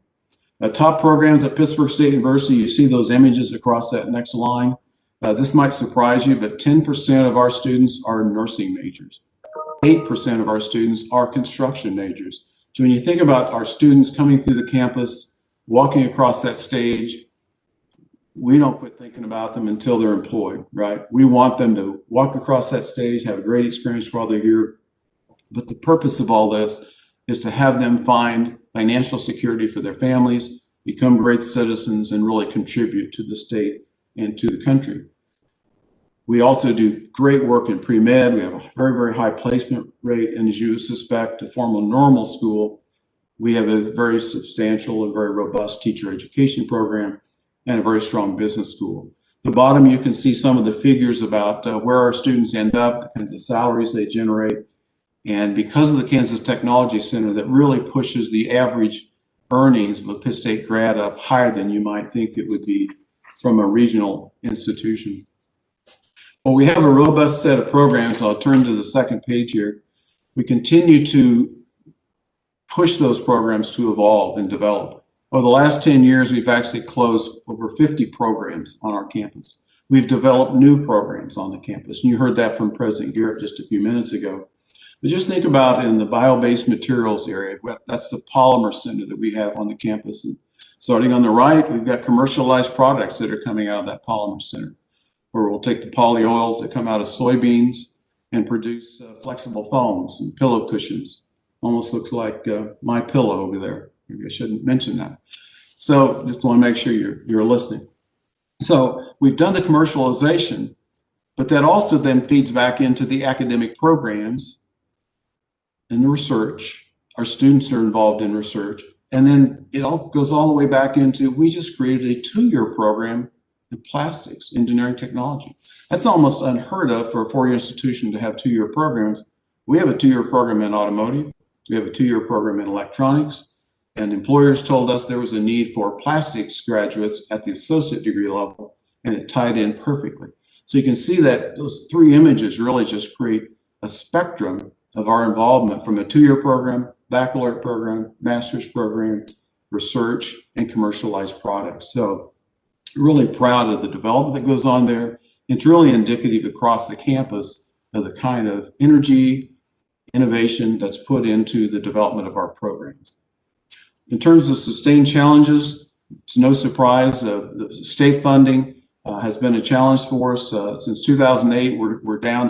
[SPEAKER 11] Top programs at Pittsburgh State University, you see those images across that next line. This might surprise you, but 10% of our students are nursing majors. 8% of our students are construction majors. So when you think about our students coming through the campus, walking across that stage, we don't quit thinking about them until they're employed, right? We want them to walk across that stage, have a great experience while they're here. But the purpose of all this is to have them find financial security for their families, become great citizens, and really contribute to the state and to the country. We also do great work in pre-med. We have a very, very high placement rate. And as you would suspect, a formal normal school, we have a very substantial and very robust teacher education program and a very strong business school. At the bottom, you can see some of the figures about where our students end up, the kinds of salaries they generate. And because of the Kansas Technology Center, that really pushes the average earnings of a Pitt State grad up higher than you might think it would be from a regional institution. Well, we have a robust set of programs. I'll turn to the second page here. We continue to push those programs to evolve and develop. Over the last 10 years, we've actually closed over 50 programs on our campus. We've developed new programs on the campus, and you heard that from President Garrett just a few minutes ago. But just think about in the bio-based materials area, that's the polymer center that we have on the campus. And starting on the right, we've got commercialized products that are coming out of that polymer center, where we'll take the polyols that come out of soybeans and produce flexible foams and pillow cushions. Almost looks like my pillow over there. Maybe I shouldn't mention that. So just want to make sure you're listening. So we've done the commercialization, but that also then feeds back into the academic programs and the research. Our students are involved in research. And then it all goes all the way back into, we just created a 2-year program in plastics, engineering technology. That's almost unheard of for a 4-year institution to have 2-year programs. We have a 2-year program in automotive. We have a 2-year program in electronics. And employers told us there was a need for plastics graduates at the associate degree level, and it tied in perfectly. So you can see that those 3 images really just create a spectrum of our involvement from a 2-year program, baccalaureate program, master's program, research, and commercialized products. So really proud of the development that goes on there. It's really indicative across the campus of the kind of energy, innovation that's put into the development of our programs. In terms of sustained challenges, it's no surprise the state funding has been a challenge for us. Since 2008, we're down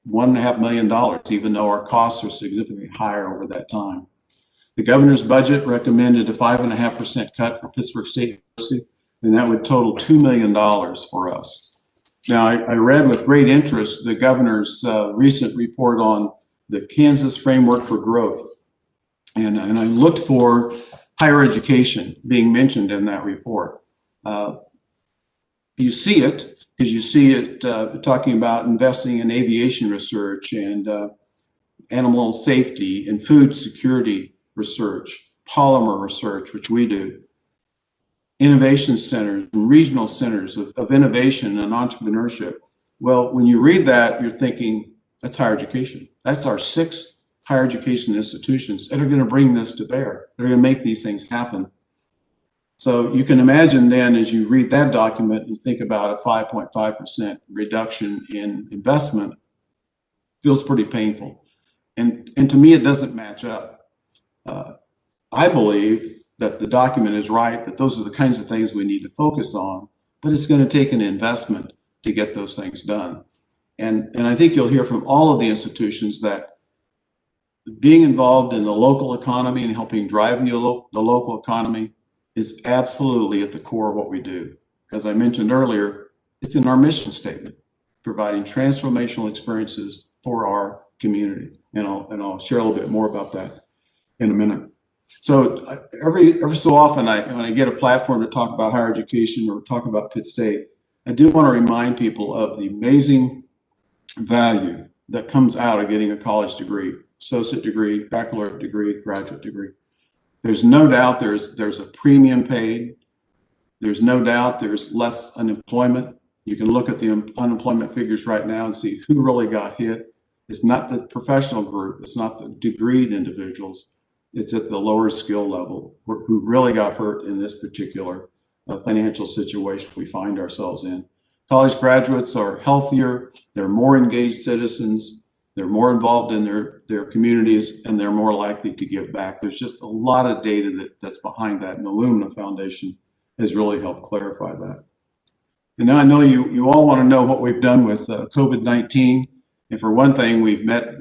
[SPEAKER 11] $1.5 million, even though our costs are significantly higher over that time. The governor's budget recommended a 5.5% cut for Pittsburgh State University, and that would total $2 million for us. Now, I read with great interest the governor's recent report on the Kansas Framework for Growth. And I looked for higher education being mentioned in that report. You see it, because you see it talking about investing in aviation research and animal safety and food security research, polymer research, which we do, innovation centers, regional centers of innovation and entrepreneurship. Well, when you read that, you're thinking, that's higher education. That's our 6 higher education institutions that are going to bring this to bear. They're going to make these things happen. So you can imagine then, as you read that document, you think about a 5.5% reduction in investment, feels pretty painful. And to me, it doesn't match up. I believe that the document is right, that those are the kinds of things we need to focus on, but it's going to take an investment to get those things done. And I think you'll hear from all of the institutions that being involved in the local economy and helping drive the local economy is absolutely at the core of what we do. As I mentioned earlier, it's in our mission statement, providing transformational experiences for our community. And I'll share a little bit more about that in a minute. So every so often, when I get a platform to talk about higher education or talk about Pitt State, I do want to remind people of the amazing value that comes out of getting a college degree, associate degree, baccalaureate degree, graduate degree. There's no doubt there's a premium paid. There's no doubt there's less unemployment. You can look at the unemployment figures right now and see who really got hit. It's not the professional group. It's not the degreed individuals. It's at the lower skill level who really got hurt in this particular financial situation we find ourselves in. College graduates are healthier. They're more engaged citizens. They're more involved in their communities, and they're more likely to give back. There's just a lot of data that's behind that, and the Lumina Foundation has really helped clarify that. And now I know you all want to know what we've done with COVID-19. And for one thing, we've met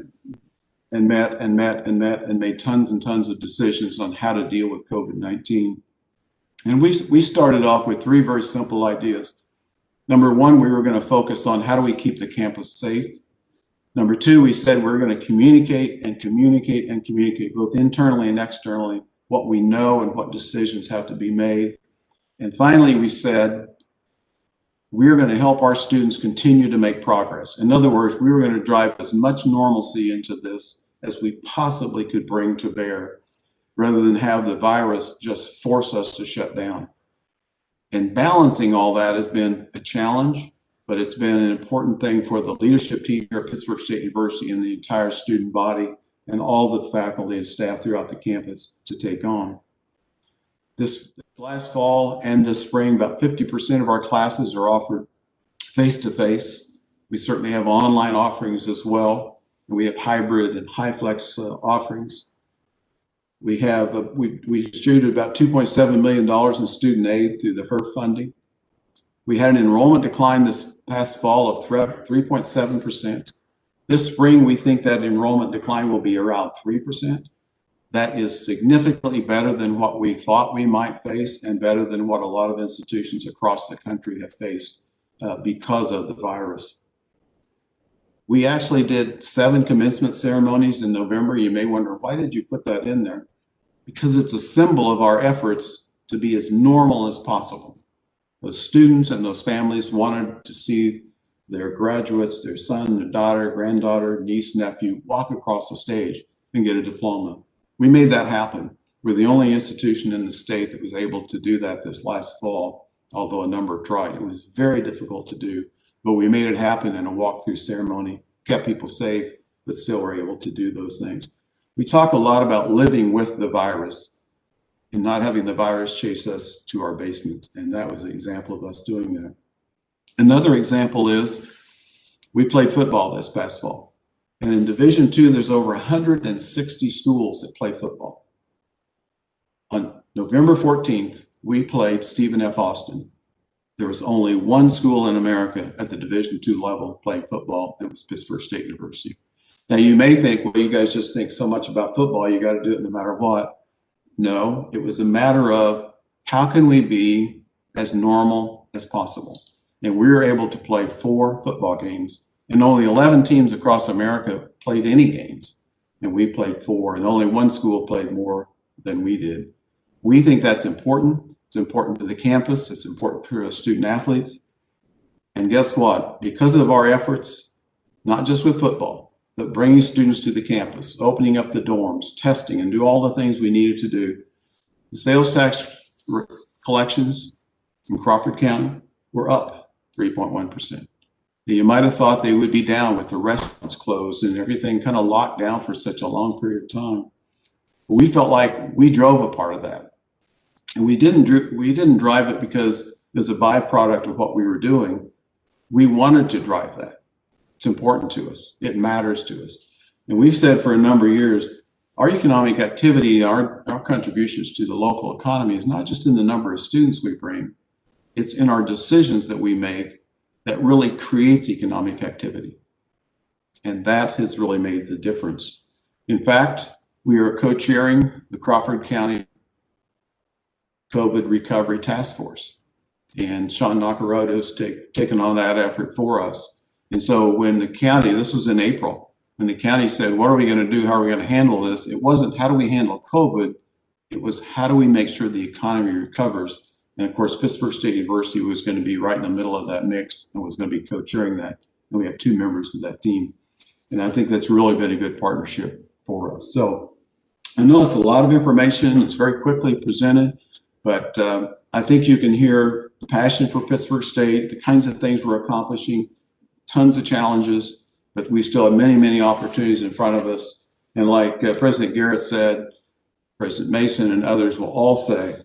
[SPEAKER 11] and made tons and tons of decisions on how to deal with COVID-19. And we started off with 3 very simple ideas. Number 1, we were going to focus on how do we keep the campus safe. Number 2, we said we're going to communicate, both internally and externally, what we know and what decisions have to be made. And finally, we said we're going to help our students continue to make progress. In other words, we were going to drive as much normalcy into this as we possibly could bring to bear, rather than have the virus just force us to shut down. And balancing all that has been a challenge, but it's been an important thing for the leadership team here at Pittsburgh State University and the entire student body and all the faculty and staff throughout the campus to take on. This last fall and this spring, about 50% of our classes are offered face-to-face. We certainly have online offerings as well. We have hybrid and high flex offerings. We distributed about $2.7 million in student aid through the HERF funding. We had an enrollment decline this past fall of 3.7%. This spring, we think that enrollment decline will be around 3%. That is significantly better than what we thought we might face and better than what a lot of institutions across the country have faced because of the virus. We actually did 7 commencement ceremonies in November. You may wonder, why did you put that in there? Because it's a symbol of our efforts to be as normal as possible. Those students and those families wanted to see their graduates, their son, their daughter, granddaughter, niece, nephew, walk across the stage and get a diploma. We made that happen. We're the only institution in the state that was able to do that this last fall, although a number tried. It was very difficult to do, but we made it happen in a walkthrough ceremony, kept people safe, but still were able to do those things. We talk a lot about living with the virus and not having the virus chase us to our basements, and that was an example of us doing that. Another example is we played football this past fall. And in Division II, there's over 160 schools that play football. On November 14th, we played Stephen F. Austin. There was only one school in America at the Division II level playing football. It was Pittsburgh State University. Now, you may think, well, you guys just think so much about football, you got to do it no matter what. No, it was a matter of how can we be as normal as possible? And we were able to play 4 football games, and only 11 teams across America played any games. And we played 4, and only 1 school played more than we did. We think that's important. It's important to the campus. It's important for our student athletes. And guess what? Because of our efforts, not just with football, but bringing students to the campus, opening up the dorms, testing, and do all the things we needed to do, the sales tax collections in Crawford County were up 3.1%. You might have thought they would be down with the restaurants closed and everything kind of locked down for such a long period of time. But we felt like we drove a part of that. And we didn't drive it because it was a byproduct of what we were doing. We wanted to drive that. It's important to us. It matters to us. And we've said for a number of years, our economic activity, our contributions to the local economy is not just in the number of students we bring, it's in our decisions that we make that really creates economic activity. And that has really made the difference. In fact, we are co-chairing the Crawford County COVID Recovery Task Force. And Sean Nakarota has taken on that effort for us. And so when the county, this was in April, when the county said, what are we going to do? How are we going to handle this? It wasn't how do we handle COVID? It was how do we make sure the economy recovers? And of course, Pittsburgh State University was going to be right in the middle of that mix and was going to be co-chairing that. And we have 2 members of that team. And I think that's really been a good partnership for us. So I know it's a lot of information. It's very quickly presented, but I think you can hear the passion for Pittsburgh State, the kinds of things we're accomplishing, tons of challenges, but we still have many, many opportunities in front of us. And like President Garrett said, President Mason and others will all say,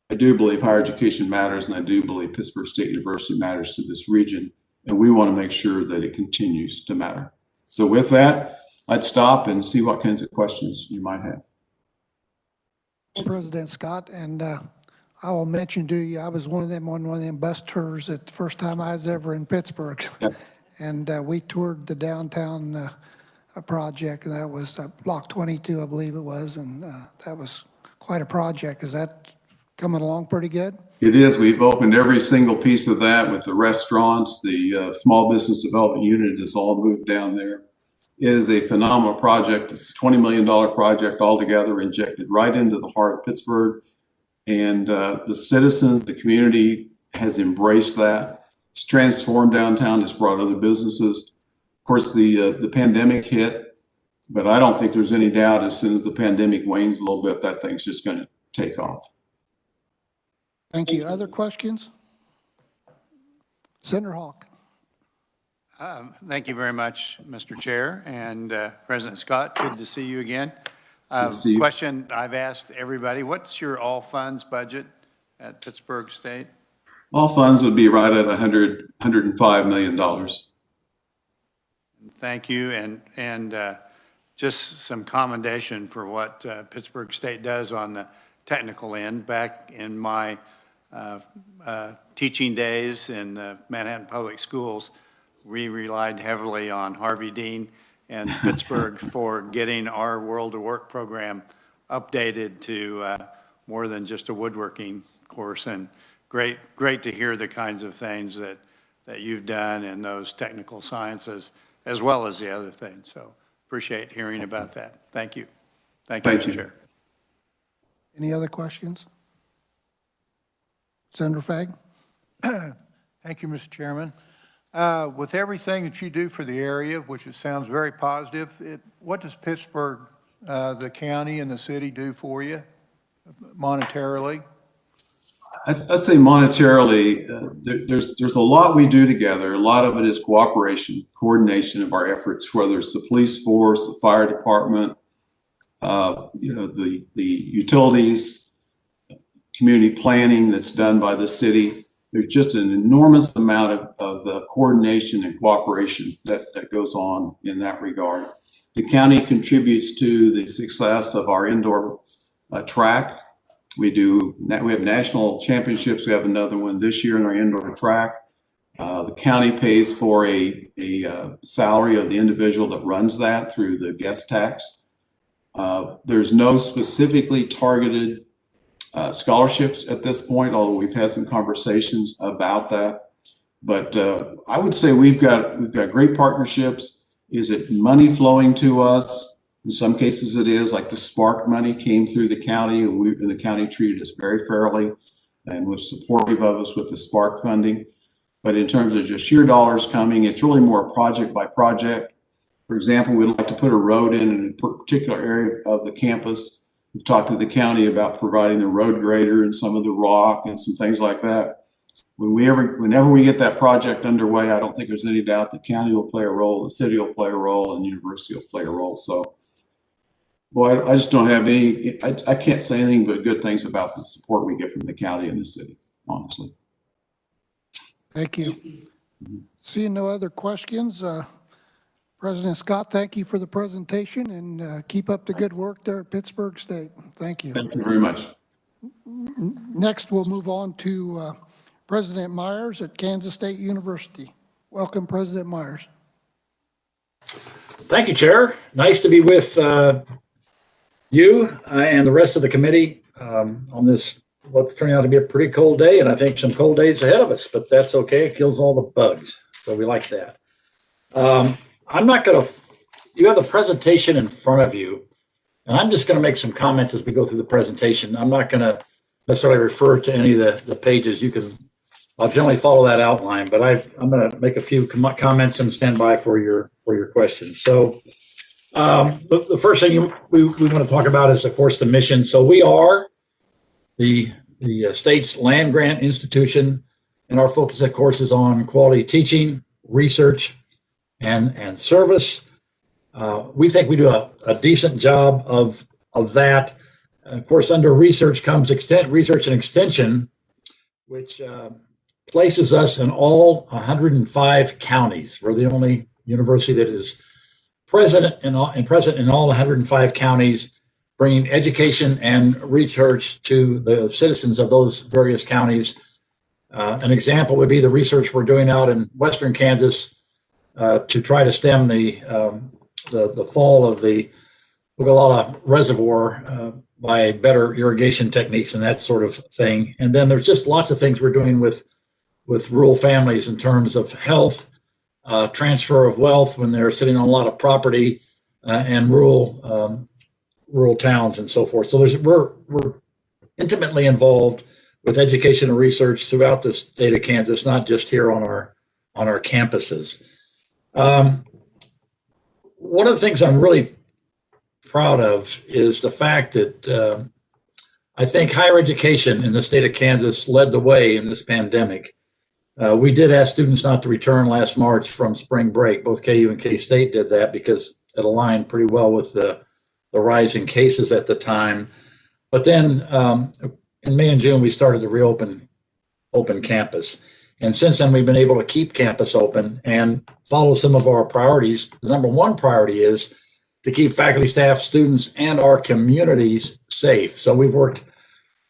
[SPEAKER 11] I do believe higher education matters, and I do believe Pittsburgh State University matters to this region, and we want to make sure that it continues to matter. So with that, I'd stop and see what kinds of questions you might have.
[SPEAKER 1] President Scott, and I will mention to you, I was one of them on one of them bus tours at the first time I was ever in Pittsburgh.
[SPEAKER 11] Yep.
[SPEAKER 1] And we toured the downtown project, and that was Block 22, I believe it was, and that was quite a project. Is that coming along pretty good?
[SPEAKER 11] It is. We've opened every single piece of that with the restaurants, the small business development unit is all moved down there. It is a phenomenal project. It's a $20 million project altogether, injected right into the heart of Pittsburgh. And the citizens, the community has embraced that. It's transformed downtown. It's brought other businesses. Of course, the pandemic hit, but I don't think there's any doubt as soon as the pandemic wanes a little bit, that thing's just going to take off.
[SPEAKER 1] Thank you. Other questions? Senator Hawk.
[SPEAKER 3] Thank you very much, Mr. Chair, and President Scott, good to see you again.
[SPEAKER 11] Good to see you.
[SPEAKER 3] Question I've asked everybody, what's your all funds budget at Pittsburgh State?
[SPEAKER 11] All funds would be right at $105 million.
[SPEAKER 3] Thank you, and just some commendation for what Pittsburgh State does on the technical end. Back in my teaching days in the Manhattan Public Schools, we relied heavily on Harvey Dean and Pittsburgh for getting our World of Work program updated to more than just a woodworking course. And great to hear the kinds of things that you've done in those technical sciences, as well as the other things. So appreciate hearing about that. Thank you. Thank you, Mr. Chair.
[SPEAKER 1] Any other questions? Senator Fagg?
[SPEAKER 9] Thank you, Mr. Chairman. With everything that you do for the area, which it sounds very positive, what does Pittsburgh, the county and the city do for you monetarily?
[SPEAKER 11] I'd say monetarily, there's a lot we do together. A lot of it is cooperation, coordination of our efforts, whether it's the police force, the fire department, the utilities, community planning that's done by the city. There's just an enormous amount of coordination and cooperation that goes on in that regard. The county contributes to the success of our indoor track. We have national championships. We have another one this year in our indoor track. The county pays for a salary of the individual that runs that through the guest tax. There's no specifically targeted scholarships at this point, although we've had some conversations about that. But I would say we've got great partnerships. Is it money flowing to us? In some cases it is, like the Spark money came through the county, and the county treated us very fairly and was supportive of us with the Spark funding. But in terms of just sheer dollars coming, it's really more project by project. For example, we'd like to put a road in a particular area of the campus. We've talked to the county about providing the road grader and some of the rock and some things like that. Whenever we get that project underway, I don't think there's any doubt the county will play a role, the city will play a role, and the university will play a role. So, boy, I just don't have any, I can't say anything but good things about the support we get from the county and the city, honestly.
[SPEAKER 1] Thank you. Seeing no other questions, President Scott, thank you for the presentation, and keep up the good work there at Pittsburgh State. Thank you.
[SPEAKER 11] Thank you very much.
[SPEAKER 1] Next, we'll move on to President Myers at Kansas State University. Welcome, President Myers.
[SPEAKER 12] Thank you, Chair. Nice to be with you and the rest of the committee on this, what's turning out to be a pretty cold day, and I think some cold days ahead of us, but that's okay. It kills all the bugs, so we like that. I'm not going to, you have the presentation in front of you, and I'm just going to make some comments as we go through the presentation. I'm not going to necessarily refer to any of the pages. I'll generally follow that outline, but I'm going to make a few comments and stand by for your questions. So the first thing we want to talk about is, of course, the mission. So we are the state's land grant institution, and our focus, of course, is on quality teaching, research, and service. We think we do a decent job of that. Of course, under research comes research and extension, which places us in all 105 counties. We're the only university that is present in all 105 counties, bringing education and research to the citizens of those various counties. An example would be the research we're doing out in western Kansas to try to stem the fall of the Ogallala Reservoir by better irrigation techniques and that sort of thing. And then there's just lots of things we're doing with rural families in terms of health, transfer of wealth when they're sitting on a lot of property, and rural towns and so forth. So we're intimately involved with education and research throughout the state of Kansas, not just here on our campuses. One of the things I'm really proud of is the fact that I think higher education in the state of Kansas led the way in this pandemic. We did ask students not to return last March from spring break. Both KU and K-State did that because it aligned pretty well with the rising cases at the time. But then in May and June, we started to reopen campus. And since then, we've been able to keep campus open and follow some of our priorities. The number one priority is to keep faculty, staff, students, and our communities safe. So we've worked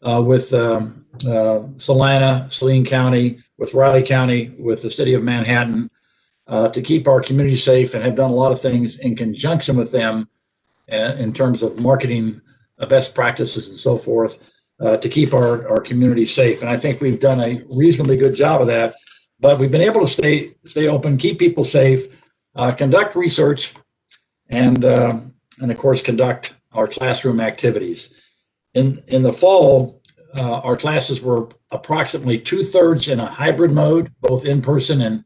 [SPEAKER 12] with Saline County, with Riley County, with the city of Manhattan to keep our community safe, and have done a lot of things in conjunction with them in terms of marketing best practices and so forth to keep our community safe. And I think we've done a reasonably good job of that, but we've been able to stay open, keep people safe, conduct research, and of course, conduct our classroom activities. In the fall, our classes were approximately 2/3 in a hybrid mode, both in person and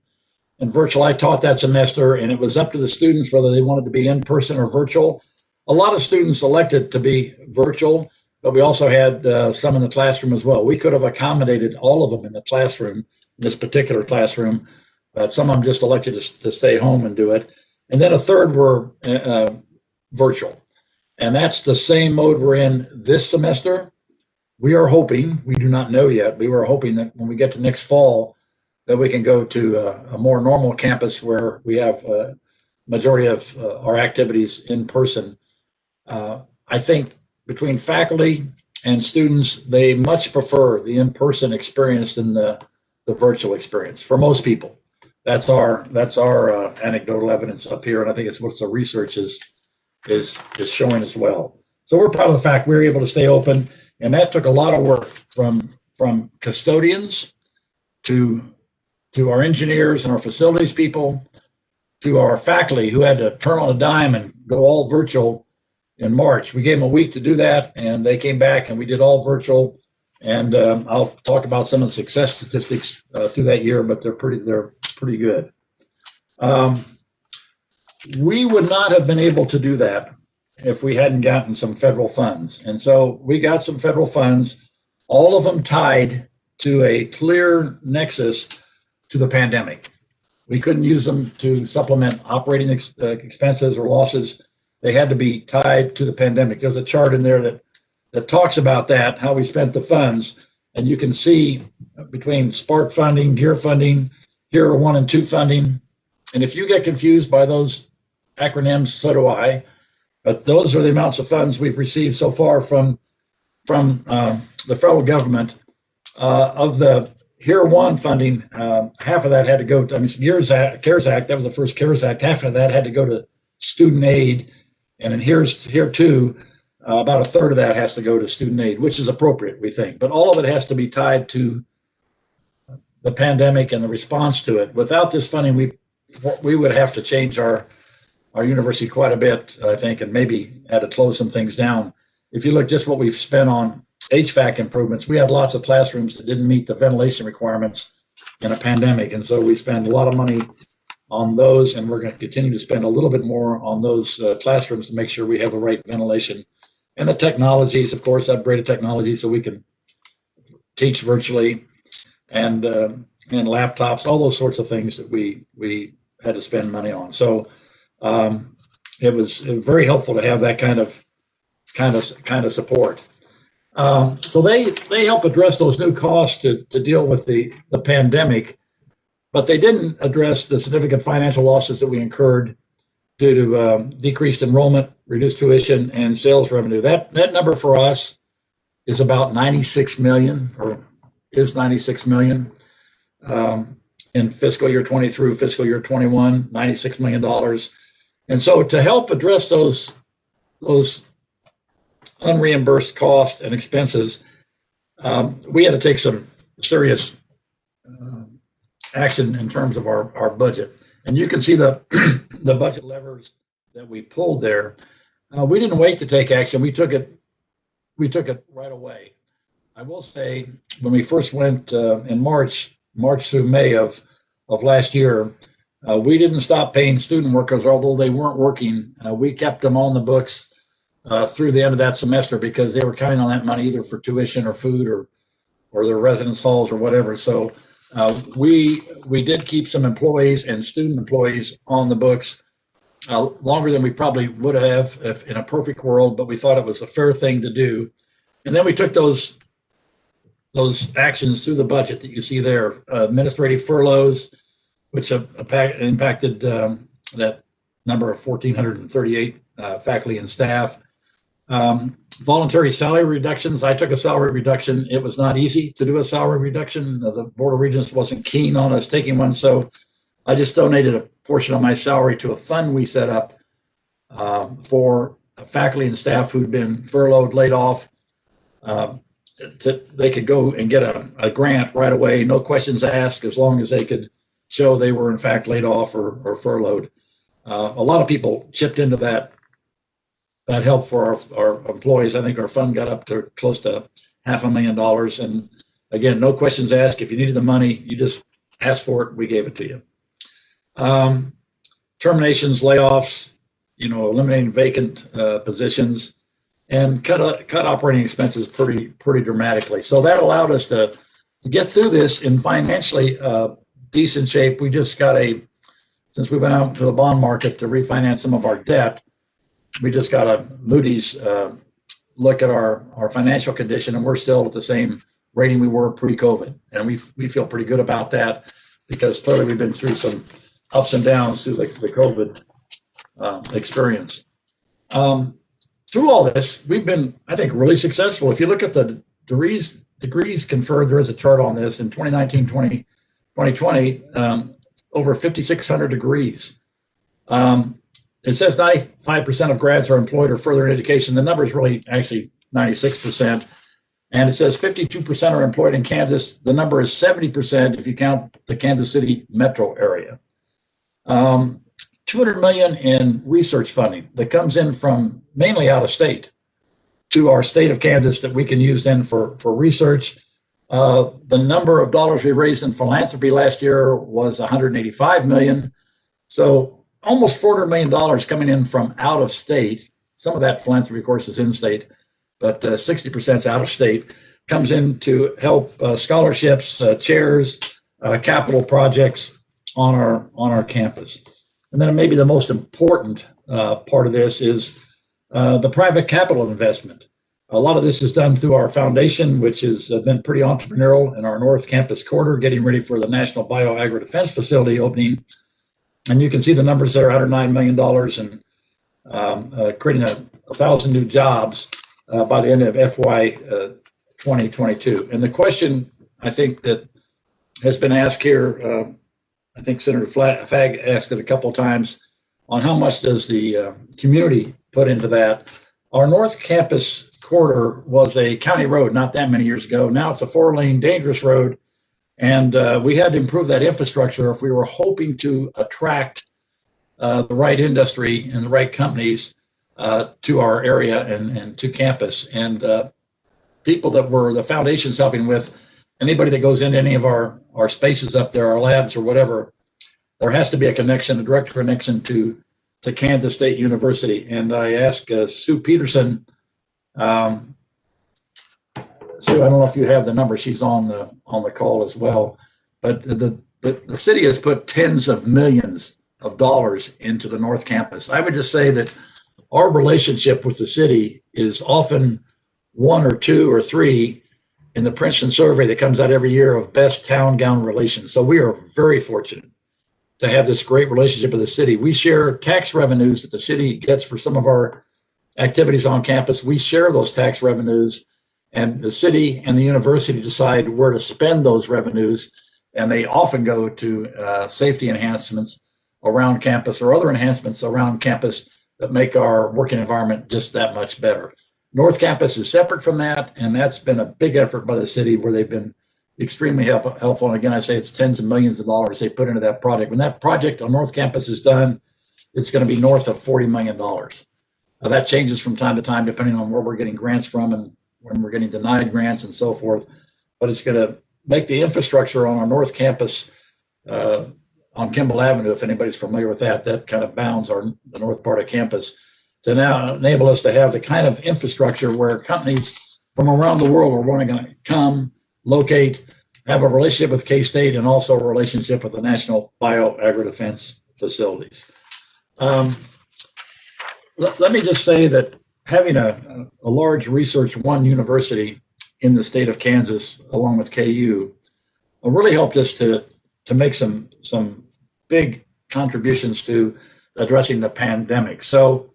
[SPEAKER 12] virtual. I taught that semester, and it was up to the students whether they wanted to be in person or virtual. A lot of students elected to be virtual, but we also had some in the classroom as well. We could have accommodated all of them in the classroom, in this particular classroom, but some of them just elected to stay home and do it. And then a third were virtual. And that's the same mode we're in this semester. We are hoping, we do not know yet, we were hoping that when we get to next fall, that we can go to a more normal campus where we have a majority of our activities in person. I think between faculty and students, they much prefer the in-person experience than the virtual experience for most people. That's our anecdotal evidence up here, and I think it's what the research is is showing as well. So we're proud of the fact we were able to stay open, and that took a lot of work from custodians to our engineers and our facilities people, to our faculty who had to turn on a dime and go all virtual in March. We gave them a week to do that, and they came back and we did all virtual. And I'll talk about some of the success statistics through that year, but they're pretty good. We would not have been able to do that if we hadn't gotten some federal funds. And so we got some federal funds, all of them tied to a clear nexus to the pandemic. We couldn't use them to supplement operating expenses or losses. They had to be tied to the pandemic. There's a chart in there that talks about that, how we spent the funds. And you can see between Spark funding, GEAR funding, HERO 1 and 2 funding. And if you get confused by those acronyms, so do I. But those are the amounts of funds we've received so far from the federal government. Of the HERO 1 funding, half of that had to go to, CARES Act, that was the first CARES Act, half of that had to go to student aid. And in HERO 2, about a third of that has to go to student aid, which is appropriate, we think. But all of it has to be tied to the pandemic and the response to it. Without this funding, we would have to change our university quite a bit, I think, and maybe had to close some things down. If you look just what we've spent on HVAC improvements, we had lots of classrooms that didn't meet the ventilation requirements in a pandemic. And so we spend a lot of money on those, and we're going to continue to spend a little bit more on those classrooms to make sure we have the right ventilation. And the technologies, of course, upgraded technology so we can teach virtually, and laptops, all those sorts of things that we had to spend money on. So it was very helpful to have that kind of support. So they help address those new costs to deal with the pandemic, but they didn't address the significant financial losses that we incurred due to decreased enrollment, reduced tuition, and sales revenue. That number for us is about 96 million, or is 96 million in fiscal year 20 through fiscal year 21, $96 million. And so to help address those unreimbursed costs and expenses, we had to take some serious action in terms of our budget. And you can see the budget levers that we pulled there. We didn't wait to take action. We took it right away. I will say, when we first went in March through May of last year, we didn't stop paying student workers, although they weren't working. We kept them on the books through the end of that semester because they were counting on that money either for tuition or food or their residence halls or whatever. So we did keep some employees and student employees on the books longer than we probably would have if in a perfect world, but we thought it was a fair thing to do. And then we took those actions through the budget that you see there, administrative furloughs, which impacted that number of 1,438 faculty and staff. Voluntary salary reductions. I took a salary reduction. It was not easy to do a salary reduction. The Board of Regents wasn't keen on us taking one, so I just donated a portion of my salary to a fund we set up for faculty and staff who'd been furloughed, laid off. They could go and get a grant right away, no questions asked, as long as they could show they were in fact laid off or furloughed. A lot of people chipped into that help for our employees. I think our fund got up to close to $500,000. And again, no questions asked. If you needed the money, you just asked for it. We gave it to you. Terminations, layoffs, eliminating vacant positions, and cut operating expenses pretty dramatically. So that allowed us to get through this in financially decent shape. We just got since we went out to the bond market to refinance some of our debt, we just got a Moody's look at our financial condition, and we're still at the same rating we were pre-COVID. And we feel pretty good about that because clearly we've been through some ups and downs through the COVID experience. Through all this, we've been, I think, really successful. If you look at the degrees conferred, there is a chart on this, in 2019, 2020, over 5,600 degrees. it says 95% of grads are employed or further in education. The number is really actually 96%. And it says 52% are employed in Kansas. The number is 70% if you count the Kansas City metro area. 200 million in research funding that comes in from mainly out of state to our state of Kansas that we can use then for research. The number of dollars we raised in philanthropy last year was 185 million. So almost $400 million coming in from out of state. Some of that philanthropy, of course, is in state, but 60% is out of state. Comes in to help scholarships, chairs, capital projects on our campus. And then maybe the most important part of this is the private capital investment. A lot of this is done through our foundation, which has been pretty entrepreneurial in our North Campus corridor, getting ready for the National Bio-Agri-Defense Facility opening. And you can see the numbers there, $109 million and creating 1,000 new jobs by the end of FY 2022. And the question I think that has been asked here, I think Senator Fagg asked it a couple of times, on how much does the community put into that. Our North Campus corridor was a county road not that many years ago. Now it's a 4-lane dangerous road. And we had to improve that infrastructure if we were hoping to attract the right industry and the right companies to our area and to campus. And people that were the foundation's helping with, anybody that goes into any of our spaces up there, our labs or whatever, there has to be a connection, a direct connection to Kansas State University. And I asked Sue Peterson, Sue, I don't know if you have the number, she's on the call as well, but the city has put tens of millions of dollars into the North Campus. I would just say that our relationship with the city is often 1 or 2 or 3 in the Princeton survey that comes out every year of best town-gown relations. So we are very fortunate to have this great relationship with the city. We share tax revenues that the city gets for some of our activities on campus. We share those tax revenues, and the city and the university decide where to spend those revenues. And they often go to safety enhancements around campus or other enhancements around campus that make our working environment just that much better. North Campus is separate from that, and that's been a big effort by the city where they've been extremely helpful. And again, I say it's tens of millions of dollars they put into that project. When that project on North Campus is done, it's going to be north of $40 million. Now, that changes from time to time depending on where we're getting grants from and when we're getting denied grants and so forth. But it's going to make the infrastructure on our North Campus on Kimball Avenue, if anybody's familiar with that, that kind of bounds the north part of campus, to now enable us to have the kind of infrastructure where companies from around the world are wanting to come, locate, have a relationship with K-State, and also a relationship with the National Bio-Agri-Defense Facilities. Let me just say that having a large Research One university in the state of Kansas, along with KU, really helped us to make some big contributions to addressing the pandemic. So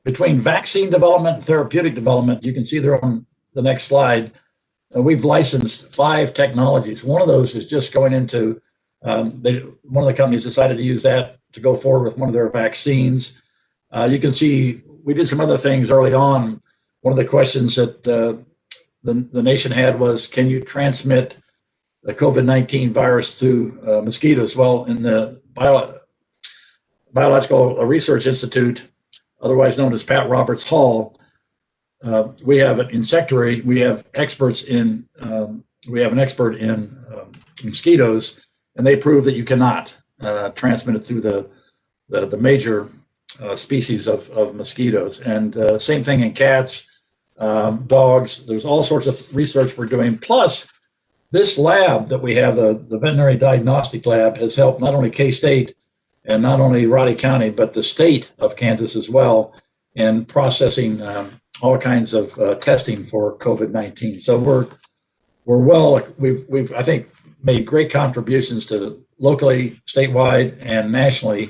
[SPEAKER 12] between vaccine development and therapeutic development, you can see there on the next slide, we've licensed 5 technologies. One of those is just going into, one of the companies decided to use that to go forward with one of their vaccines. You can see we did some other things early on. One of the questions that the nation had was, can you transmit the COVID-19 virus through mosquitoes? Well, in the Biological Research Institute, otherwise known as Pat Roberts Hall, we have an insectary. We have experts in. We have an expert in mosquitoes, and they prove that you cannot transmit it through the major species of mosquitoes. And same thing in cats, dogs. There's all sorts of research we're doing. Plus, this lab that we have, the veterinary diagnostic lab, has helped not only K-State and not only Raleigh County, but the state of Kansas as well in processing all kinds of testing for COVID-19. So we've I think made great contributions to locally, statewide, and nationally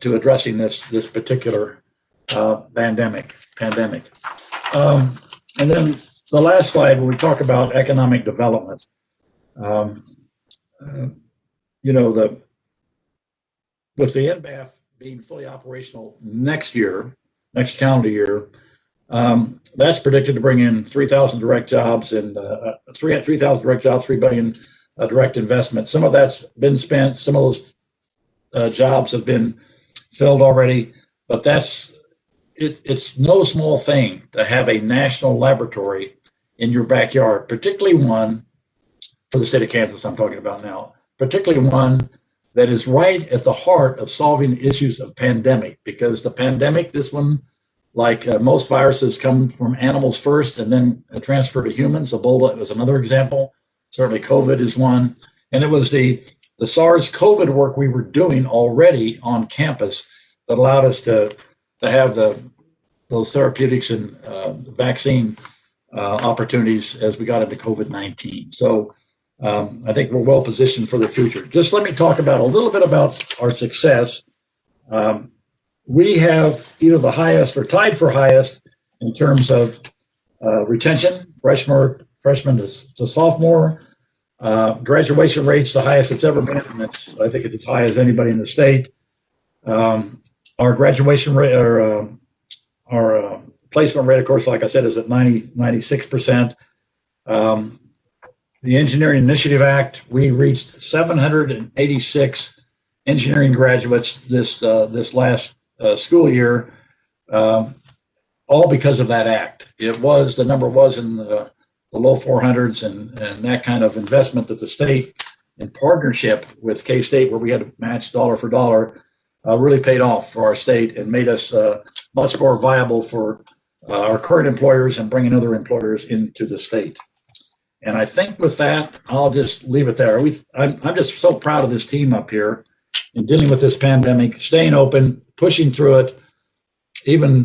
[SPEAKER 12] to addressing this particular pandemic. And then the last slide, when we talk about economic development, with the NBAF being fully operational next year, next calendar year, that's predicted to bring in 3,000 direct jobs and 3,000 direct jobs, 3 billion direct investment. Some of that's been spent. Some of those jobs have been filled already, but it's no small thing to have a national laboratory in your backyard, particularly one for the state of Kansas I'm talking about now, particularly one that is right at the heart of solving issues of pandemic, because the pandemic, this one, like most viruses, come from animals first and then transfer to humans. Ebola was another example. Certainly COVID is one. And it was the SARS-CoV work we were doing already on campus that allowed us to have those therapeutics and vaccine opportunities as we got into COVID-19. So I think we're well positioned for the future. Just let me talk about a little bit about our success. We have either the highest or tied for highest in terms of retention, freshman to sophomore. Graduation rates the highest it's ever been, and I think it's as high as anybody in the state. Our graduation rate, our placement rate, of course, like I said, is at 96%. The Engineering Initiative Act, we reached 786 engineering graduates this last school year, all because of that act. The number was in the low 400s, and that kind of investment that the state, in partnership with K-State, where we had to match dollar for dollar, really paid off for our state and made us much more viable for our current employers and bringing other employers into the state. And I think with that, I'll just leave it there. I'm just so proud of this team up here in dealing with this pandemic, staying open, pushing through it. Even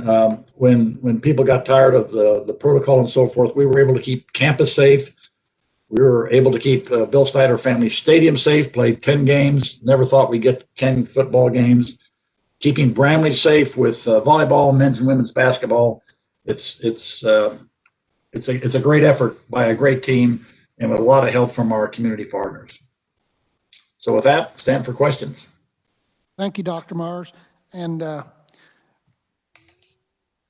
[SPEAKER 12] when people got tired of the protocol and so forth, we were able to keep campus safe. We were able to keep Bill Snyder Family Stadium safe, played 10 games. Never thought we'd get 10 football games. Keeping Bramley safe with volleyball, men's and women's basketball. It's a great effort by a great team and with a lot of help from our community partners. So with that, stand for questions.
[SPEAKER 1] Thank you, Dr. Mars. And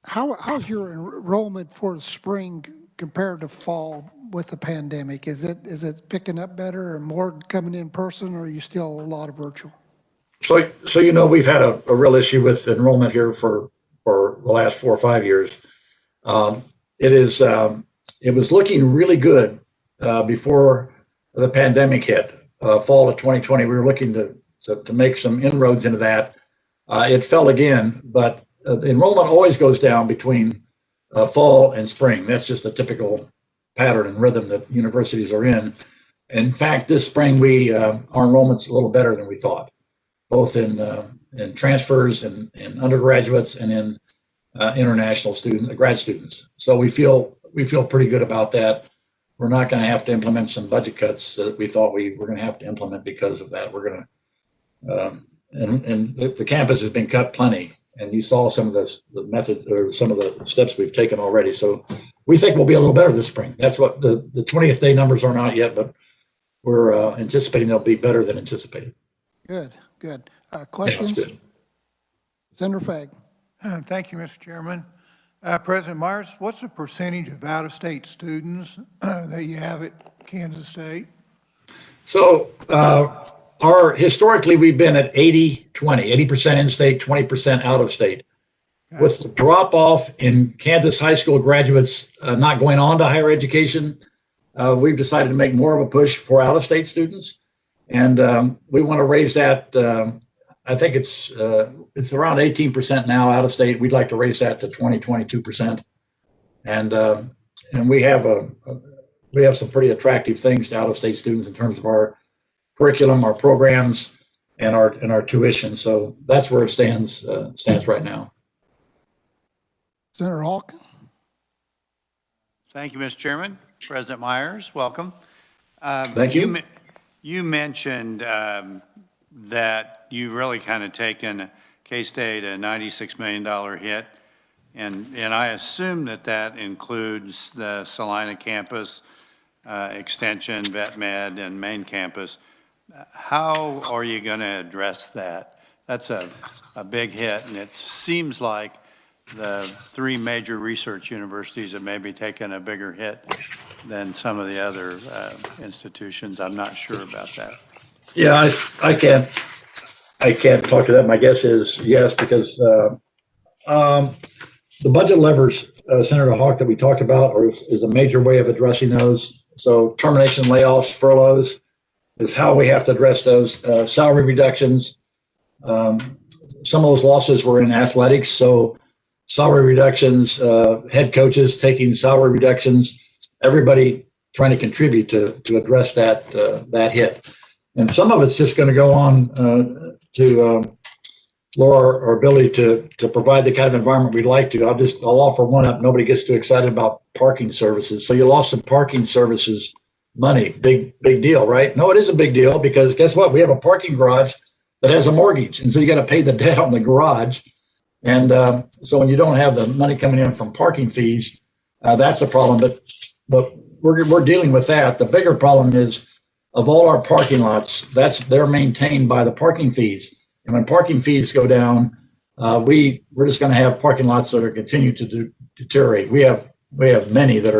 [SPEAKER 1] how's your enrollment for the spring compared to fall with the pandemic? Is it picking up better and more coming in person, or are you still a lot of virtual?
[SPEAKER 12] So we've had a real issue with enrollment here for the last 4 or 5 years. It was looking really good before the pandemic hit. Fall of 2020, we were looking to make some inroads into that. It fell again, but the enrollment always goes down between fall and spring. That's just a typical pattern and rhythm that universities are in. In fact, this spring, our enrollment's a little better than we thought, both in transfers and undergraduates and in international students, grad students. So we feel pretty good about that. We're not going to have to implement some budget cuts that we thought we were going to have to implement because of that. We're going to, and the campus has been cut plenty, and you saw some of the methods or some of the steps we've taken already. So we think we'll be a little better this spring. That's what the 20th day numbers are not yet, but we're anticipating they'll be better than anticipated.
[SPEAKER 1] Good. Questions?
[SPEAKER 12] Yeah, good.
[SPEAKER 1] Senator Fagg.
[SPEAKER 9] Thank you, Mr. Chairman. President Myers, what's the percentage of out-of-state students that you have at Kansas State?
[SPEAKER 12] So historically, we've been at 80-20, 80% in-state, 20% out-of-state. Okay. With the drop-off in Kansas high school graduates not going on to higher education, we've decided to make more of a push for out-of-state students. And we want to raise that. I think it's around 18% now out of state. We'd like to raise that to 22%. And we have some pretty attractive things to out of state students in terms of our curriculum, our programs, and our tuition. So that's where it stands right now.
[SPEAKER 1] Senator Hawk.
[SPEAKER 3] Thank you, Mr. Chairman. President Myers, welcome.
[SPEAKER 12] Thank you.
[SPEAKER 3] You mentioned that you've really kind of taken K-State a $96 million hit, and I assume that includes the Salina campus, extension, vet med, and main campus. How are you going to address that? that's a big hit, and it seems like the three major research universities have maybe taken a bigger hit than some of the other institutions. I'm not sure about that.
[SPEAKER 12] Yeah, I can't talk to that. My guess is yes, because the budget levers, Senator Hawk, that we talked about is a major way of addressing those. So termination, layoffs, furloughs is how we have to address those. Salary reductions. Some of those losses were in athletics, so salary reductions, head coaches taking salary reductions, everybody trying to contribute to address that hit. And some of it's just going to go on to lower our ability to provide the kind of environment we'd like to. I'll offer one up. Nobody gets too excited about parking services. So you lost some parking services money. Big deal, right? No, it is a big deal because guess what? We have a parking garage that has a mortgage. And so you got to pay the debt on the garage. And so when you don't have the money coming in from parking fees, that's a problem. But we're dealing with that. The bigger problem is of all our parking lots, they're maintained by the parking fees. And when parking fees go down, we're just going to have parking lots that are continue to deteriorate. We have many that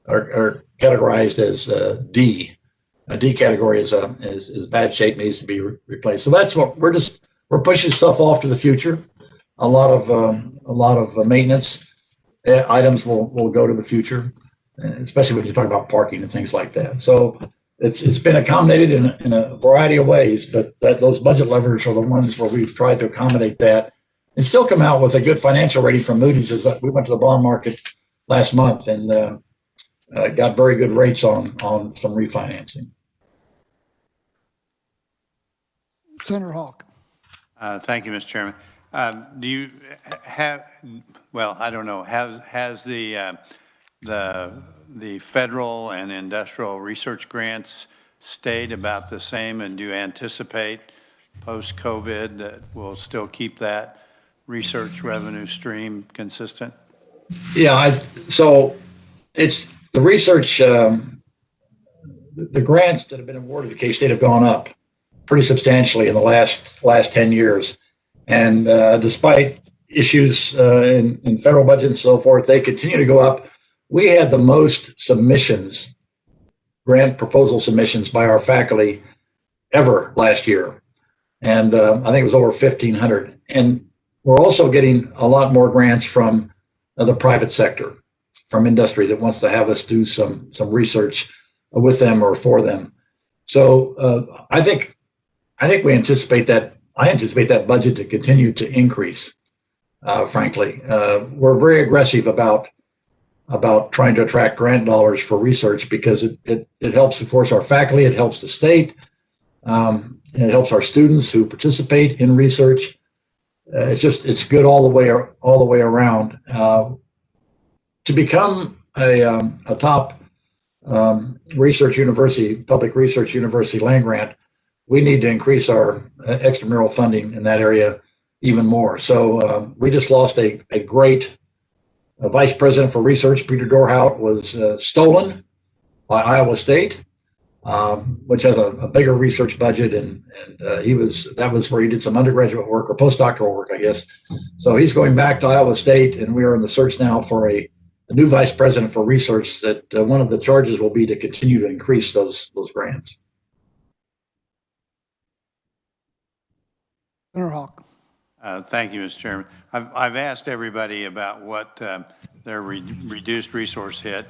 [SPEAKER 12] are categorized as D. A D category is bad shape, needs to be replaced. So that's what we're pushing stuff off to the future. A lot of maintenance items will go to the future, especially when you talk about parking and things like that. So it's been accommodated in a variety of ways, but those budget levers are the ones where we've tried to accommodate that and still come out with a good financial rating from Moody's. Is that we went to the bond market last month and got very good rates on some refinancing.
[SPEAKER 1] Senator Hawk.
[SPEAKER 3] Thank you, Mr. Chairman. Do you have, well, I don't know, has the federal and industrial research grants stayed about the same, and do you anticipate post-COVID that we'll still keep that research revenue stream consistent?
[SPEAKER 12] Yeah, so it's the research, the grants that have been awarded to K-State have gone up pretty substantially in the last 10 years. And despite issues in federal budget and so forth, they continue to go up. We had the most submissions, grant proposal submissions by our faculty ever last year. And I think it was over 1,500. And we're also getting a lot more grants from the private sector, from industry that wants to have us do some research with them or for them. So I think we anticipate that. I anticipate that budget to continue to increase. Frankly, we're very aggressive about trying to attract grant dollars for research because it helps, of course, our faculty. It helps the state. And it helps our students who participate in research. It's good all the way around. To become a top research university, public research university land grant, we need to increase our extramural funding in that area even more. So we just lost a great vice president for research. Peter Dorhout was stolen by Iowa State, which has a bigger research budget, and that was where he did some undergraduate work or postdoctoral work, I guess. So he's going back to Iowa State, and we are in the search now for a new vice president for research. That one of the charges will be to continue to increase those grants.
[SPEAKER 1] Senator Hawk.
[SPEAKER 3] Thank you, Mr. Chairman. I've asked everybody about what their reduced resource hit,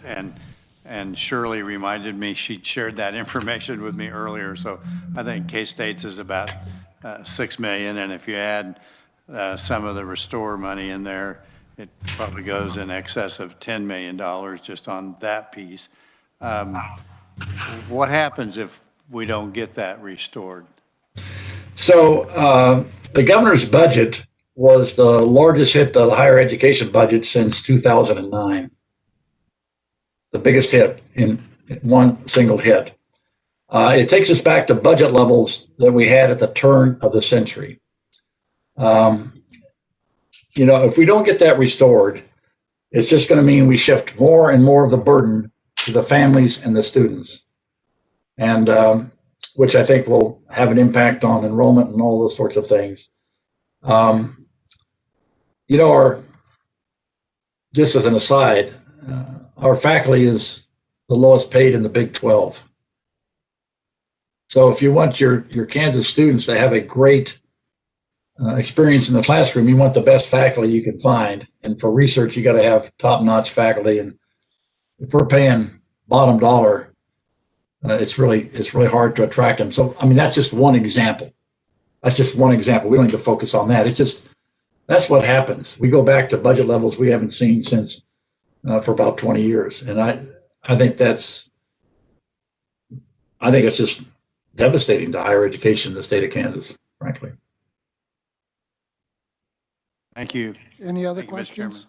[SPEAKER 3] and Shirley reminded me she'd shared that information with me earlier. So I think K-State's is about $6 million, and if you add some of the restore money in there, it probably goes in excess of $10 million just on that piece. What happens if we don't get that restored?
[SPEAKER 12] So the governor's budget was the largest hit to the higher education budget since 2009. The biggest hit in one single hit. It takes us back to budget levels that we had at the turn of the century. If we don't get that restored, it's just going to mean we shift more and more of the burden to the families and the students. And which I think will have an impact on enrollment and all those sorts of things. You know, just as an aside, our faculty is the lowest paid in the Big 12. So if you want your Kansas students to have a great experience in the classroom, you want the best faculty you can find. And for research, you got to have top-notch faculty. And if we're paying bottom dollar, it's really hard to attract them. So, I mean, that's just one example. That's just one example. We don't need to focus on that. It's just, that's what happens. We go back to budget levels we haven't seen since for about 20 years. And I think it's just devastating to higher education in the state of Kansas, frankly.
[SPEAKER 3] Thank you.
[SPEAKER 1] Any other
[SPEAKER 3] Thank you, Mr.
[SPEAKER 1] questions?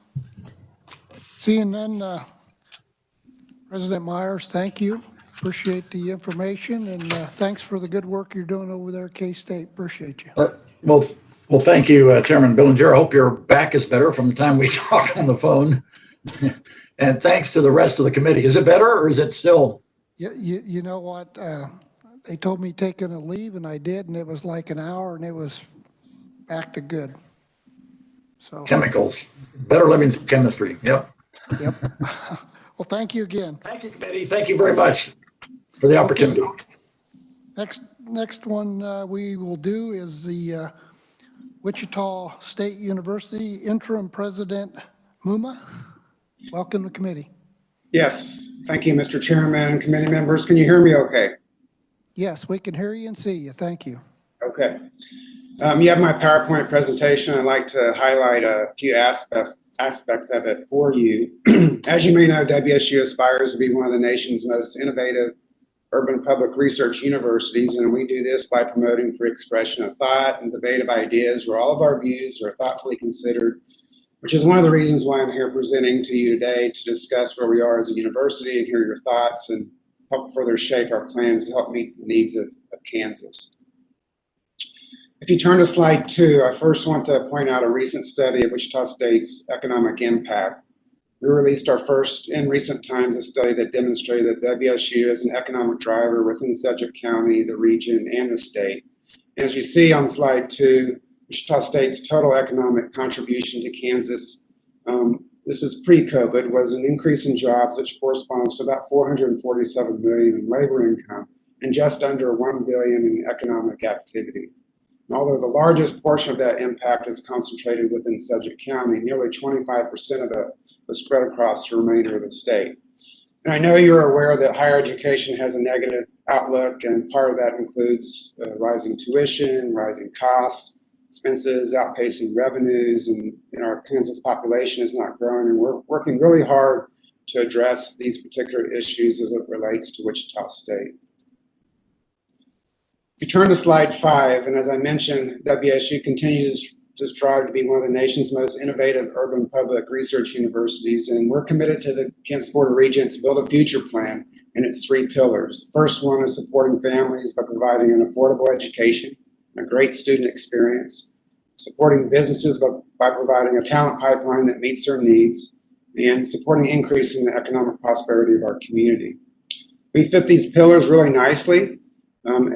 [SPEAKER 1] Seeing none, President Myers, thank you. Appreciate the information, and thanks for the good work you're doing over there at K-State. Appreciate you.
[SPEAKER 12] Well, thank you, Chairman Billinger. I hope your back is better from the time we talked on the phone. And thanks to the rest of the committee. Is it better, or is it still?
[SPEAKER 1] You know what? They told me taking a leave, and I did, and it was like an hour, and it was back to good. So
[SPEAKER 12] Chemicals, better living chemistry. Yep.
[SPEAKER 1] Yep. Well, thank you again.
[SPEAKER 12] Thank you, Betty. Thank you very much for the opportunity.
[SPEAKER 1] Okay. Next one we will do is the Wichita State University Interim President Muma. Welcome to committee.
[SPEAKER 13] Yes, thank you, Mr. Chairman, committee members. Can you hear me okay?
[SPEAKER 1] Yes, we can hear you and see you. Thank you.
[SPEAKER 13] Okay. You have my PowerPoint presentation. I'd like to highlight a few aspects of it for you. As you may know, WSU aspires to be one of the nation's most innovative urban public research universities, and we do this by promoting free expression of thought and debate of ideas where all of our views are thoughtfully considered, which is one of the reasons why I'm here presenting to you today to discuss where we are as a university and hear your thoughts and help further shape our plans to help meet the needs of Kansas. If you turn to slide 2, I first want to point out a recent study of Wichita State's economic impact. We released our first in recent times a study that demonstrated that WSU is an economic driver within Sedgwick County, the region, and the state. And as you see on slide 2, Wichita State's total economic contribution to Kansas, this is pre-COVID, was an increase in jobs, which corresponds to about $447 million in labor income and just under $1 billion in economic activity. And although the largest portion of that impact is concentrated within Sedgwick County, nearly 25% of it was spread across the remainder of the state. And I know you're aware that higher education has a negative outlook, and part of that includes rising tuition, rising costs, expenses outpacing revenues, and our Kansas population is not growing, and we're working really hard to address these particular issues as it relates to Wichita State. If you turn to slide 5, and as I mentioned, WSU continues to strive to be one of the nation's most innovative urban public research universities, and we're committed to the Kansas Board of Regents Build a Future plan and its 3 pillars. The first one is supporting families by providing an affordable education and a great student experience, supporting businesses by providing a talent pipeline that meets their needs, and supporting increasing the economic prosperity of our community. We fit these pillars really nicely,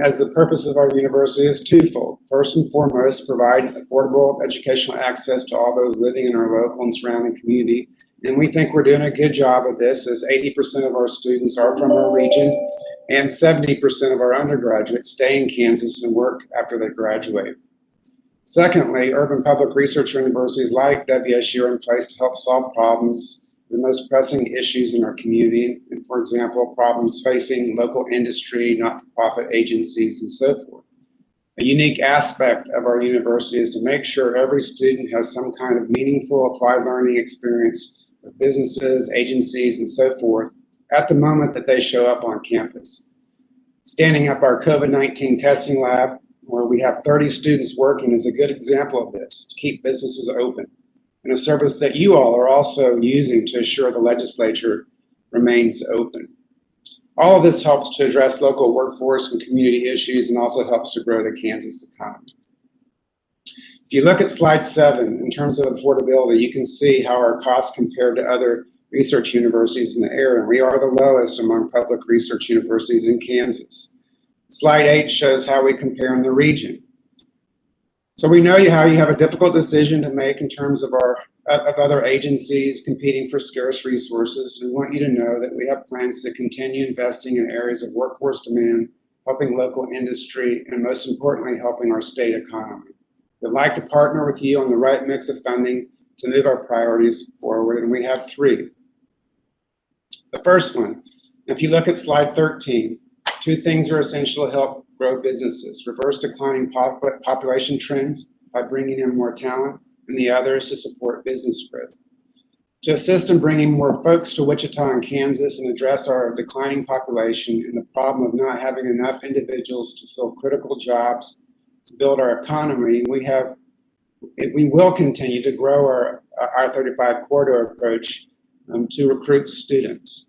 [SPEAKER 13] as the purpose of our university is twofold. First and foremost, provide affordable educational access to all those living in our local and surrounding community. And we think we're doing a good job of this, as 80% of our students are from our region and 70% of our undergraduates stay in Kansas and work after they graduate. Secondly, urban public research universities like WSU are in place to help solve problems, the most pressing issues in our community, and for example, problems facing local industry, not-for-profit agencies, and so forth. A unique aspect of our university is to make sure every student has some kind of meaningful applied learning experience with businesses, agencies, and so forth at the moment that they show up on campus. Standing up our COVID-19 testing lab, where we have 30 students working, is a good example of this, to keep businesses open, and a service that you all are also using to assure the legislature remains open. All of this helps to address local workforce and community issues, and also helps to grow the Kansas economy. If you look at slide 7, in terms of affordability, you can see how our costs compare to other research universities in the area. We are the lowest among public research universities in Kansas. Slide 8 shows how we compare in the region. So we know how you have a difficult decision to make in terms of other agencies competing for scarce resources. We want you to know that we have plans to continue investing in areas of workforce demand, helping local industry, and most importantly, helping our state economy. We'd like to partner with you on the right mix of funding to move our priorities forward, and we have 3. The first one, if you look at slide 13, 2 things are essential to help grow businesses: reverse declining population trends by bringing in more talent, and the other is to support business growth. To assist in bringing more folks to Wichita and Kansas and address our declining population and the problem of not having enough individuals to fill critical jobs to build our economy, we will continue to grow our I-35 corridor approach to recruit students.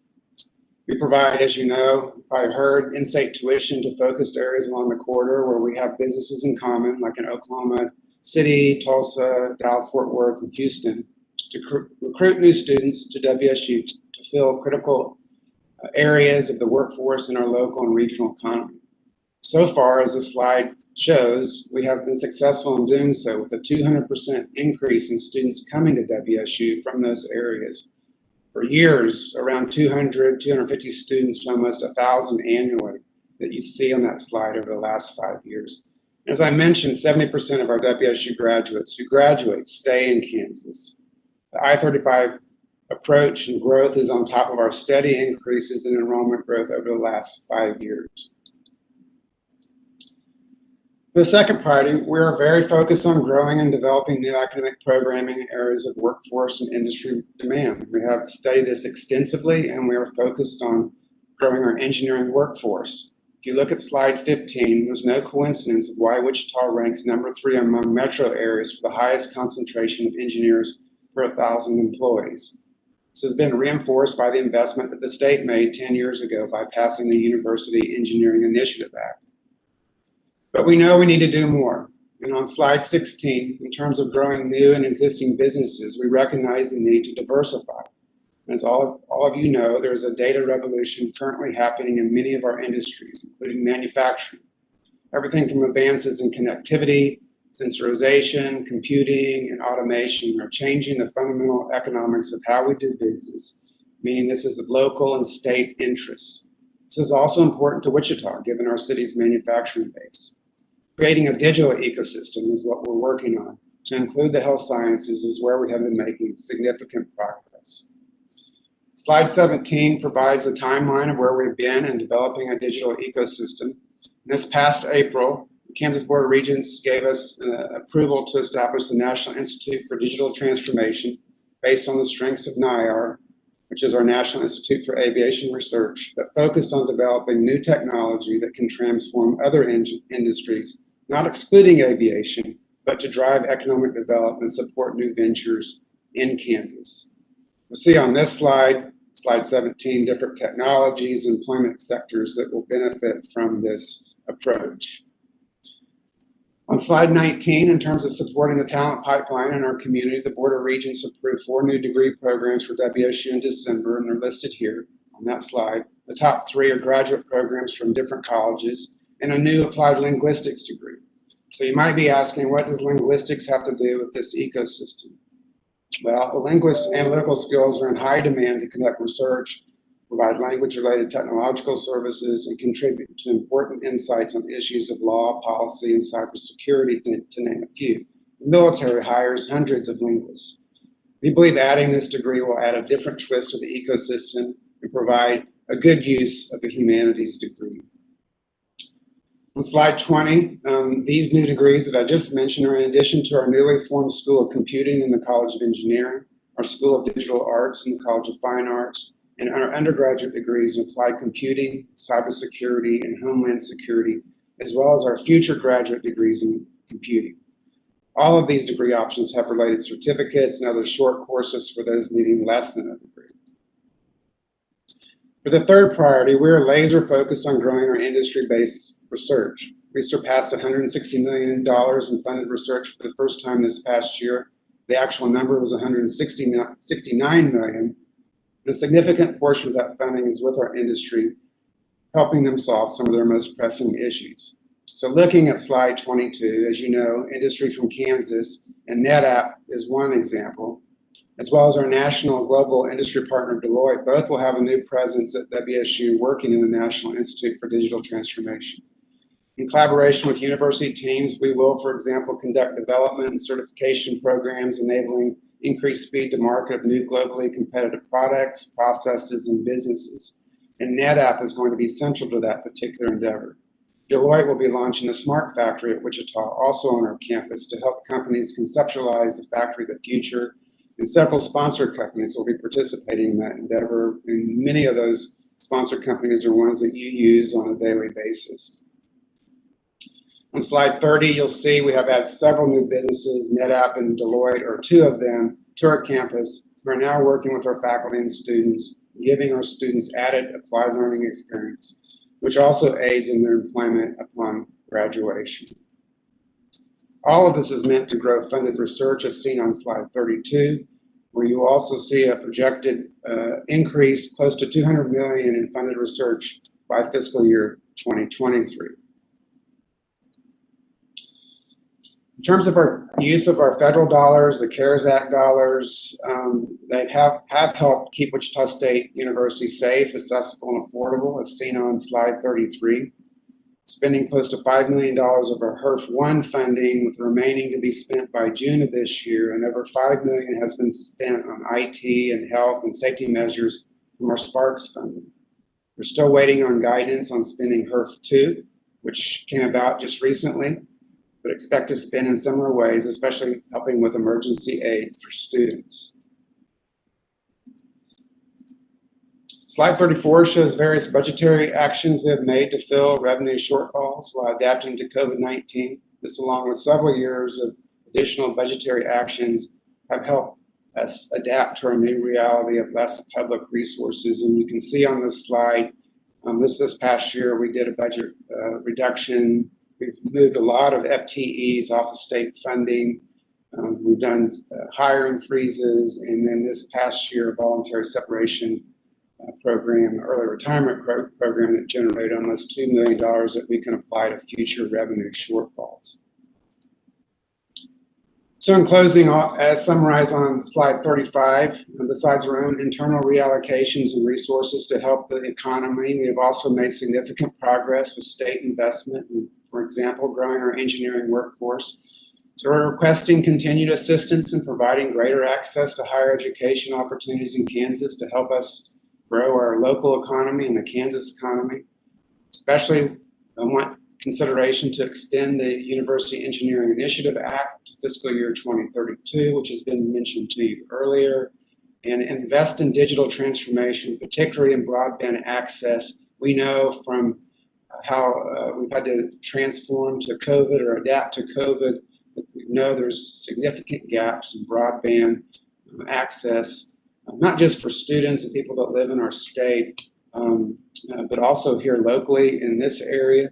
[SPEAKER 13] We provide, as you know, probably heard, in-state tuition to focused areas along the corridor where we have businesses in common, like in Oklahoma City, Tulsa, Dallas, Fort Worth, and Houston, to recruit new students to WSU to fill critical areas of the workforce in our local and regional economy. So far, as the slide shows, we have been successful in doing so with a 200% increase in students coming to WSU from those areas. For years, around 200, 250 students to almost 1,000 annually that you see on that slide over the last 5 years. As I mentioned, 70% of our WSU graduates who graduate stay in Kansas. The I-35 approach and growth is on top of our steady increases in enrollment growth over the last 5 years. The second priority, we are very focused on growing and developing new academic programming in areas of workforce and industry demand. We have studied this extensively, and we are focused on growing our engineering workforce. If you look at slide 15, there's no coincidence of why Wichita ranks number 3 among metro areas for the highest concentration of engineers per 1,000 employees. This has been reinforced by the investment that the state made 10 years ago by passing the University Engineering Initiative Act. But we know we need to do more. And on slide 16, in terms of growing new and existing businesses, we recognize the need to diversify. As all of you know, there's a data revolution currently happening in many of our industries, including manufacturing. Everything from advances in connectivity, sensorization, computing, and automation are changing the fundamental economics of how we do business, meaning this is of local and state interests. This is also important to Wichita, given our city's manufacturing base. Creating a digital ecosystem is what we're working on. To include the health sciences is where we have been making significant progress. Slide 17 provides a timeline of where we've been in developing a digital ecosystem. This past April, the Kansas Board of Regents gave us approval to establish the National Institute for Digital Transformation based on the strengths of NIAR, which is our National Institute for Aviation Research, that focused on developing new technology that can transform other industries, not excluding aviation, but to drive economic development and support new ventures in Kansas. You'll see on this slide, slide 17, different technologies, employment sectors that will benefit from this approach. On slide 19, in terms of supporting the talent pipeline in our community, the Board of Regents approved 4 new degree programs for WSU in December, and they're listed here on that slide. The top 3 are graduate programs from different colleges and a new applied linguistics degree. So you might be asking, what does linguistics have to do with this ecosystem? Well, the linguist's analytical skills are in high demand to conduct research, provide language-related technological services, and contribute to important insights on issues of law, policy, and cybersecurity, to name a few. The military hires hundreds of linguists. We believe adding this degree will add a different twist to the ecosystem and provide a good use of a humanities degree. On slide 20, these new degrees that I just mentioned are in addition to our newly formed School of Computing in the College of Engineering, our School of Digital Arts in the College of Fine Arts, and our undergraduate degrees in applied computing, cybersecurity, and homeland security, as well as our future graduate degrees in computing. All of these degree options have related certificates and other short courses for those needing less than a degree. For the third priority, we are laser focused on growing our industry-based research. We surpassed $160 million in funded research for the first time this past year. The actual number was $169 million. A significant portion of that funding is with our industry helping them solve some of their most pressing issues. So looking at slide 22, as you know, Industry from Kansas and NetApp is one example, as well as our national global industry partner Deloitte. Both will have a new presence at WSU working in the National Institute for Digital Transformation. In collaboration with university teams, we will, for example, conduct development and certification programs enabling increased speed to market of new globally competitive products, processes, and businesses. And NetApp is going to be central to that particular endeavor. Deloitte will be launching the Smart Factory at Wichita, also on our campus, to help companies conceptualize the factory of the future. And several sponsored companies will be participating in that endeavor. And many of those sponsored companies are ones that you use on a daily basis. On slide 30, you'll see we have had several new businesses, NetApp and Deloitte, or two of them, to our campus. We're now working with our faculty and students, giving our students added applied learning experience, which also aids in their employment upon graduation. All of this is meant to grow funded research, as seen on slide 32, where you also see a projected increase close to $200 million in funded research by fiscal year 2023. In terms of our use of our federal dollars, the CARES Act dollars, they have helped keep Wichita State University safe, accessible, and affordable, as seen on slide 33. Spending close to $5 million of our HERF-1 funding, with the remaining to be spent by June of this year, and over $5 million has been spent on IT and health and safety measures from our Sparks funding. We're still waiting on guidance on spending HERF-2, which came about just recently, but expect to spend in similar ways, especially helping with emergency aid for students. Slide 34 shows various budgetary actions we have made to fill revenue shortfalls while adapting to COVID-19. This, along with several years of additional budgetary actions, have helped us adapt to our new reality of less public resources. And you can see on this slide, this past year, we did a budget reduction. We've moved a lot of FTEs off of state funding. We've done hiring freezes, and then this past year, a voluntary separation program, early retirement program that generated almost $2 million that we can apply to future revenue shortfalls. So in closing, as summarized on slide 35, besides our own internal reallocations and resources to help the economy, we have also made significant progress with state investment in, for example, growing our engineering workforce. So we're requesting continued assistance in providing greater access to higher education opportunities in Kansas to help us grow our local economy and the Kansas economy. Especially, I want consideration to extend the University Engineering Initiative Act to fiscal year 2032, which has been mentioned to you earlier, and invest in digital transformation, particularly in broadband access. We know from how we've had to transform to COVID or adapt to COVID, we know there's significant gaps in broadband access, not just for students and people that live in our state, but also here locally in this area.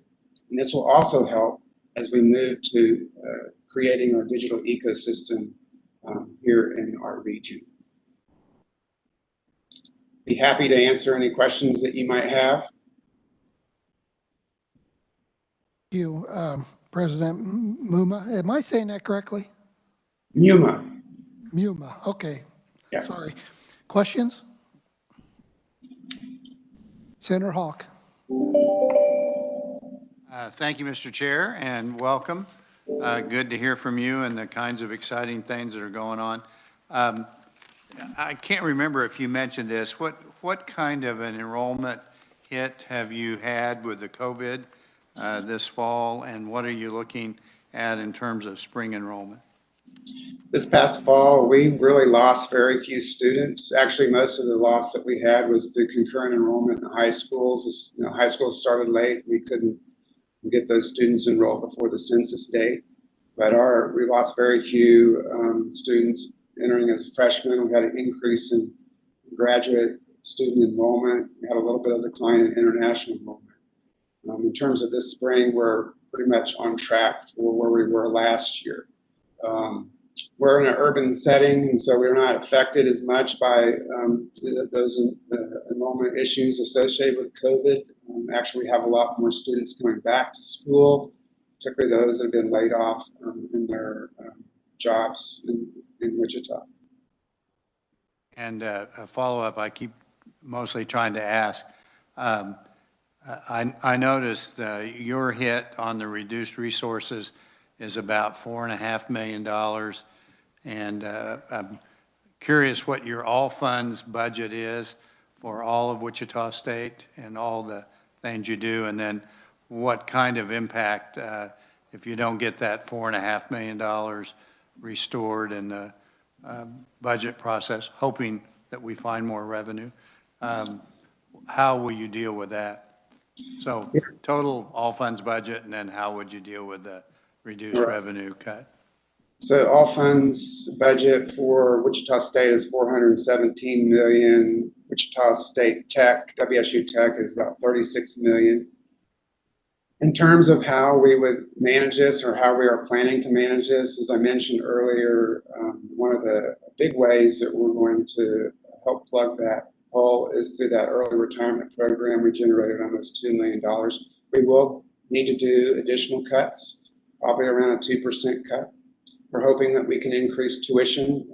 [SPEAKER 13] And this will also help as we move to creating our digital ecosystem here in our region. Be happy to answer any questions that you might have.
[SPEAKER 1] Thank you, President Muma. Am I saying that correctly?
[SPEAKER 13] Muma.
[SPEAKER 1] Muma, okay.
[SPEAKER 13] Yeah.
[SPEAKER 1] Sorry. Questions? Senator Hawk.
[SPEAKER 3] Thank you, Mr. Chair, and welcome. Good to hear from you and the kinds of exciting things that are going on. I can't remember if you mentioned this. What kind of an enrollment hit have you had with the COVID this fall, and what are you looking at in terms of spring enrollment?
[SPEAKER 13] This past fall, we really lost very few students. Actually, most of the loss that we had was through concurrent enrollment in high schools. High schools started late. We couldn't get those students enrolled before the census date. But we lost very few students entering as freshmen. We had an increase in graduate student enrollment. We had a little bit of decline in international enrollment. In terms of this spring, we're pretty much on track for where we were last year. We're in an urban setting, and so we're not affected as much by those enrollment issues associated with COVID. Actually, we have a lot more students coming back to school, particularly those that have been laid off in their jobs in Wichita.
[SPEAKER 3] And a follow-up, I keep mostly trying to ask. I noticed your hit on the reduced resources is about $4.5 million. And I'm curious what your all funds budget is for all of Wichita State and all the things you do. And then what kind of impact, if you don't get that $4.5 million restored in the budget process, hoping that we find more revenue, how will you deal with that? So total all funds budget, and then how would you deal with the reduced revenue cut?
[SPEAKER 13] So all funds budget for Wichita State is $417 million. Wichita State Tech, WSU Tech, is about $36 million. In terms of how we would manage this, or how we are planning to manage this, as I mentioned earlier, one of the big ways that we're going to help plug that hole is through that early retirement program. We generated almost $2 million. We will need to do additional cuts, probably around a 2% cut. We're hoping that we can increase tuition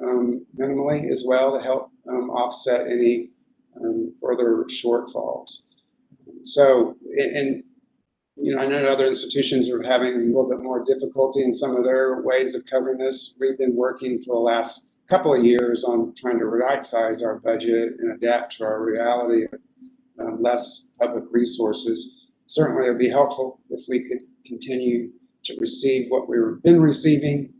[SPEAKER 13] minimally as well to help offset any further shortfalls. So, and you know, I know other institutions are having a little bit more difficulty in some of their ways of covering this. We've been working for the last couple of years on trying to right-size our budget and adapt to our reality of less public resources. Certainly, it would be helpful if we could continue to receive what we've been receiving,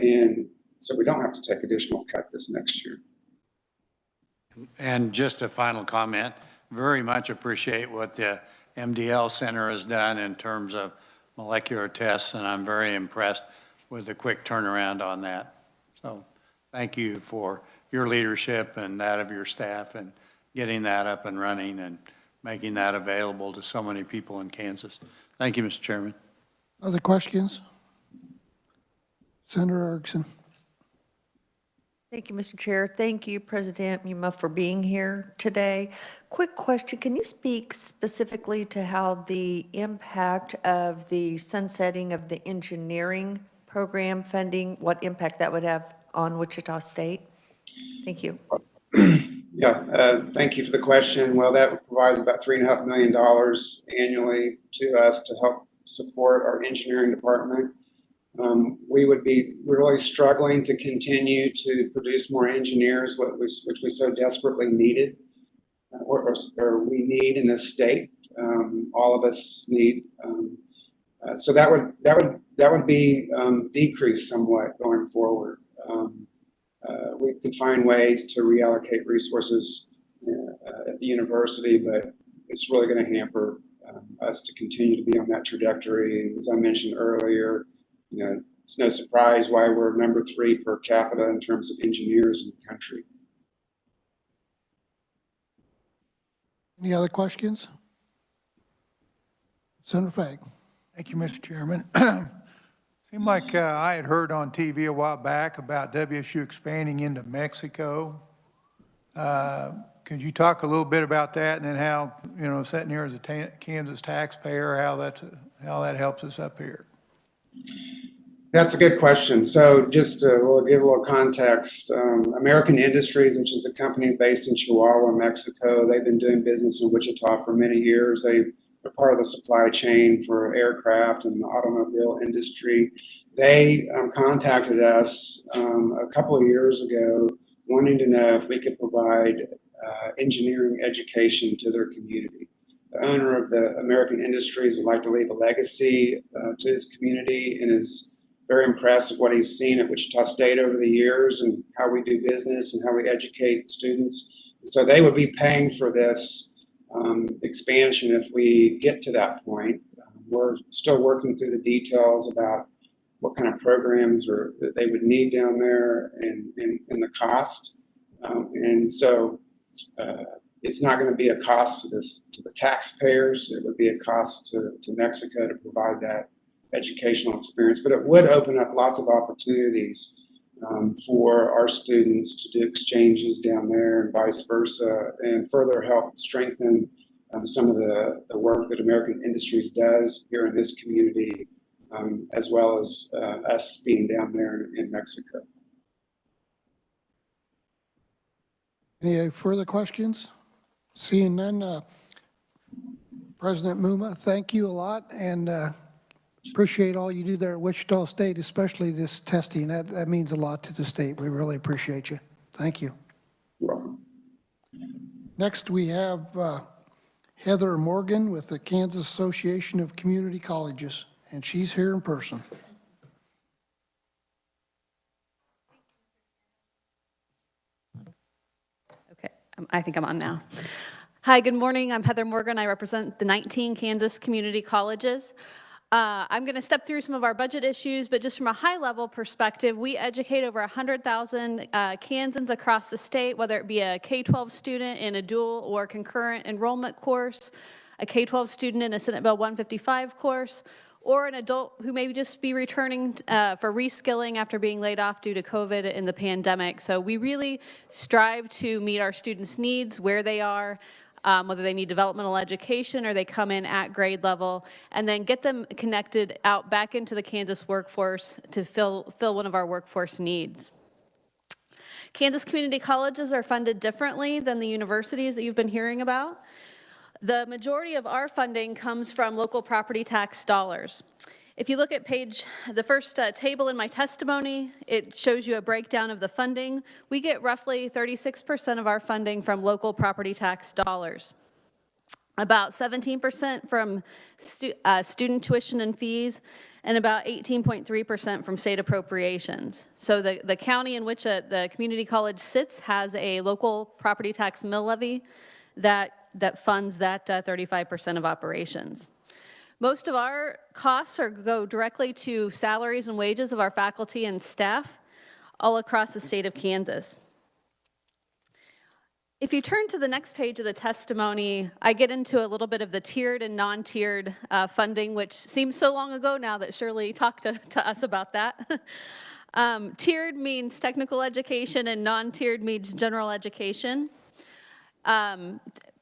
[SPEAKER 13] and so we don't have to take additional cut this next year.
[SPEAKER 3] And just a final comment, very much appreciate what the MDL Center has done in terms of molecular tests, and I'm very impressed with the quick turnaround on that. So thank you for your leadership and that of your staff and getting that up and running and making that available to so many people in Kansas. Thank you, Mr. Chairman.
[SPEAKER 1] Other questions? Senator Erickson.
[SPEAKER 4] Thank you, Mr. Chair. Thank you, President Muma, for being here today. Quick question. Can you speak specifically to how the impact of the sunsetting of the engineering program funding, what impact that would have on Wichita State? Thank you.
[SPEAKER 13] Yeah, thank you for the question. Well, that provides about $3.5 million annually to us to help support our engineering department. We would be really struggling to continue to produce more engineers, which we so desperately needed, or we need in this state. All of us need. So that would be decreased somewhat going forward. We could find ways to reallocate resources at the university, but it's really going to hamper us to continue to be on that trajectory. And as I mentioned earlier, you know, it's no surprise why we're number 3 per capita in terms of engineers in the country.
[SPEAKER 1] Any other questions? Senator Fagg.
[SPEAKER 9] Thank you, Mr. Chairman. Seemed like I had heard on TV a while back about WSU expanding into Mexico. Could you talk a little bit about that, and then how, you know, sitting here as a Kansas taxpayer, how that helps us up here?
[SPEAKER 13] That's a good question. So just we'll give a little context. American Industries, which is a company based in Chihuahua, Mexico, they've been doing business in Wichita for many years. They're part of the supply chain for aircraft and the automobile industry. They contacted us a couple of years ago wanting to know if we could provide engineering education to their community. The owner of the American Industries would like to leave a legacy to his community and is very impressed with what he's seen at Wichita State over the years and how we do business and how we educate students. So they would be paying for this expansion if we get to that point. We're still working through the details about what kind of programs that they would need down there and the cost. And so it's not going to be a cost to the taxpayers. It would be a cost to Mexico to provide that educational experience, but it would open up lots of opportunities for our students to do exchanges down there and vice versa, and further help strengthen some of the work that American Industries does here in this community, as well as us being down there in Mexico.
[SPEAKER 1] Any further questions? Seeing none, President Muma, thank you a lot, and appreciate all you do there at Wichita State, especially this testing. That means a lot to the state. We really appreciate you. Thank you.
[SPEAKER 13] You're welcome.
[SPEAKER 1] Next, we have Heather Morgan with the Kansas Association of Community Colleges, and she's here in person.
[SPEAKER 14] Okay, I think I'm on now. Hi, good morning. I'm Heather Morgan. I represent the 19 Kansas community colleges. I'm going to step through some of our budget issues, but just from a high-level perspective, we educate over 100,000 Kansans across the state, whether it be a K-12 student in a dual or concurrent enrollment course, a K-12 student in a Senate Bill 155 course, or an adult who may just be returning for reskilling after being laid off due to COVID and the pandemic. So we really strive to meet our students' needs where they are, whether they need developmental education or they come in at grade level, and then get them connected out back into the Kansas workforce to fill one of our workforce needs. Kansas community colleges are funded differently than the universities that you've been hearing about. The majority of our funding comes from local property tax dollars. If you look at the first table in my testimony, it shows you a breakdown of the funding. We get roughly 36% of our funding from local property tax dollars. About 17% from student tuition and fees, and about 18.3% from state appropriations. So the county in which the community college sits has a local property tax mill levy that funds that 35% of operations. Most of our costs go directly to salaries and wages of our faculty and staff all across the state of Kansas. If you turn to the next page of the testimony, I get into a little bit of the tiered and non-tiered funding, which seems so long ago now that Shirley talked to us about that. Tiered means technical education and non-tiered means general education.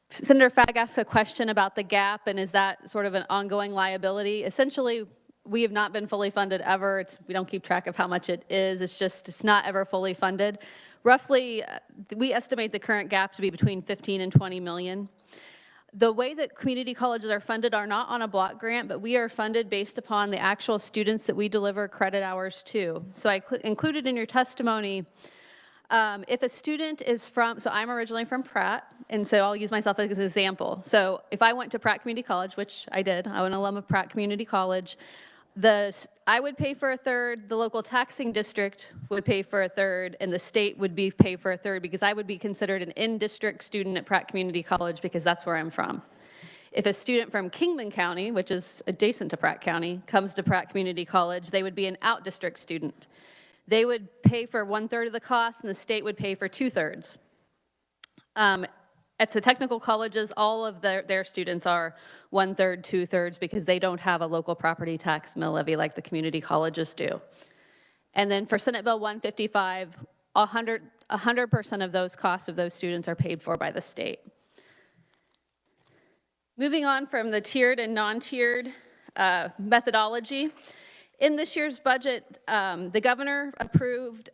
[SPEAKER 14] Senator Fagg asked a question about the gap, and is that sort of an ongoing liability? Essentially, we have not been fully funded ever. We don't keep track of how much it is. It's not ever fully funded. Roughly, we estimate the current gap to be between 15 and 20 million. The way that community colleges are funded are not on a block grant, but we are funded based upon the actual students that we deliver credit hours to. So I included in your testimony, if a student is so I'm originally from Pratt, and so I'll use myself as an example. So if I went to Pratt Community College, which I did, I'm an alum of Pratt Community College, I would pay for a third, the local taxing district would pay for a third, and the state would pay for a third, because I would be considered an in-district student at Pratt Community College because that's where I'm from. If a student from Kingman County, which is adjacent to Pratt County, comes to Pratt Community College, they would be an out-district student. They would pay for 1/3 of the cost, and the state would pay for 2/3. At the technical colleges, all of their students are 1/3, 2/3, because they don't have a local property tax mill levy like the community colleges do. And then for Senate Bill 155, 100% of those costs of those students are paid for by the state. Moving on from the tiered and non-tiered methodology, in this year's budget, the governor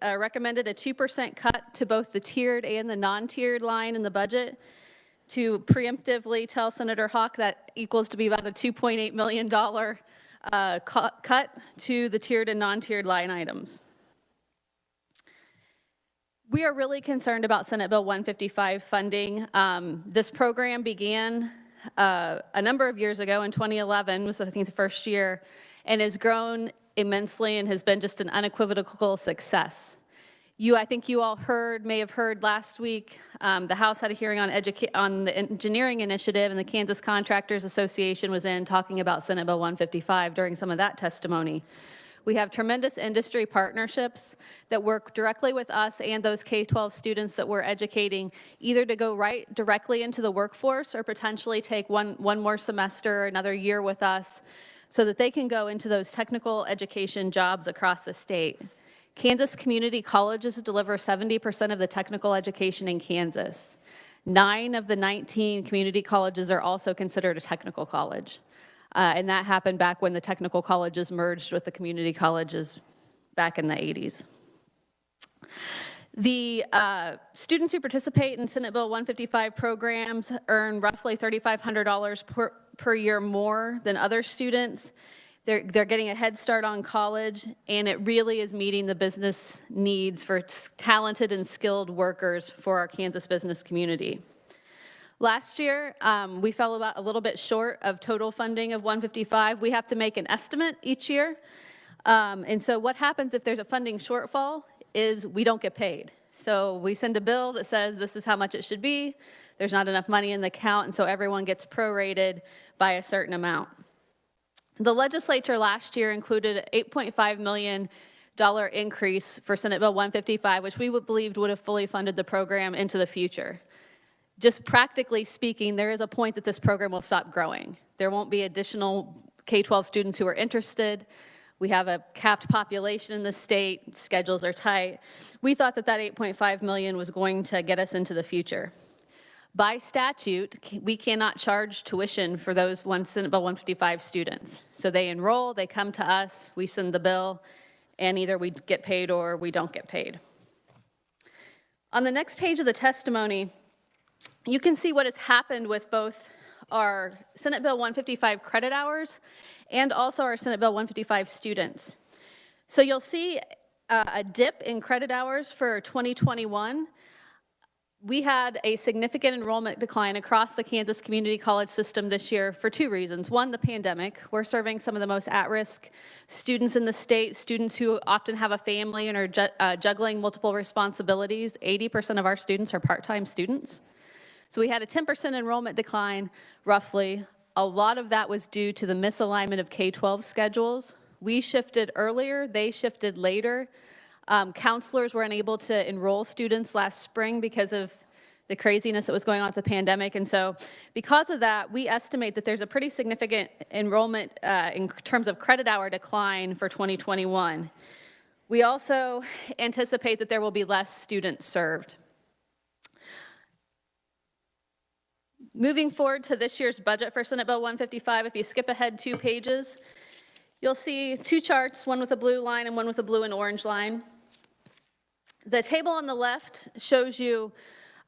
[SPEAKER 14] recommended a 2% cut to both the tiered and the non-tiered line in the budget to preemptively tell Senator Hawk that equals to be about a $2.8 million cut to the tiered and non-tiered line items. We are really concerned about Senate Bill 155 funding. This program began a number of years ago. In 2011 was, I think, the first year, and has grown immensely and has been just an unequivocal success. I think you all may have heard last week, the House had a hearing on the engineering initiative, and the Kansas Contractors Association was in talking about Senate Bill 155 during some of that testimony. We have tremendous industry partnerships that work directly with us and those K-12 students that we're educating, either to go right directly into the workforce or potentially take one more semester or another year with us, so that they can go into those technical education jobs across the state. Kansas community colleges deliver 70% of the technical education in Kansas. 9 of the 19 community colleges are also considered a technical college. And that happened back when the technical colleges merged with the community colleges back in the 80s. The students who participate in Senate Bill 155 programs earn roughly $3,500 per year more than other students. They're getting a head start on college, and it really is meeting the business needs for talented and skilled workers for our Kansas business community. Last year, we fell about a little bit short of total funding of 155. We have to make an estimate each year. And so what happens if there's a funding shortfall is we don't get paid. So we send a bill that says this is how much it should be. There's not enough money in the account, and so everyone gets prorated by a certain amount. The legislature last year included an $8.5 million increase for Senate Bill 155, which we believed would have fully funded the program into the future. Just practically speaking, there is a point that this program will stop growing. There won't be additional K-12 students who are interested. We have a capped population in the state, schedules are tight. We thought that that $8.5 million was going to get us into the future. By statute, we cannot charge tuition for those Senate Bill 155 students. So they enroll, they come to us, we send the bill, and either we get paid or we don't get paid. On the next page of the testimony, you can see what has happened with both our Senate Bill 155 credit hours and also our Senate Bill 155 students. So you'll see a dip in credit hours for 2021. We had a significant enrollment decline across the Kansas community college system this year for 2 reasons. One, the pandemic. We're serving some of the most at-risk students in the state, students who often have a family and are juggling multiple responsibilities. 80% of our students are part-time students. So we had a 10% enrollment decline, roughly. A lot of that was due to the misalignment of K-12 schedules. We shifted earlier, they shifted later. Counselors were unable to enroll students last spring because of the craziness that was going on with the pandemic. And so because of that, we estimate that there's a pretty significant enrollment in terms of credit hour decline for 2021. We also anticipate that there will be less students served. Moving forward to this year's budget for Senate Bill 155, if you skip ahead 2 pages, you'll see 2 charts, one with a blue line and one with a blue and orange line. The table on the left shows you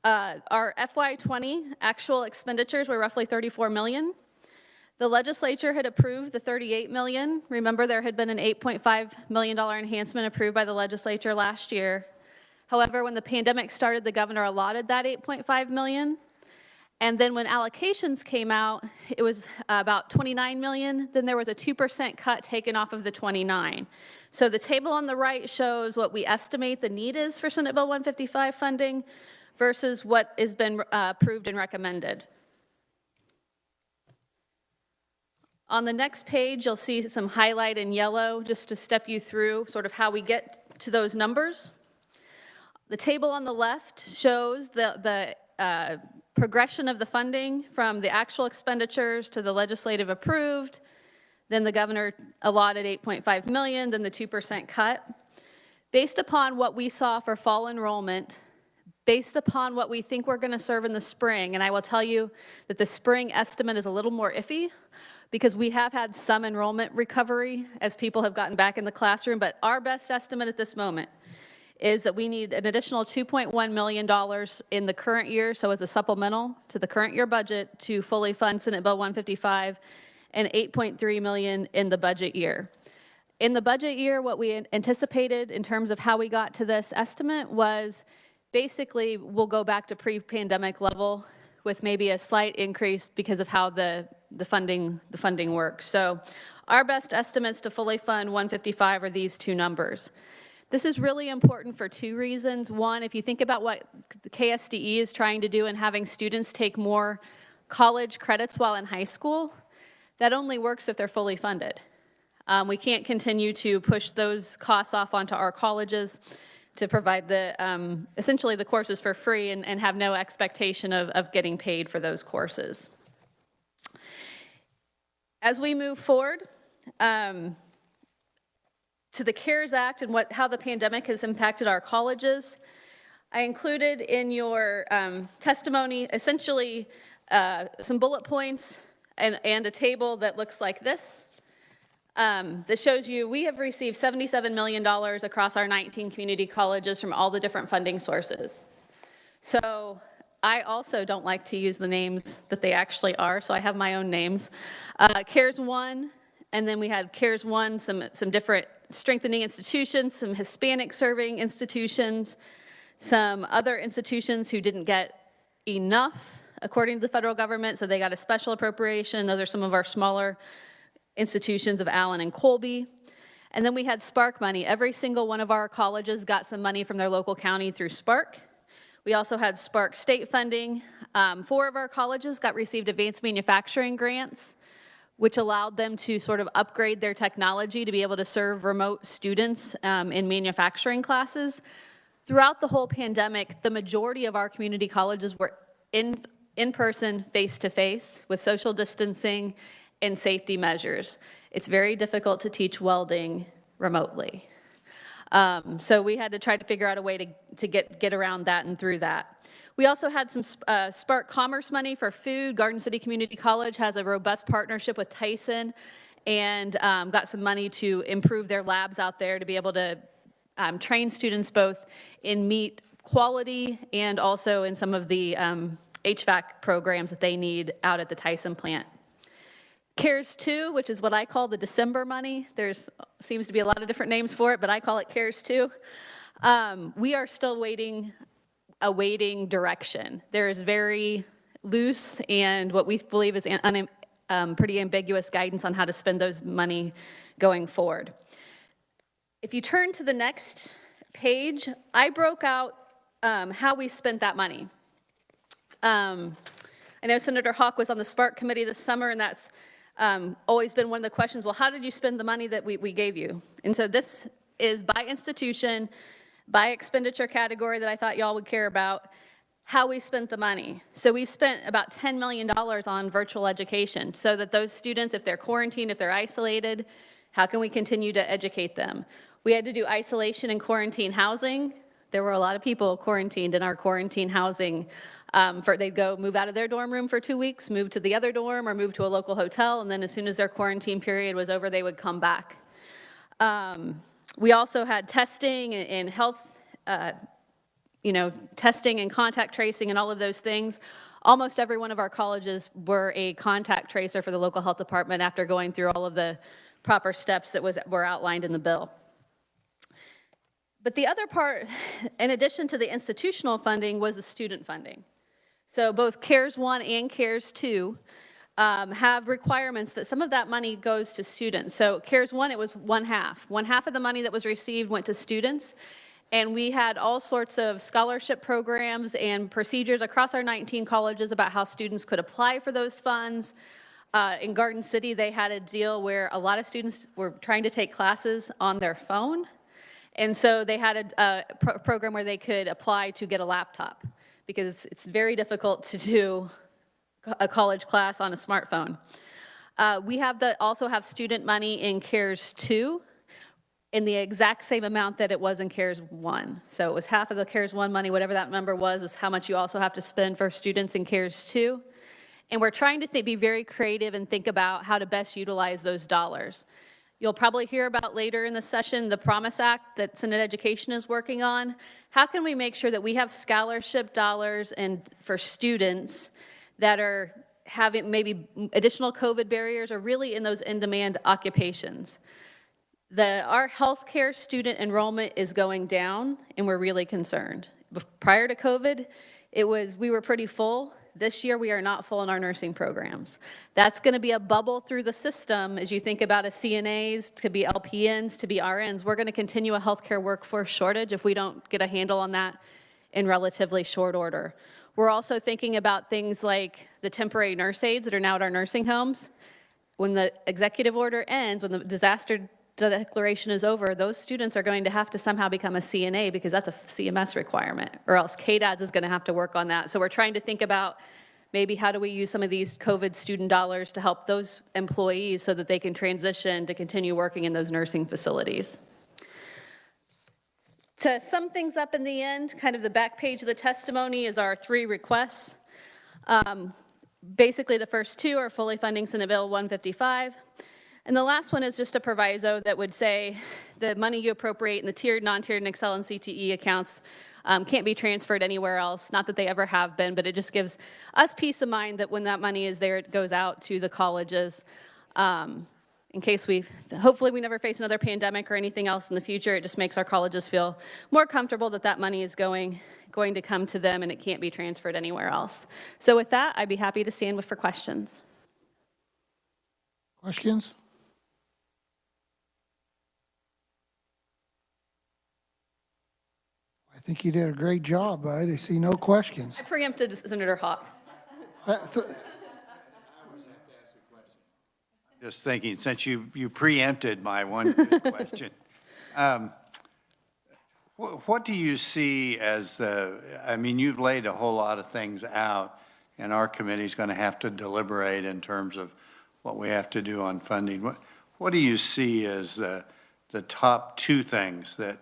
[SPEAKER 14] our FY20 actual expenditures were roughly $34 million. The legislature had approved the $38 million. Remember, there had been an $8.5 million enhancement approved by the legislature last year. However, when the pandemic started, the governor allotted that $8.5 million. And then when allocations came out, it was about $29 million. Then there was a 2% cut taken off of the 29. So the table on the right shows what we estimate the need is for Senate Bill 155 funding versus what has been approved and recommended. On the next page, you'll see some highlight in yellow just to step you through sort of how we get to those numbers. The table on the left shows the progression of the funding from the actual expenditures to the legislative approved, then the governor allotted $8.5 million, then the 2% cut. Based upon what we saw for fall enrollment, based upon what we think we're going to serve in the spring, and I will tell you that the spring estimate is a little more iffy because we have had some enrollment recovery as people have gotten back in the classroom, but our best estimate at this moment is that we need an additional $2.1 million in the current year, so as a supplemental to the current year budget to fully fund Senate Bill 155, and $8.3 million in the budget year. In the budget year, what we anticipated in terms of how we got to this estimate was basically we'll go back to pre-pandemic level with maybe a slight increase because of how the funding works. So our best estimates to fully fund 155 are these 2 numbers. This is really important for 2 reasons. One, if you think about what the KSDE is trying to do and having students take more college credits while in high school, that only works if they're fully funded. We can't continue to push those costs off onto our colleges to provide essentially the courses for free and have no expectation of getting paid for those courses. As we move forward, to the CARES Act and how the pandemic has impacted our colleges, I included in your testimony essentially some bullet points and a table that looks like this. That shows you we have received $77 million across our 19 community colleges from all the different funding sources. So I also don't like to use the names that they actually are, so I have my own names. CARES 1, and then we had CARES 1, some different strengthening institutions, some Hispanic serving institutions, some other institutions who didn't get enough according to the federal government, so they got a special appropriation. Those are some of our smaller institutions of Allen and Colby. And then we had Spark money. Every single one of our colleges got some money from their local county through Spark. We also had Spark state funding. 4 of our colleges received advanced manufacturing grants, which allowed them to sort of upgrade their technology to be able to serve remote students in manufacturing classes. Throughout the whole pandemic, the majority of our community colleges were in person, face-to-face, with social distancing and safety measures. It's very difficult to teach welding remotely. So we had to try to figure out a way to get around that and through that. We also had some Spark Commerce money for food. Garden City Community College has a robust partnership with Tyson and got some money to improve their labs out there to be able to train students both in meat quality and also in some of the HVAC programs that they need out at the Tyson plant. CARES 2, which is what I call the December money. There's seems to be a lot of different names for it, but I call it CARES 2. We are still awaiting direction. There is very loose and what we believe is pretty ambiguous guidance on how to spend those money going forward. If you turn to the next page, I broke out how we spent that money. I know Senator Hawk was on the Spark Committee this summer, and that's always been one of the questions, well, how did you spend the money that we gave you? And so this is by institution, by expenditure category that I thought y'all would care about, how we spent the money. So we spent about $10 million on virtual education so that those students, if they're quarantined, if they're isolated, how can we continue to educate them? We had to do isolation and quarantine housing. There were a lot of people quarantined in our quarantine housing. They'd go move out of their dorm room for 2 weeks, move to the other dorm, or move to a local hotel, and then as soon as their quarantine period was over, they would come back. We also had testing and health, testing and contact tracing and all of those things. Almost every one of our colleges were a contact tracer for the local health department after going through all of the proper steps that were outlined in the bill. But the other part, in addition to the institutional funding, was the student funding. So both CARES 1 and CARES 2 have requirements that some of that money goes to students. So CARES 1, it was one half. One half of the money that was received went to students. And we had all sorts of scholarship programs and procedures across our 19 colleges about how students could apply for those funds. In Garden City, they had a deal where a lot of students were trying to take classes on their phone. And so they had a program where they could apply to get a laptop because it's very difficult to do a college class on a smartphone. We also have student money in CARES 2 in the exact same amount that it was in CARES 1. So it was half of the CARES 1 money, whatever that number was, is how much you also have to spend for students in CARES 2. And we're trying to be very creative and think about how to best utilize those dollars. You'll probably hear about later in the session the Promise Act that Senate Education is working on. How can we make sure that we have scholarship dollars and for students that are having maybe additional COVID barriers or really in those in-demand occupations? Our healthcare student enrollment is going down, and we're really concerned. Prior to COVID, we were pretty full. This year, we are not full in our nursing programs. That's going to be a bubble through the system as you think about a CNAs, to be LPNs, to be RNs. We're going to continue a healthcare workforce shortage if we don't get a handle on that in relatively short order. We're also thinking about things like the temporary nurse aides that are now at our nursing homes. When the executive order ends, when the disaster declaration is over, those students are going to have to somehow become a CNA because that's a CMS requirement, or else KDADS is going to have to work on that. So we're trying to think about maybe how do we use some of these COVID student dollars to help those employees so that they can transition to continue working in those nursing facilities. To sum things up in the end, kind of the back page of the testimony is our 3 requests. Basically, the first 2 are fully funding Senate Bill 155. And the last one is just a proviso that would say the money you appropriate in the tiered, non-tiered, and Excel and CTE accounts can't be transferred anywhere else. Not that they ever have been, but it just gives us peace of mind that when that money is there, it goes out to the colleges. In case hopefully we never face another pandemic or anything else in the future, it just makes our colleges feel more comfortable that that money is going to come to them and it can't be transferred anywhere else. So with that, I'd be happy to stand for questions.
[SPEAKER 1] Questions? I think you did a great job. I see no questions.
[SPEAKER 14] I preempted Senator Hawk.
[SPEAKER 3] Just thinking, since you preempted my one good question, what do you see as I mean, you've laid a whole lot of things out, and our committee's going to have to deliberate in terms of what we have to do on funding. What do you see as the top 2 things that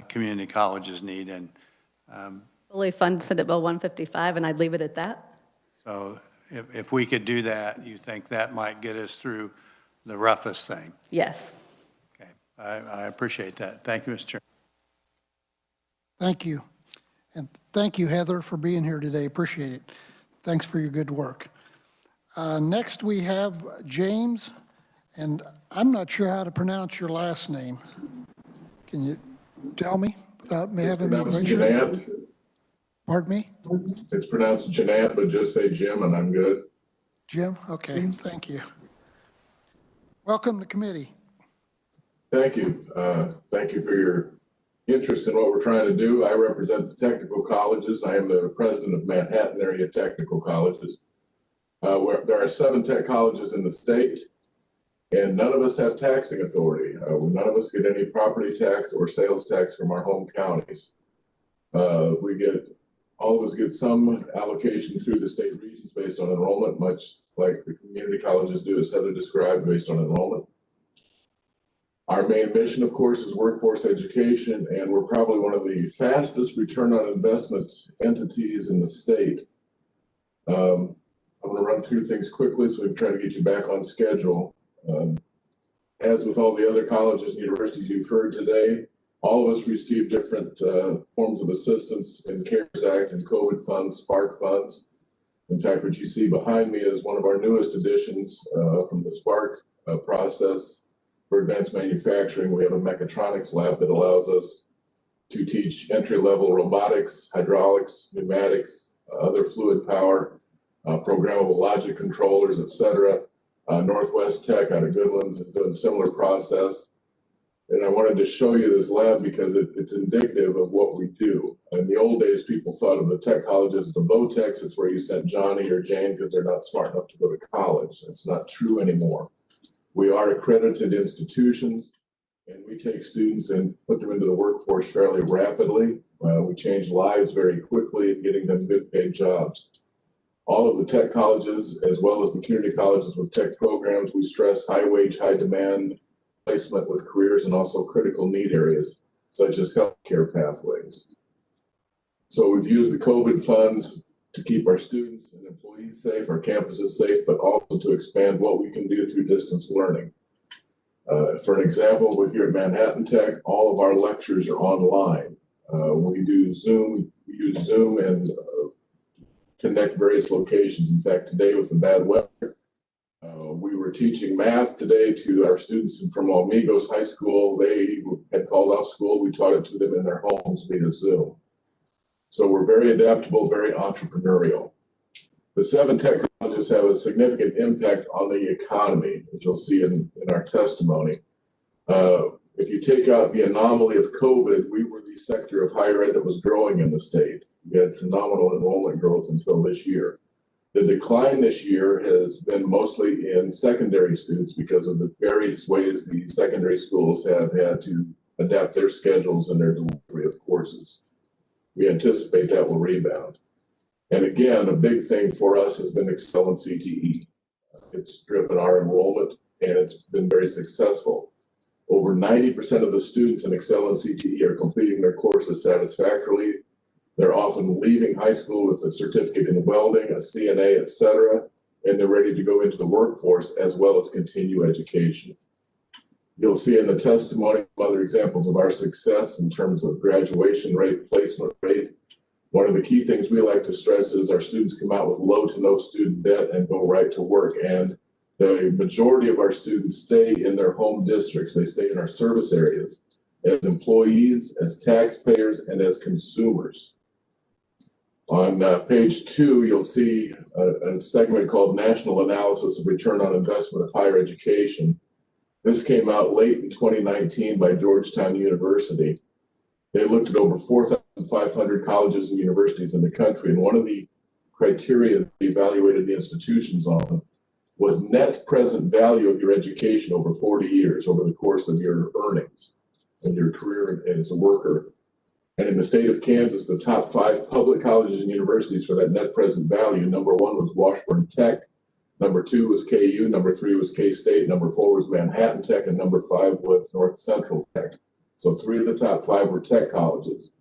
[SPEAKER 3] community colleges need? And
[SPEAKER 14] Fully fund Senate Bill 155, and I'd leave it at that.
[SPEAKER 3] So if we could do that, you think that might get us through the roughest thing?
[SPEAKER 14] Yes.
[SPEAKER 3] Okay, I appreciate that. Thank you, Mr. Chair.
[SPEAKER 1] Thank you. And thank you, Heather, for being here today. Appreciate it. Thanks for your good work. Next, we have James, and I'm not sure how to pronounce your last name. Can you tell me without me having to make sure?
[SPEAKER 15] Janat.
[SPEAKER 1] Pardon me?
[SPEAKER 15] It's pronounced Janat, but just say Jim and I'm good.
[SPEAKER 1] Jim? Okay, thank you. Welcome to committee.
[SPEAKER 15] Thank you. Thank you for your interest in what we're trying to do. I represent the technical colleges. I am the president of Manhattan area technical colleges. There are 7 tech colleges in the state, and none of us have taxing authority. None of us get any property tax or sales tax from our home counties. All of us get some allocation through the state regions based on enrollment, much like the community colleges do, as Heather described, based on enrollment. Our main mission, of course, is workforce education, and we're probably one of the fastest return on investment entities in the state. I'm going to run through things quickly so we can try to get you back on schedule. As with all the other colleges and universities you've heard today, all of us receive different forms of assistance in CARES Act and COVID funds, Spark funds. In fact, what you see behind me is one of our newest additions from the Spark process for advanced manufacturing. We have a mechatronics lab that allows us to teach entry-level robotics, hydraulics, pneumatics, other fluid power, programmable logic controllers, etc. Northwest Tech out of Goodland is doing a similar process. And I wanted to show you this lab because it's indicative of what we do. In the old days, people thought of the tech colleges as the VOTEX. It's where you sent Johnny or Jane because they're not smart enough to go to college. That's not true anymore. We are accredited institutions, and we take students and put them into the workforce fairly rapidly. We change lives very quickly in getting them good paid jobs. All of the tech colleges, as well as the community colleges with tech programs, we stress high wage, high demand placement with careers and also critical need areas, such as healthcare pathways. So we've used the COVID funds to keep our students and employees safe, our campuses safe, but also to expand what we can do through distance learning. For an example, we're here at Manhattan Tech, all of our lectures are online. We use Zoom and connect various locations. In fact, today with the bad weather, we were teaching math today to our students from Almigos High School. They had called off school. We taught it to them in their homes via Zoom. So we're very adaptable, very entrepreneurial. The 7 tech colleges have a significant impact on the economy, which you'll see in our testimony. If you take out the anomaly of COVID, we were the sector of higher ed that was growing in the state. We had phenomenal enrollment growth until this year. The decline this year has been mostly in secondary students because of the various ways the secondary schools have had to adapt their schedules and their delivery of courses. We anticipate that will rebound. And again, a big thing for us has been Excel and CTE. It's driven our enrollment and it's been very successful. Over 90% of the students in Excel and CTE are completing their courses satisfactorily. They're often leaving high school with a certificate in welding, a CNA, etc., and they're ready to go into the workforce as well as continue education. You'll see in the testimony other examples of our success in terms of graduation rate, placement rate. One of the key things we like to stress is our students come out with low to no student debt and go right to work. And the majority of our students stay in their home districts. They stay in our service areas as employees, as taxpayers, and as consumers. On page 2, you'll see a segment called National Analysis of Return on Investment of Higher Education. This came out late in 2019 by Georgetown University. They looked at over 4,500 colleges and universities in the country, and one of the criteria they evaluated the institutions on was net present value of your education over 40 years, over the course of your earnings and your career as a worker. And in the state of Kansas, the top 5 public colleges and universities for that net present value, number 1 was Washburn Tech, number 2 was KU, number 3 was K-State, number 4 was Manhattan Tech, and number 5 was North Central Tech. So 3 of the top 5 were tech colleges.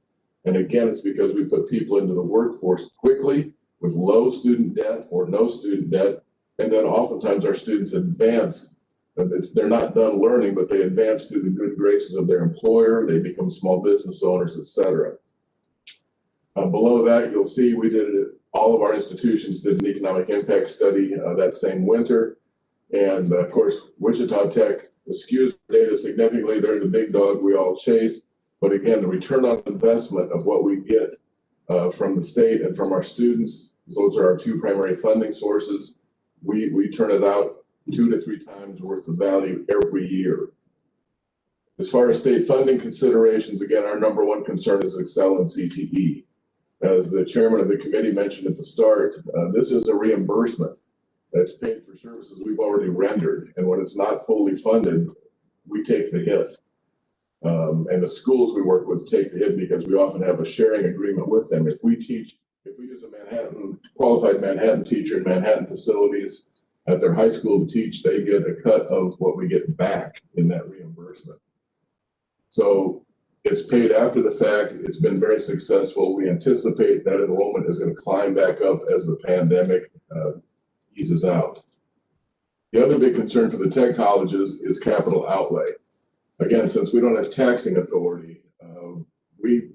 [SPEAKER 15] And again, it's because we put people into the workforce quickly with low student debt or no student debt. And then oftentimes our students advance. They're not done learning, but they advance through the good graces of their employer. They become small business owners, etc. Below that, you'll see we did it. All of our institutions did an economic impact study that same winter. And of course, Wichita Tech skews data significantly. They're the big dog we all chase. But again, the return on investment of what we get from the state and from our students, those are our 2 primary funding sources. We turn it out 2 to 3 times worth of value every year. As far as state funding considerations, again, our number 1 concern is Excel and CTE. As the chairman of the committee mentioned at the start, this is a reimbursement that's paid for services we've already rendered. And when it's not fully funded, we take the hit. And the schools we work with take the hit because we often have a sharing agreement with them. If we use a qualified Manhattan teacher in Manhattan facilities at their high school to teach, they get a cut of what we get back in that reimbursement. So it's paid after the fact. It's been very successful. We anticipate that enrollment is going to climb back up as the pandemic eases out. The other big concern for the tech colleges is capital outlay. Again, since we don't have taxing authority, we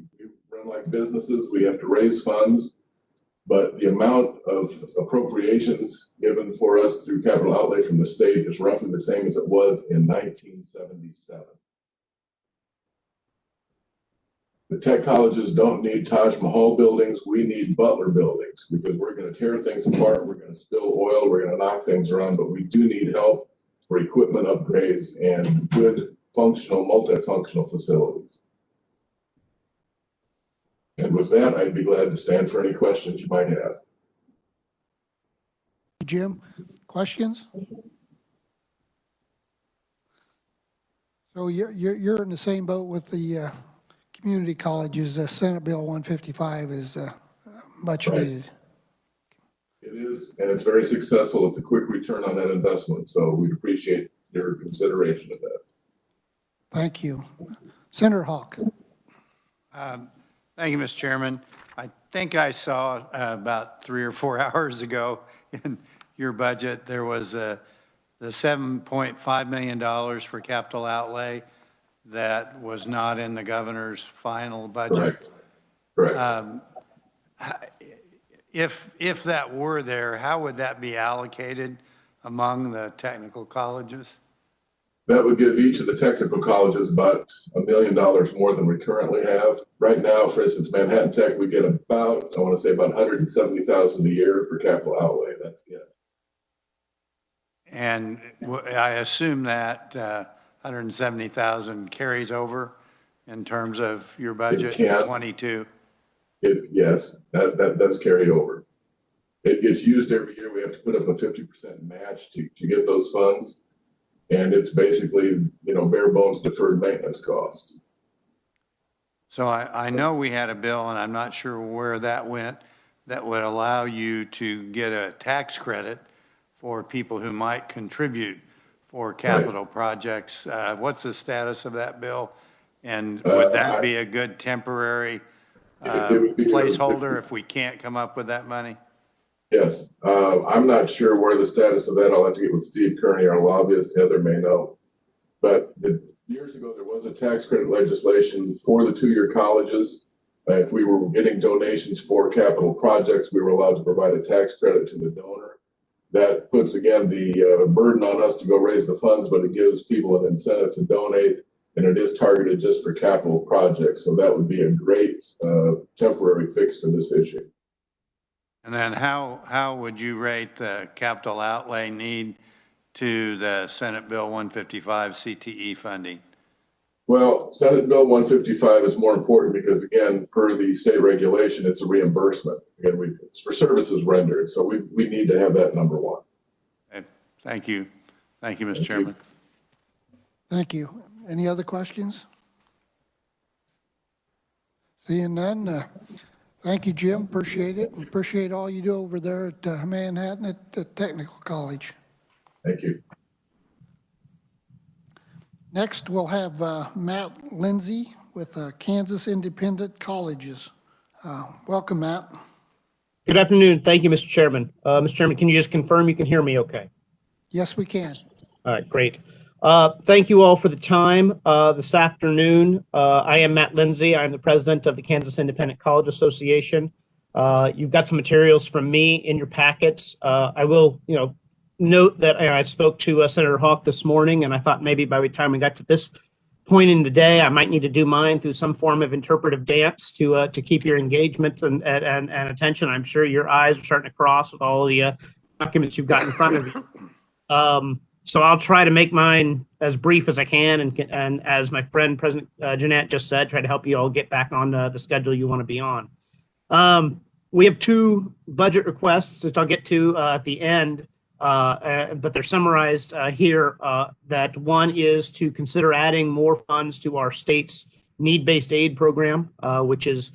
[SPEAKER 15] run like businesses. We have to raise funds, but the amount of appropriations given for us through capital outlay from the state is roughly the same as it was in 1977. The tech colleges don't need Taj Mahal buildings. We need Butler buildings because we're going to tear things apart. We're going to spill oil. We're going to knock things around, but we do need help for equipment upgrades and good functional, multifunctional facilities. And with that, I'd be glad to stand for any questions you might have.
[SPEAKER 1] Jim, questions? So you're in the same boat with the community colleges. Senate Bill 155 is much needed.
[SPEAKER 15] It is, and it's very successful. It's a quick return on that investment. So we'd appreciate your consideration of that.
[SPEAKER 1] Thank you. Senator Hawk.
[SPEAKER 3] Thank you, Mr. Chairman. I think I saw about 3 or 4 hours ago in your budget, there was the $7.5 million for capital outlay that was not in the governor's final budget.
[SPEAKER 15] Correct.
[SPEAKER 3] If that were there, how would that be allocated among the technical colleges?
[SPEAKER 15] That would give each of the technical colleges about $1 million more than we currently have. Right now, for instance, Manhattan Tech, we get about, I want to say about $170,000 a year for capital outlay. That's it.
[SPEAKER 3] And I assume that 170,000 carries over in terms of your budget in 22.
[SPEAKER 15] Yes, that does carry over. It gets used every year. We have to put up a 50% match to get those funds. And it's basically, bare bones deferred maintenance costs.
[SPEAKER 3] So I know we had a bill, and I'm not sure where that went, that would allow you to get a tax credit for people who might contribute for capital projects. What's the status of that bill? And would that be a good temporary
[SPEAKER 15] It would be
[SPEAKER 3] placeholder if we can't come up with that money?
[SPEAKER 15] Yes, I'm not sure where the status of that. I'll have to get with Steve Kearney, our lobbyist. Heather may know. But years ago, there was a tax credit legislation for the two-year colleges. If we were getting donations for capital projects, we were allowed to provide a tax credit to the donor. That puts, again, the burden on us to go raise the funds, but it gives people an incentive to donate, and it is targeted just for capital projects. So that would be a great temporary fix to this issue.
[SPEAKER 3] And then how would you rate the capital outlay need to the Senate Bill 155 CTE funding?
[SPEAKER 15] Well, Senate Bill 155 is more important because, again, per the state regulation, it's a reimbursement. Again, it's for services rendered. So we need to have that number one.
[SPEAKER 3] Okay. Thank you. Thank you, Mr. Chairman.
[SPEAKER 1] Thank you. Any other questions? Seeing none, thank you, Jim. Appreciate it. And appreciate all you do over there at Manhattan at the Technical College.
[SPEAKER 15] Thank you.
[SPEAKER 1] Next, we'll have Matt Lindsay with Kansas Independent Colleges. Welcome, Matt.
[SPEAKER 16] Good afternoon. Thank you, Mr. Chairman. Mr. Chairman, can you just confirm you can hear me okay?
[SPEAKER 1] Yes, we can.
[SPEAKER 16] All right, great. Thank you all for the time this afternoon. I am Matt Lindsay. I'm the president of the Kansas Independent College Association. You've got some materials from me in your packets. I will, note that I spoke to Senator Hawk this morning, and I thought maybe by the time we got to this point in the day, I might need to do mine through some form of interpretive dance to keep your engagement and attention. I'm sure your eyes are starting to cross with all the documents you've got in front of you. So I'll try to make mine as brief as I can, and as my friend President Jeanette just said, try to help you all get back on the schedule you want to be on. We have two budget requests that I'll get to at the end. But they're summarized here, that one is to consider adding more funds to our state's need-based aid program, which is,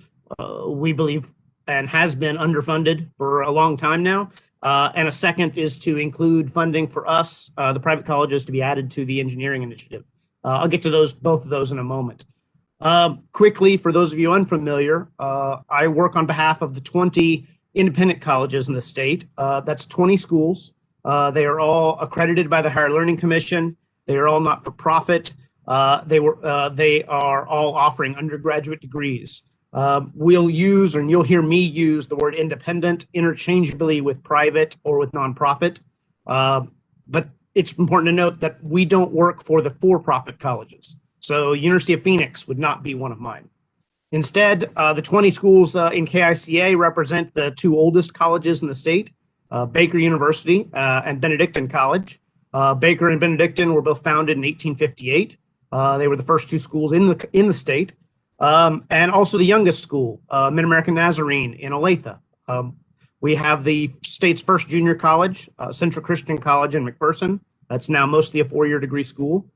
[SPEAKER 16] we believe, and has been underfunded for a long time now. And a second is to include funding for us, the private colleges, to be added to the engineering initiative. I'll get to both of those in a moment. Quickly, for those of you unfamiliar, I work on behalf of the 20 independent colleges in the state. That's 20 schools. They are all accredited by the Higher Learning Commission. They are all not-for-profit. They are all offering undergraduate degrees. We'll use, and you'll hear me use, the word independent interchangeably with private or with nonprofit. But it's important to note that we don't work for the for-profit colleges. So University of Phoenix would not be one of mine. Instead, the 20 schools in KICA represent the two oldest colleges in the state. Baker University and Benedictine College. Baker and Benedictine were both founded in 1858. They were the first two schools in the state, and also the youngest school, Mid-American Nazarene in Olathe. We have the state's first junior college, Central Christian College in McPherson. That's now mostly a four-year degree school.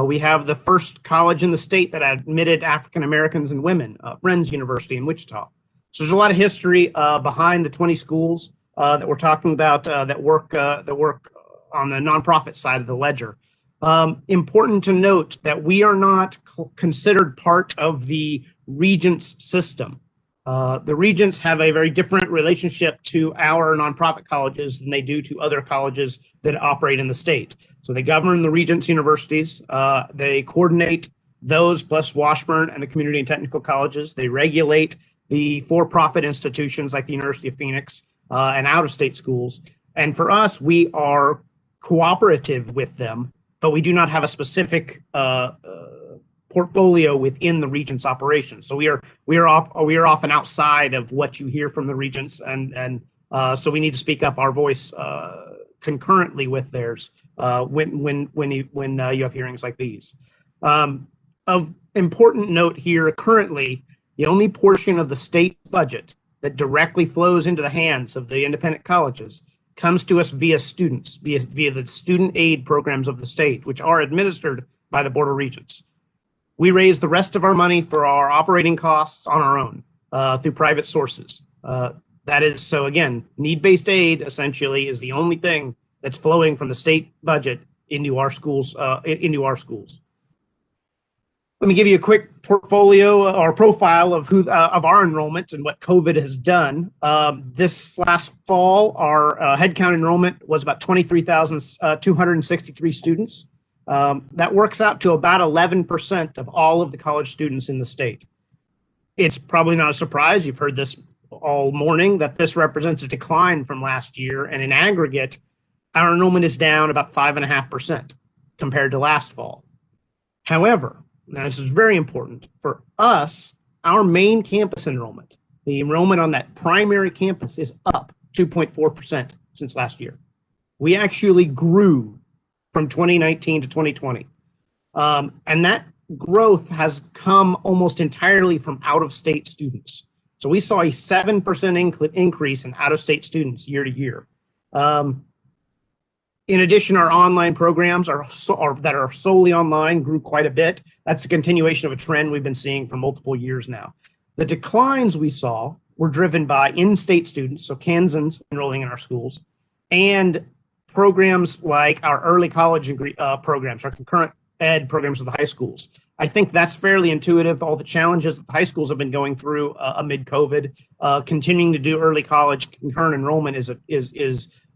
[SPEAKER 16] We have the first college in the state that admitted African Americans and women, Friends University in Wichita. So there's a lot of history behind the 20 schools that we're talking about that work on the nonprofit side of the ledger. Important to note that we are not considered part of the Regents system. The Regents have a very different relationship to our nonprofit colleges than they do to other colleges that operate in the state. So they govern the Regents universities. They coordinate those plus Washburn and the community and technical colleges. They regulate the for-profit institutions like the University of Phoenix and out-of-state schools. And for us, we are cooperative with them, but we do not have a specific portfolio within the Regents operation. So we are often outside of what you hear from the Regents, and so we need to speak up our voice concurrently with theirs when you have hearings like these. Of important note here, currently, the only portion of the state budget that directly flows into the hands of the independent colleges comes to us via students, via the student aid programs of the state, which are administered by the Board of Regents. We raise the rest of our money for our operating costs on our own through private sources. That is, so again, need-based aid essentially is the only thing that's flowing from the state budget into our schools. Let me give you a quick portfolio or profile of who of our enrollment and what COVID has done. This last fall, our headcount enrollment was about 23,263 students. That works out to about 11% of all of the college students in the state. It's probably not a surprise, you've heard this all morning, that this represents a decline from last year, and in aggregate, our enrollment is down about 5.5% compared to last fall. However, now this is very important, for us, our main campus enrollment, the enrollment on that primary campus, is up 2.4% since last year. We actually grew from 2019 to 2020. And that growth has come almost entirely from out-of-state students. So we saw a 7% increase in out-of-state students year to year. In addition, our online programs that are solely online grew quite a bit. That's a continuation of a trend we've been seeing for multiple years now. The declines we saw were driven by in-state students, so Kansans enrolling in our schools, and programs like our early college degree programs, our concurrent ed programs of the high schools. I think that's fairly intuitive. All the challenges that the high schools have been going through amid COVID, continuing to do early college concurrent enrollment is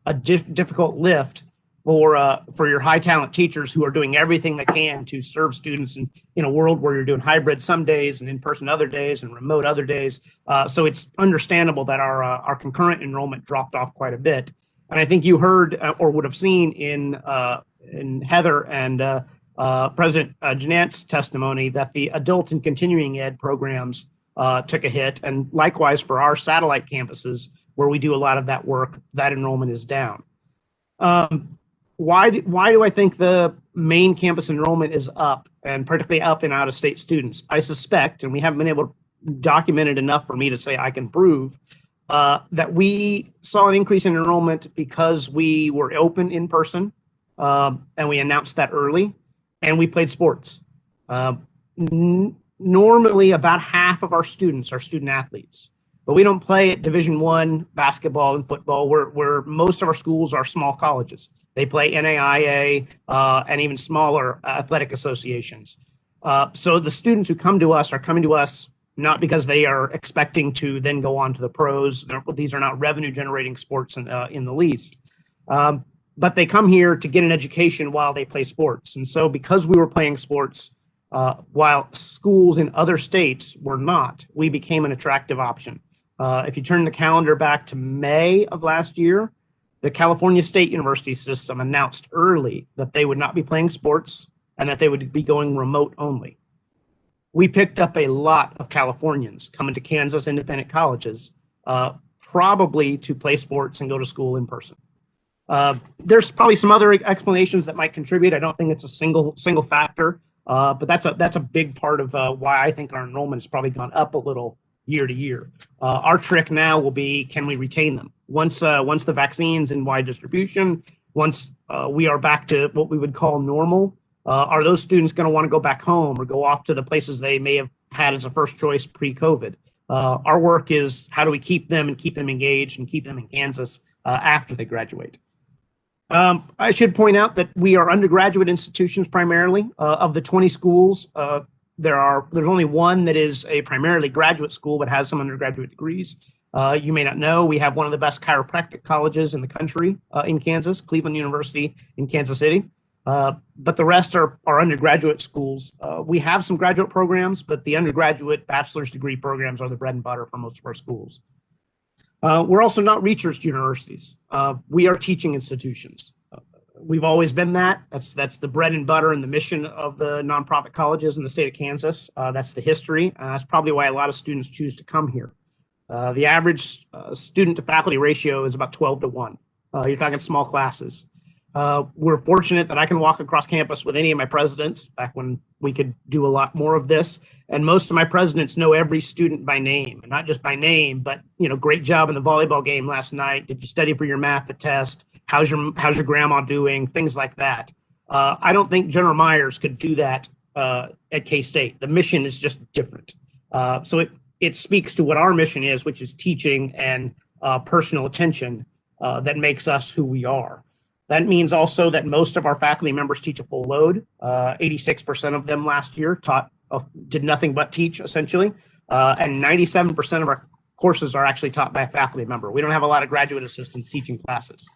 [SPEAKER 16] a difficult lift for your high talent teachers who are doing everything they can to serve students in a world where you're doing hybrid some days and in-person other days and remote other days. So it's understandable that our concurrent enrollment dropped off quite a bit. And I think you heard or would have seen in Heather and President Jeanette's testimony that the adult and continuing ed programs took a hit. And likewise for our satellite campuses where we do a lot of that work, that enrollment is down. Why do I think the main campus enrollment is up, and particularly up in out-of-state students? I suspect, and we haven't been able to document it enough for me to say I can prove, that we saw an increase in enrollment because we were open in person, and we announced that early, and we played sports. Normally, about half of our students are student athletes, but we don't play at Division I basketball and football, where most of our schools are small colleges. They play NAIA and even smaller athletic associations. So the students who come to us are coming to us not because they are expecting to then go on to the pros. These are not revenue generating sports in the least. But they come here to get an education while they play sports. And so because we were playing sports, while schools in other states were not, we became an attractive option. If you turn the calendar back to May of last year, the California State University system announced early that they would not be playing sports and that they would be going remote only. We picked up a lot of Californians coming to Kansas independent colleges, probably to play sports and go to school in person. There's probably some other explanations that might contribute. I don't think it's a single factor, but that's a big part of why I think our enrollment has probably gone up a little year to year. Our trick now will be, can we retain them? Once the vaccine's in wide distribution, once we are back to what we would call normal, are those students going to want to go back home or go off to the places they may have had as a first choice pre-COVID? Our work is how do we keep them and keep them engaged and keep them in Kansas after they graduate? I should point out that we are undergraduate institutions primarily. Of the 20 schools, there's only one that is a primarily graduate school but has some undergraduate degrees. You may not know, we have one of the best chiropractic colleges in the country in Kansas, Cleveland University in Kansas City. But the rest are undergraduate schools. We have some graduate programs, but the undergraduate bachelor's degree programs are the bread and butter for most of our schools. We're also not research universities. We are teaching institutions. We've always been that. That's the bread and butter and the mission of the nonprofit colleges in the state of Kansas. That's the history. That's probably why a lot of students choose to come here. The average student to faculty ratio is about 12 to 1. You're talking small classes. We're fortunate that I can walk across campus with any of my presidents, back when we could do a lot more of this. And most of my presidents know every student by name, and not just by name, but, great job in the volleyball game last night. Did you study for your math test? How's your grandma doing? Things like that. I don't think General Myers could do that at K-State. The mission is just different. So it speaks to what our mission is, which is teaching and personal attention that makes us who we are. That means also that most of our faculty members teach a full load. 86% of them last year did nothing but teach, essentially. And 97% of our courses are actually taught by a faculty member. We don't have a lot of graduate assistants teaching classes.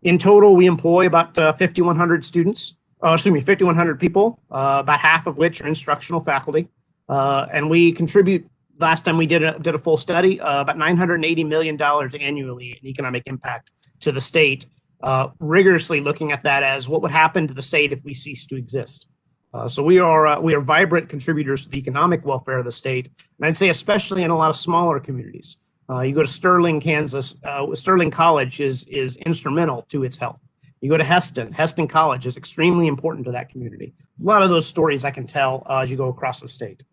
[SPEAKER 16] In total, we employ about 5,100 students, 5,100 people, about half of which are instructional faculty. And we contribute, last time we did a full study, about $980 million annually in economic impact to the state, rigorously looking at that as what would happen to the state if we ceased to exist. So we are vibrant contributors to the economic welfare of the state, and I'd say especially in a lot of smaller communities. You go to Sterling, Kansas. Sterling College is instrumental to its health. You go to Heston College is extremely important to that community. A lot of those stories I can tell as you go across the state.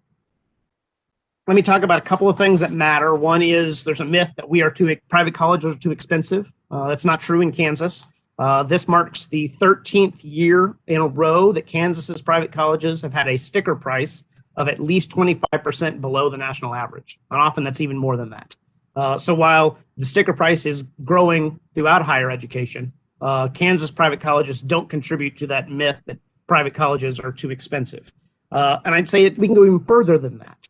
[SPEAKER 16] Let me talk about a couple of things that matter. One is there's a myth that private colleges are too expensive. That's not true in Kansas. This marks the 13th year in a row that Kansas's private colleges have had a sticker price of at least 25% below the national average. And often that's even more than that. So while the sticker price is growing throughout higher education, Kansas private colleges don't contribute to that myth that private colleges are too expensive. And I'd say we can go even further than that.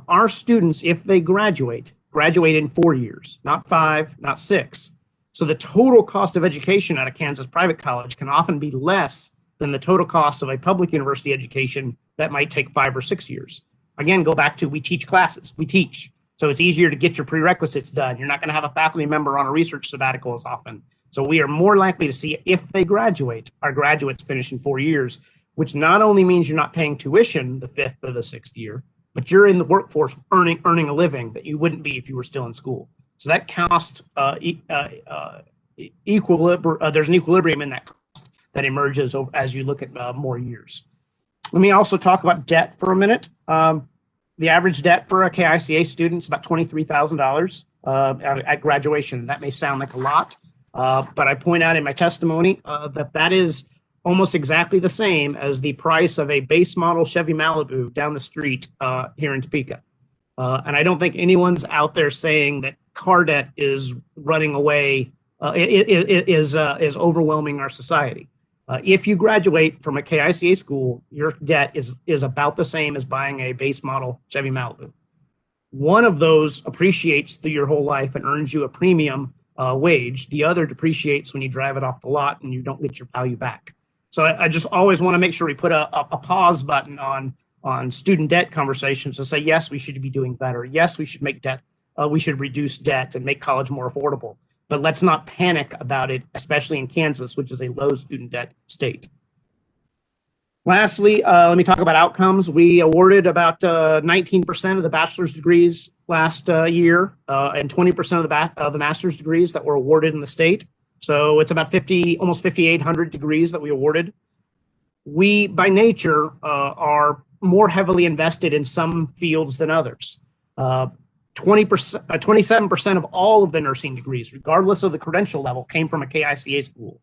[SPEAKER 16] Our students, if they graduate in 4 years, not 5, not 6. So the total cost of education at a Kansas private college can often be less than the total cost of a public university education that might take 5 or 6 years. Again, go back to we teach classes, we teach. So it's easier to get your prerequisites done. You're not going to have a faculty member on a research sabbatical as often. So we are more likely to see, if they graduate, our graduates finish in 4 years, which not only means you're not paying tuition the 5th or the 6th year, but you're in the workforce earning a living that you wouldn't be if you were still in school. So that cost there's an equilibrium in that cost that emerges as you look at more years. Let me also talk about debt for a minute. The average debt for a KICA student is about $23,000 at graduation. That may sound like a lot, but I point out in my testimony that is almost exactly the same as the price of a base model Chevy Malibu down the street here in Topeka. And I don't think anyone's out there saying that car debt is running away, is overwhelming our society. If you graduate from a KICA school, your debt is about the same as buying a base model Chevy Malibu. One of those appreciates through your whole life and earns you a premium wage. The other depreciates when you drive it off the lot and you don't get your value back. So I just always want to make sure we put a pause button on student debt conversations and say, yes, we should be doing better. Yes, we should make debt. We should reduce debt and make college more affordable. But let's not panic about it, especially in Kansas, which is a low student debt state. Lastly, let me talk about outcomes. We awarded about 19% of the bachelor's degrees last year and 20% of the master's degrees that were awarded in the state. So it's about almost 5,800 degrees that we awarded. We, by nature, are more heavily invested in some fields than others. 27% of all of the nursing degrees, regardless of the credential level, came from a KICA school.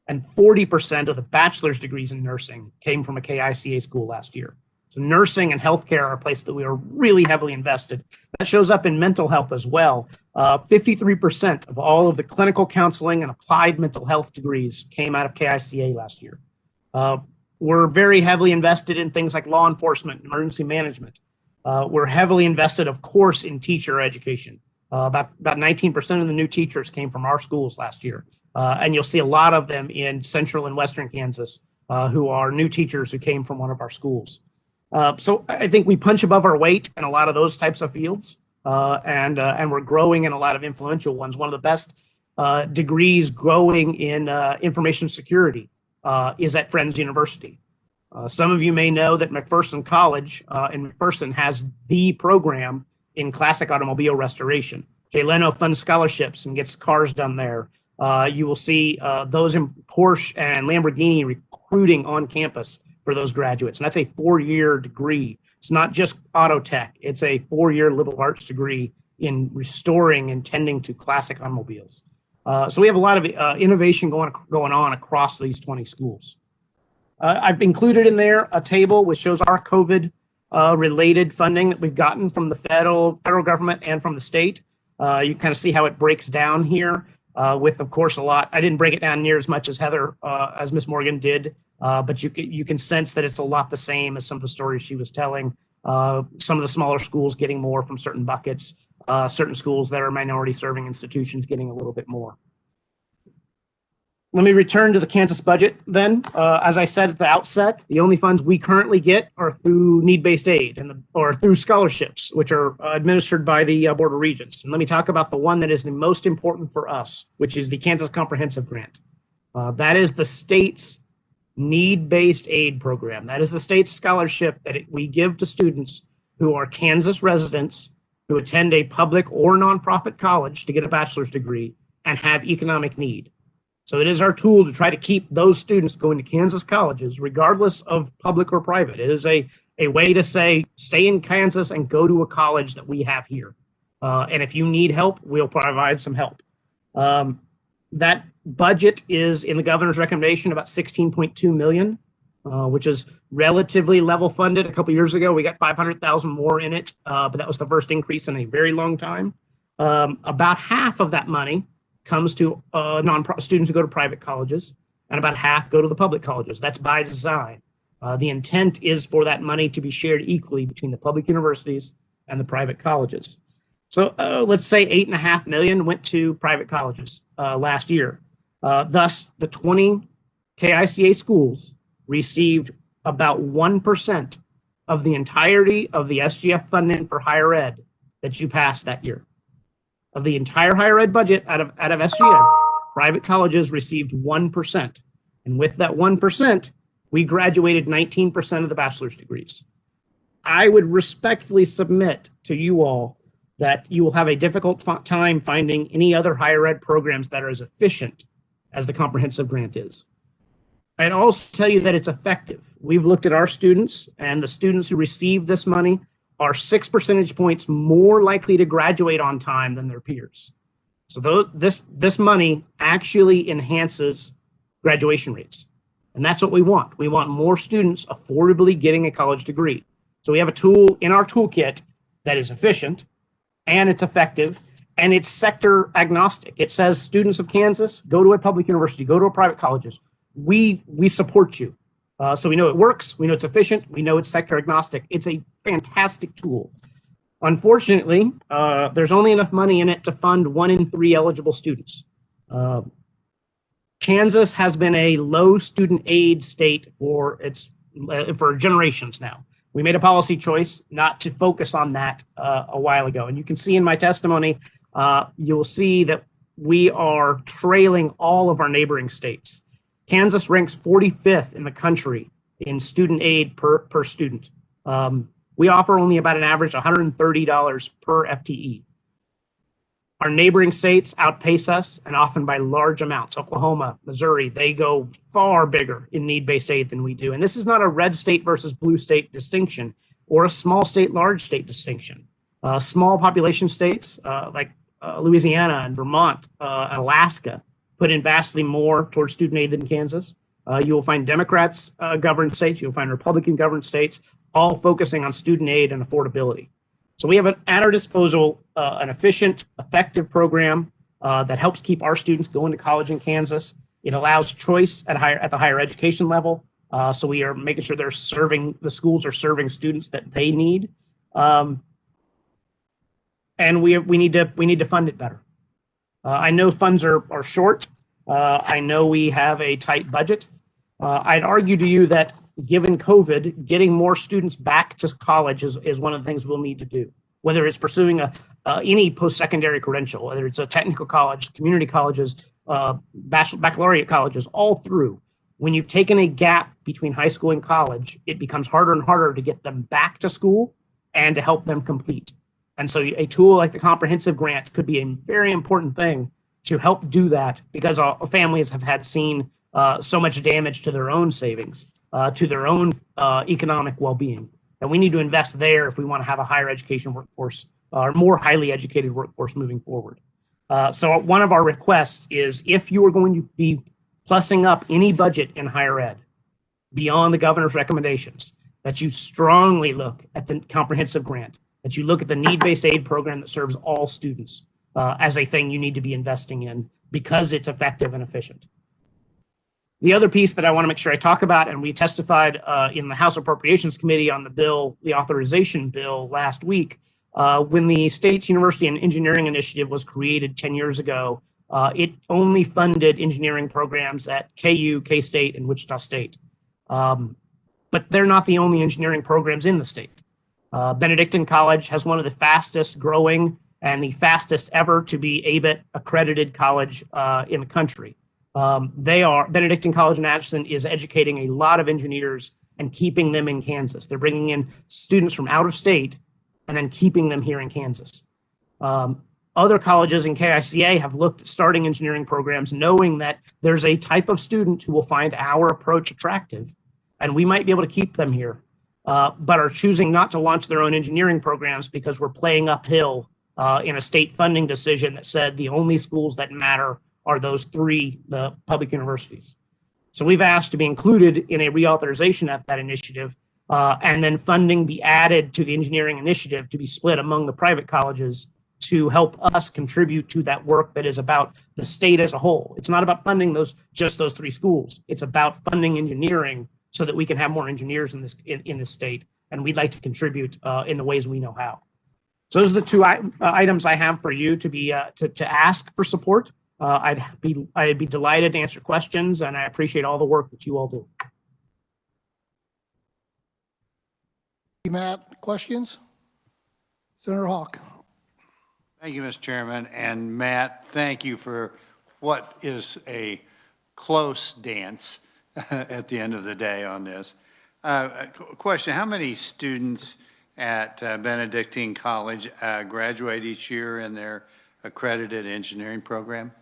[SPEAKER 16] And 40% of the bachelor's degrees in nursing came from a KICA school last year. So nursing and healthcare are a place that we are really heavily invested. That shows up in mental health as well. 53% of all of the clinical counseling and applied mental health degrees came out of KICA last year. We're very heavily invested in things like law enforcement, emergency management. We're heavily invested, of course, in teacher education. About 19% of the new teachers came from our schools last year. And you'll see a lot of them in central and western Kansas who are new teachers who came from one of our schools. So I think we punch above our weight in a lot of those types of fields, and we're growing in a lot of influential ones. One of the best degrees growing in information security is at Friends University. Some of you may know that McPherson College in McPherson has the program in classic automobile restoration. Jay Leno funds scholarships and gets cars done there. You will see those in Porsche and Lamborghini recruiting on campus for those graduates. And that's a 4-year degree. It's not just auto tech. It's a 4-year liberal arts degree in restoring and tending to classic automobiles. So we have a lot of innovation going on across these 20 schools. I've included in there a table which shows our COVID related funding that we've gotten from the federal government and from the state. You kind of see how it breaks down here. with, of course, a lot. I didn't break it down near as much as Heather, as Miss Morgan did, but you can sense that it's a lot the same as some of the stories she was telling. Some of the smaller schools getting more from certain buckets, certain schools that are minority serving institutions getting a little bit more. Let me return to the Kansas budget then. As I said at the outset, the only funds we currently get are through need-based aid or through scholarships, which are administered by the Board of Regents. And let me talk about the one that is the most important for us, which is the Kansas Comprehensive Grant. That is the state's need-based aid program. That is the state's scholarship that we give to students who are Kansas residents who attend a public or nonprofit college to get a bachelor's degree and have economic need. So it is our tool to try to keep those students going to Kansas colleges, regardless of public or private. It is a way to say, stay in Kansas and go to a college that we have here. And if you need help, we'll provide some help. That budget is in the governor's recommendation about $16.2 million, which is relatively level funded. A couple years ago, we got 500,000 more in it, but that was the first increase in a very long time. About half of that money comes to students who go to private colleges, and about half go to the public colleges. That's by design. The intent is for that money to be shared equally between the public universities and the private colleges. So let's say $8.5 million went to private colleges last year. Thus, the 20 KICA schools received about 1% of the entirety of the SGF funding for higher ed that you passed that year. Of the entire higher ed budget out of SGF, private colleges received 1%. And with that 1%, we graduated 19% of the bachelor's degrees. I would respectfully submit to you all that you will have a difficult time finding any other higher ed programs that are as efficient as the comprehensive grant is. I'd also tell you that it's effective. We've looked at our students, and the students who receive this money are 6 percentage points more likely to graduate on time than their peers. So this money actually enhances graduation rates. And that's what we want. We want more students affordably getting a college degree. So we have a tool in our toolkit that is efficient, and it's effective, and it's sector agnostic. It says students of Kansas, go to a public university, go to a private colleges. We support you. So we know it works, we know it's efficient, we know it's sector agnostic. It's a fantastic tool. Unfortunately, there's only enough money in it to fund 1 in 3 eligible students. Kansas has been a low student aid state for generations now. We made a policy choice not to focus on that a while ago. And you can see in my testimony, you'll see that we are trailing all of our neighboring states. Kansas ranks 45th in the country in student aid per student. We offer only about an average $130 per FTE. Our neighboring states outpace us, and often by large amounts. Oklahoma, Missouri, they go far bigger in need-based aid than we do. And this is not a red state versus blue state distinction or a small state, large state distinction. Small population states like Louisiana and Vermont, Alaska, put in vastly more towards student aid than Kansas. You will find Democrats governed states, you'll find Republican governed states, all focusing on student aid and affordability. So we have at our disposal an efficient, effective program that helps keep our students going to college in Kansas. It allows choice at the higher education level. So we are making sure the schools are serving students that they need. And we need to fund it better. I know funds are short. I know we have a tight budget. I'd argue to you that given COVID, getting more students back to college is one of the things we'll need to do, whether it's pursuing any post-secondary credential, whether it's a technical college, community colleges, baccalaureate colleges, all through. When you've taken a gap between high school and college, it becomes harder and harder to get them back to school and to help them complete. And so a tool like the comprehensive grant could be a very important thing to help do that, because families have seen so much damage to their own savings, to their own economic well-being. And we need to invest there if we want to have a higher education workforce or more highly educated workforce moving forward. So one of our requests is, if you are going to be plussing up any budget in higher ed beyond the governor's recommendations, that you strongly look at the comprehensive grant, that you look at the need-based aid program that serves all students as a thing you need to be investing in because it's effective and efficient. The other piece that I want to make sure I talk about, and we testified in the House Appropriations Committee on the bill, the authorization bill last week, when the State's University and Engineering Initiative was created 10 years ago, it only funded engineering programs at KU, K-State, and Wichita State. But they're not the only engineering programs in the state. Benedictine College has one of the fastest growing and the fastest ever to be ABET accredited college in the country. Benedictine College in Atchison is educating a lot of engineers and keeping them in Kansas. They're bringing in students from out of state and then keeping them here in Kansas. Other colleges in KICA have looked at starting engineering programs knowing that there's a type of student who will find our approach attractive, and we might be able to keep them here, but are choosing not to launch their own engineering programs because we're playing uphill in a state funding decision that said the only schools that matter are those three public universities. So we've asked to be included in a reauthorization of that initiative, and then funding be added to the engineering initiative to be split among the private colleges to help us contribute to that work that is about the state as a whole. It's not about funding just those three schools. It's about funding engineering so that we can have more engineers in this state, and we'd like to contribute in the ways we know how. So those are the two items I have for you to ask for support. I'd be delighted to answer questions, and I appreciate all the work that you all do.
[SPEAKER 1] Matt, questions? Senator Hawk.
[SPEAKER 3] Thank you, Mr. Chairman. And Matt, thank you for what is a close dance at the end of the day on this. Question, how many students at Benedictine College graduate each year in their accredited engineering program?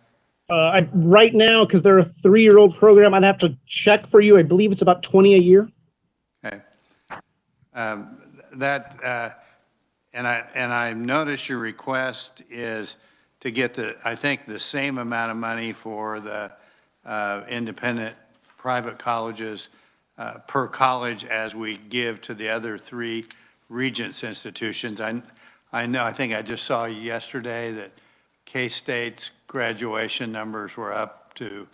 [SPEAKER 16] Right now, because they're a 3-year-old program, I'd have to check for you. I believe it's about 20 a year.
[SPEAKER 3] Okay. And I noticed your request is to get I think the same amount of money for the independent private colleges per college as we give to the other 3 Regents institutions. I think I just saw yesterday that K-State's graduation numbers were up to,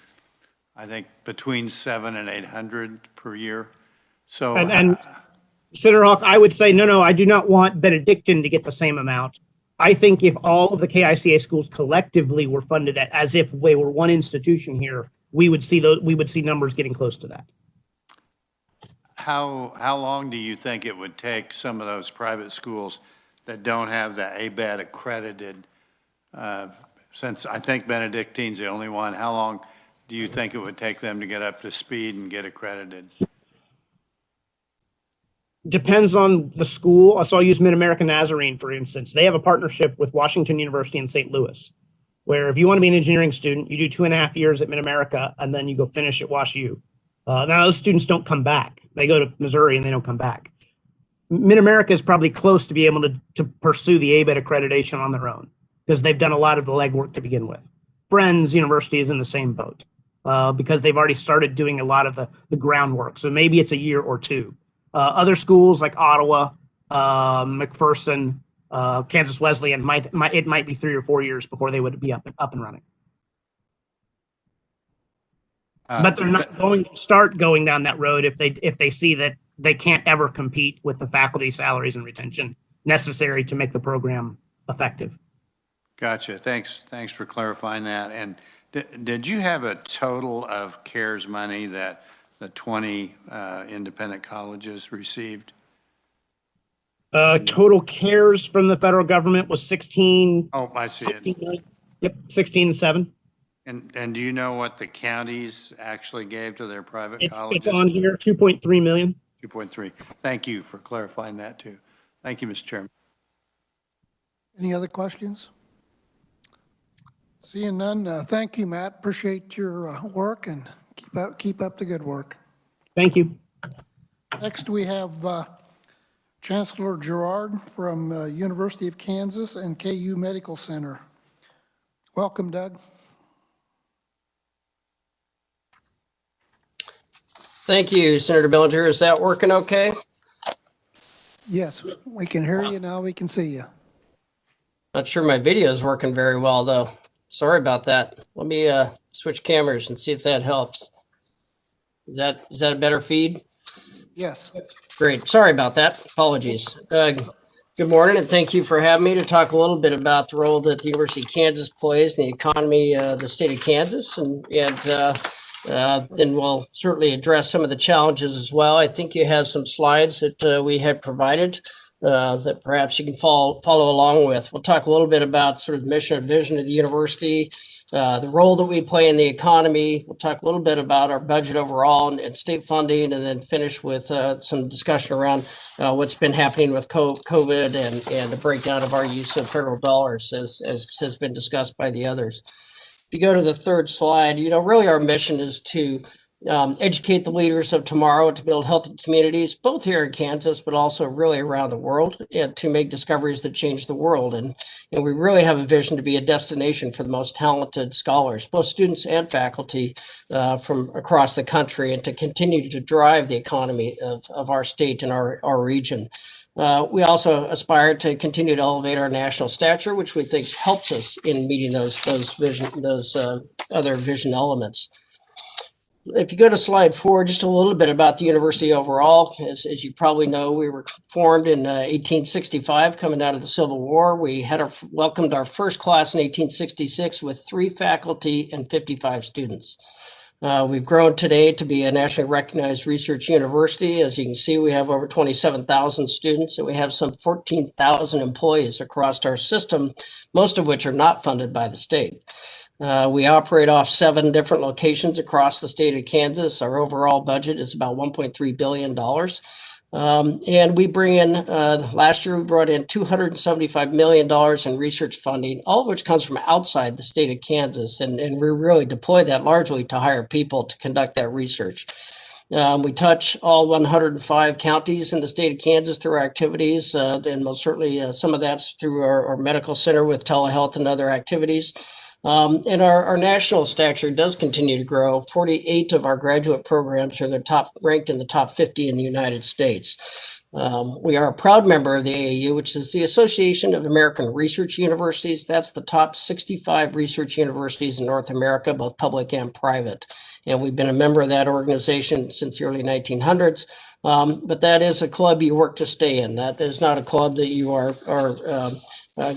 [SPEAKER 3] I think, between 700 and 800 per year. So,
[SPEAKER 16] and Senator Hawk, I would say, no, I do not want Benedictine to get the same amount. I think if all of the KICA schools collectively were funded as if they were one institution here, we would see numbers getting close to that.
[SPEAKER 3] how long do you think it would take some of those private schools that don't have the ABET accredited, since I think Benedictine's the only one, how long do you think it would take them to get up to speed and get accredited?
[SPEAKER 16] Depends on the school. So I'll use Mid-American Nazarene, for instance. They have a partnership with Washington University in St. Louis, where if you want to be an engineering student, you do 2.5 years at Mid-America, and then you go finish at WashU. Now, those students don't come back. They go to Missouri, and they don't come back. Mid-America is probably close to be able to pursue the ABET accreditation on their own, because they've done a lot of the legwork to begin with. Friends University is in the same boat, because they've already started doing a lot of the groundwork. So maybe it's a year or two. Other schools like Ottawa, McPherson, Kansas Wesleyan, it might be 3 or 4 years before they would be up and running. But they're not going to start going down that road if they see that they can't ever compete with the faculty salaries and retention necessary to make the program effective.
[SPEAKER 3] Gotcha. Thanks for clarifying that. And did you have a total of CARES money that the 20 independent colleges received?
[SPEAKER 16] Total CARES from the federal government was 16.
[SPEAKER 3] Oh, I see it.
[SPEAKER 16] Million. Yep, 16.7.
[SPEAKER 3] And do you know what the counties actually gave to their private colleges?
[SPEAKER 16] It's on here, 2.3 million.
[SPEAKER 3] 2.3. Thank you for clarifying that too. Thank you, Mr. Chairman.
[SPEAKER 1] Any other questions? Seeing none, thank you, Matt. Appreciate your work, and keep up the good work.
[SPEAKER 16] Thank you.
[SPEAKER 1] Next, we have Chancellor Gerard from University of Kansas and KU Medical Center. Welcome, Doug.
[SPEAKER 17] Thank you, Senator Bellinger. Is that working okay?
[SPEAKER 1] Yes, we can hear you now. We can see you.
[SPEAKER 17] Not sure my video is working very well, though. Sorry about that. Let me switch cameras and see if that helps. Is that a better feed?
[SPEAKER 1] Yes.
[SPEAKER 17] Great. Sorry about that. Apologies. Good morning, and thank you for having me to talk a little bit about the role that the University of Kansas plays in the economy of the state of Kansas, and then we'll certainly address some of the challenges as well. I think you have some slides that we had provided that perhaps you can follow along with. We'll talk a little bit about sort of the mission and vision of the university, the role that we play in the economy. We'll talk a little bit about our budget overall and state funding, and then finish with some discussion around what's been happening with COVID and the breakdown of our use of federal dollars, as has been discussed by the others. If you go to the third slide, really our mission is to educate the leaders of tomorrow to build healthy communities, both here in Kansas, but also really around the world, and to make discoveries that change the world. And we really have a vision to be a destination for the most talented scholars, both students and faculty from across the country, and to continue to drive the economy of our state and our region. We also aspire to continue to elevate our national stature, which we think helps us in meeting those other vision elements. If you go to slide 4, just a little bit about the university overall. As you probably know, we were formed in 1865, coming out of the Civil War. We welcomed our first class in 1866 with 3 faculty and 55 students. We've grown today to be a nationally recognized research university. As you can see, we have over 27,000 students, and we have some 14,000 employees across our system, most of which are not funded by the state. We operate off 7 different locations across the state of Kansas. Our overall budget is about $1.3 billion. And we bring in, last year we brought in $275 million in research funding, all of which comes from outside the state of Kansas. And we really deploy that largely to hire people to conduct that research. We touch all 105 counties in the state of Kansas through our activities, and most certainly some of that's through our medical center with telehealth and other activities. And our national stature does continue to grow. 48 of our graduate programs are ranked in the top 50 in the United States. We are a proud member of the AAU, which is the Association of American Research Universities. That's the top 65 research universities in North America, both public and private. And we've been a member of that organization since the early 1900s. But that is a club you work to stay in. That is not a club that you are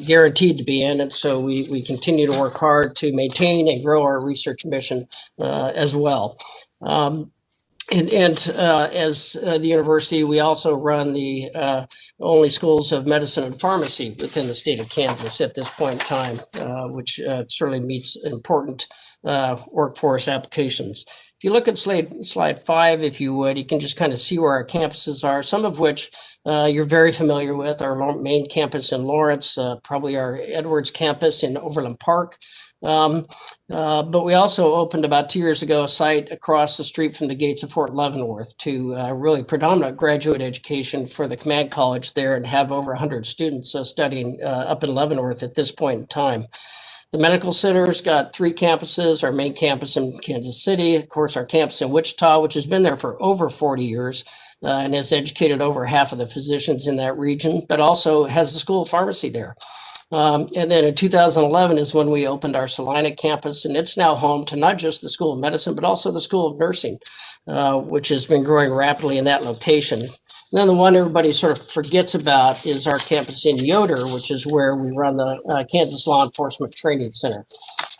[SPEAKER 17] guaranteed to be in. And so we continue to work hard to maintain and grow our research mission as well. As the university, we also run the only schools of medicine and pharmacy within the state of Kansas at this point in time, which certainly meets important workforce applications. If you look at slide 5, if you would, you can just kind of see where our campuses are, some of which you're very familiar with. Our main campus in Lawrence, probably our Edwards campus in Overland Park. But we also opened about 2 years ago a site across the street from the gates of Fort Leavenworth to really predominant graduate education for the Command College there, and have over 100 students studying up in Leavenworth at this point in time. The medical center's got 3 campuses, our main campus in Kansas City, of course, our campus in Wichita, which has been there for over 40 years and has educated over half of the physicians in that region, but also has the School of Pharmacy there. And then in 2011 is when we opened our Salina campus, and it's now home to not just the School of Medicine, but also the School of Nursing, which has been growing rapidly in that location. And then the one everybody sort of forgets about is our campus in Yoder, which is where we run the Kansas Law Enforcement Training Center,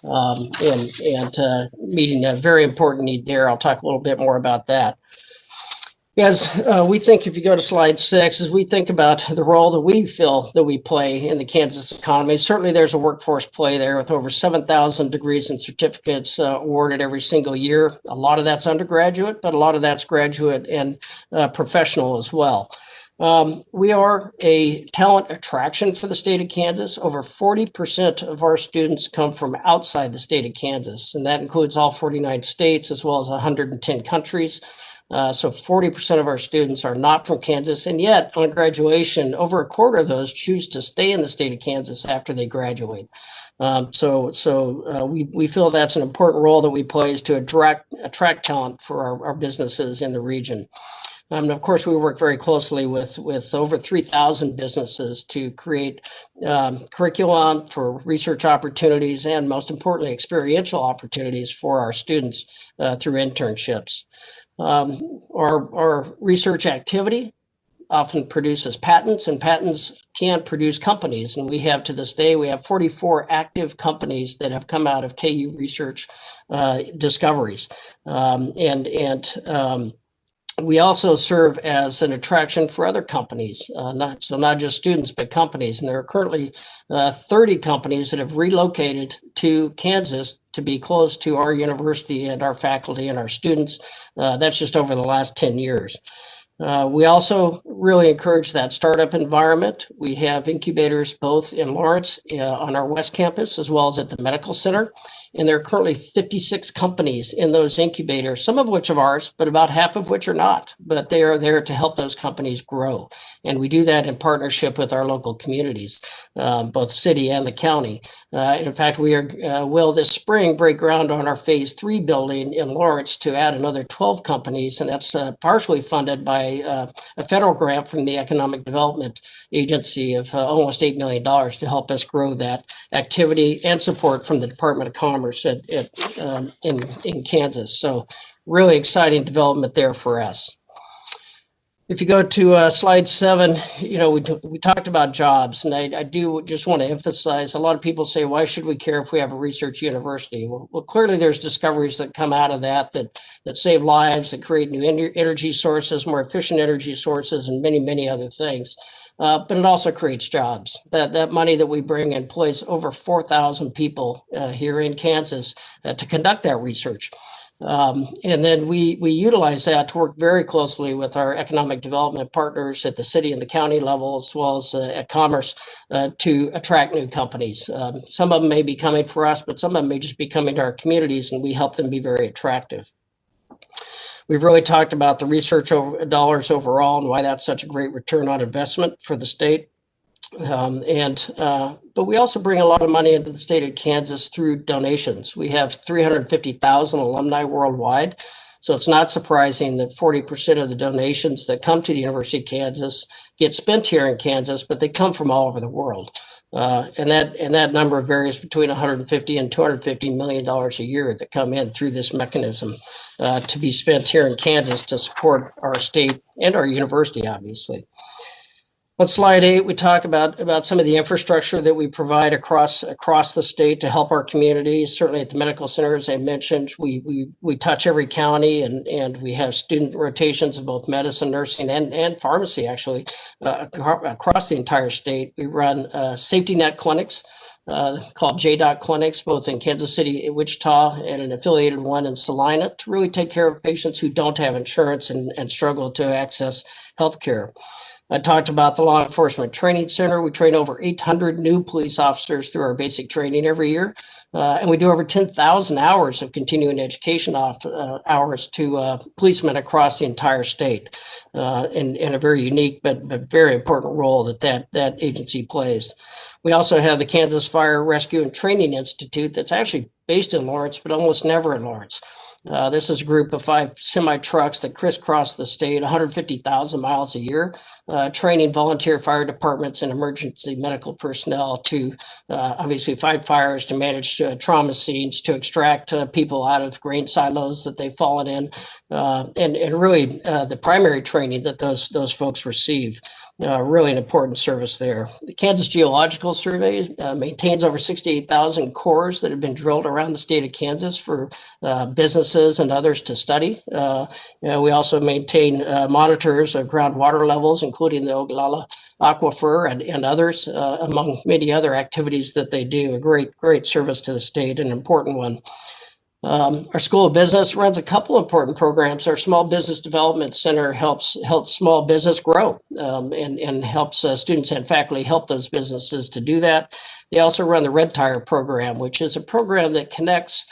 [SPEAKER 17] and meeting a very important need there. I'll talk a little bit more about that. As we think, if you go to slide 6, as we think about the role that we feel that we play in the Kansas economy, certainly there's a workforce play there with over 7,000 degrees and certificates awarded every single year. A lot of that's undergraduate, but a lot of that's graduate and professional as well. We are a talent attraction for the state of Kansas. Over 40% of our students come from outside the state of Kansas, and that includes all 49 states as well as 110 countries. So 40% of our students are not from Kansas, and yet on graduation, over a quarter of those choose to stay in the state of Kansas after they graduate. So we feel that's an important role that we play, is to attract talent for our businesses in the region. And of course, we work very closely with over 3,000 businesses to create curriculum for research opportunities and, most importantly, experiential opportunities for our students through internships. Our research activity often produces patents, and patents can produce companies. And we have, to this day, we have 44 active companies that have come out of KU research discoveries. We also serve as an attraction for other companies, not just students, but companies. And there are currently 30 companies that have relocated to Kansas to be close to our university and our faculty and our students. That's just over the last 10 years. We also really encourage that startup environment. We have incubators both in Lawrence on our West Campus, as well as at the Medical Center. And there are currently 56 companies in those incubators, some of which are ours, but about half of which are not. But they are there to help those companies grow. And we do that in partnership with our local communities, both city and the county. In fact, we will this spring break ground on our Phase 3 building in Lawrence to add another 12 companies. And that's partially funded by a federal grant from the Economic Development Agency of almost $8 million to help us grow that activity, and support from the Department of Commerce in Kansas. So really exciting development there for us. If you go to slide 7, we talked about jobs, and I do just want to emphasize, a lot of people say, why should we care if we have a research university? Well, clearly there's discoveries that come out of that save lives, that create new energy sources, more efficient energy sources, and many, many other things. But it also creates jobs. That money that we bring employs over 4,000 people here in Kansas to conduct that research. And then we utilize that to work very closely with our economic development partners at the city and the county level, as well as at Commerce, to attract new companies. Some of them may be coming for us, but some of them may just be coming to our communities, and we help them be very attractive. We've really talked about the research dollars overall and why that's such a great return on investment for the state. But we also bring a lot of money into the state of Kansas through donations. We have 350,000 alumni worldwide. So it's not surprising that 40% of the donations that come to the University of Kansas get spent here in Kansas, but they come from all over the world. And that number varies between $150 and $250 million a year that come in through this mechanism to be spent here in Kansas to support our state and our university, obviously. On slide 8, we talk about some of the infrastructure that we provide across the state to help our communities. Certainly at the Medical Center, as I mentioned, we touch every county, and we have student rotations of both medicine, nursing, and pharmacy, actually, across the entire state. We run safety net clinics called JDOT clinics, both in Kansas City, Wichita, and an affiliated one in Salina, to really take care of patients who don't have insurance and struggle to access health care. I talked about the Law Enforcement Training Center. We train over 800 new police officers through our basic training every year. And we do over 10,000 hours of continuing education hours to policemen across the entire state in a very unique but very important role that agency plays. We also have the Kansas Fire Rescue and Training Institute that's actually based in Lawrence, but almost never in Lawrence. This is a group of 5 semi-trucks that crisscross the state 150,000 miles a year, training volunteer fire departments and emergency medical personnel to obviously fight fires, to manage trauma scenes, to extract people out of grain silos that they've fallen in, and really the primary training that those folks receive. Really an important service there. The Kansas Geological Survey maintains over 68,000 cores that have been drilled around the state of Kansas for businesses and others to study. We also maintain monitors of groundwater levels, including the Ogallala Aquifer and others, among many other activities that they do. A great service to the state, an important one. Our School of Business runs a couple important programs. Our Small Business Development Center helps small business grow and helps students and faculty help those businesses to do that. They also run the Red Tire program, which is a program that connects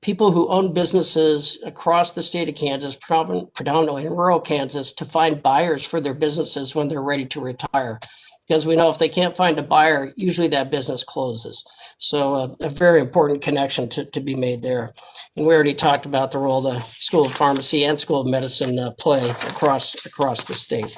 [SPEAKER 17] people who own businesses across the state of Kansas, predominantly in rural Kansas, to find buyers for their businesses when they're ready to retire. because we know if they can't find a buyer, usually that business closes. So a very important connection to be made there. And we already talked about the role the School of Pharmacy and School of Medicine play across the state.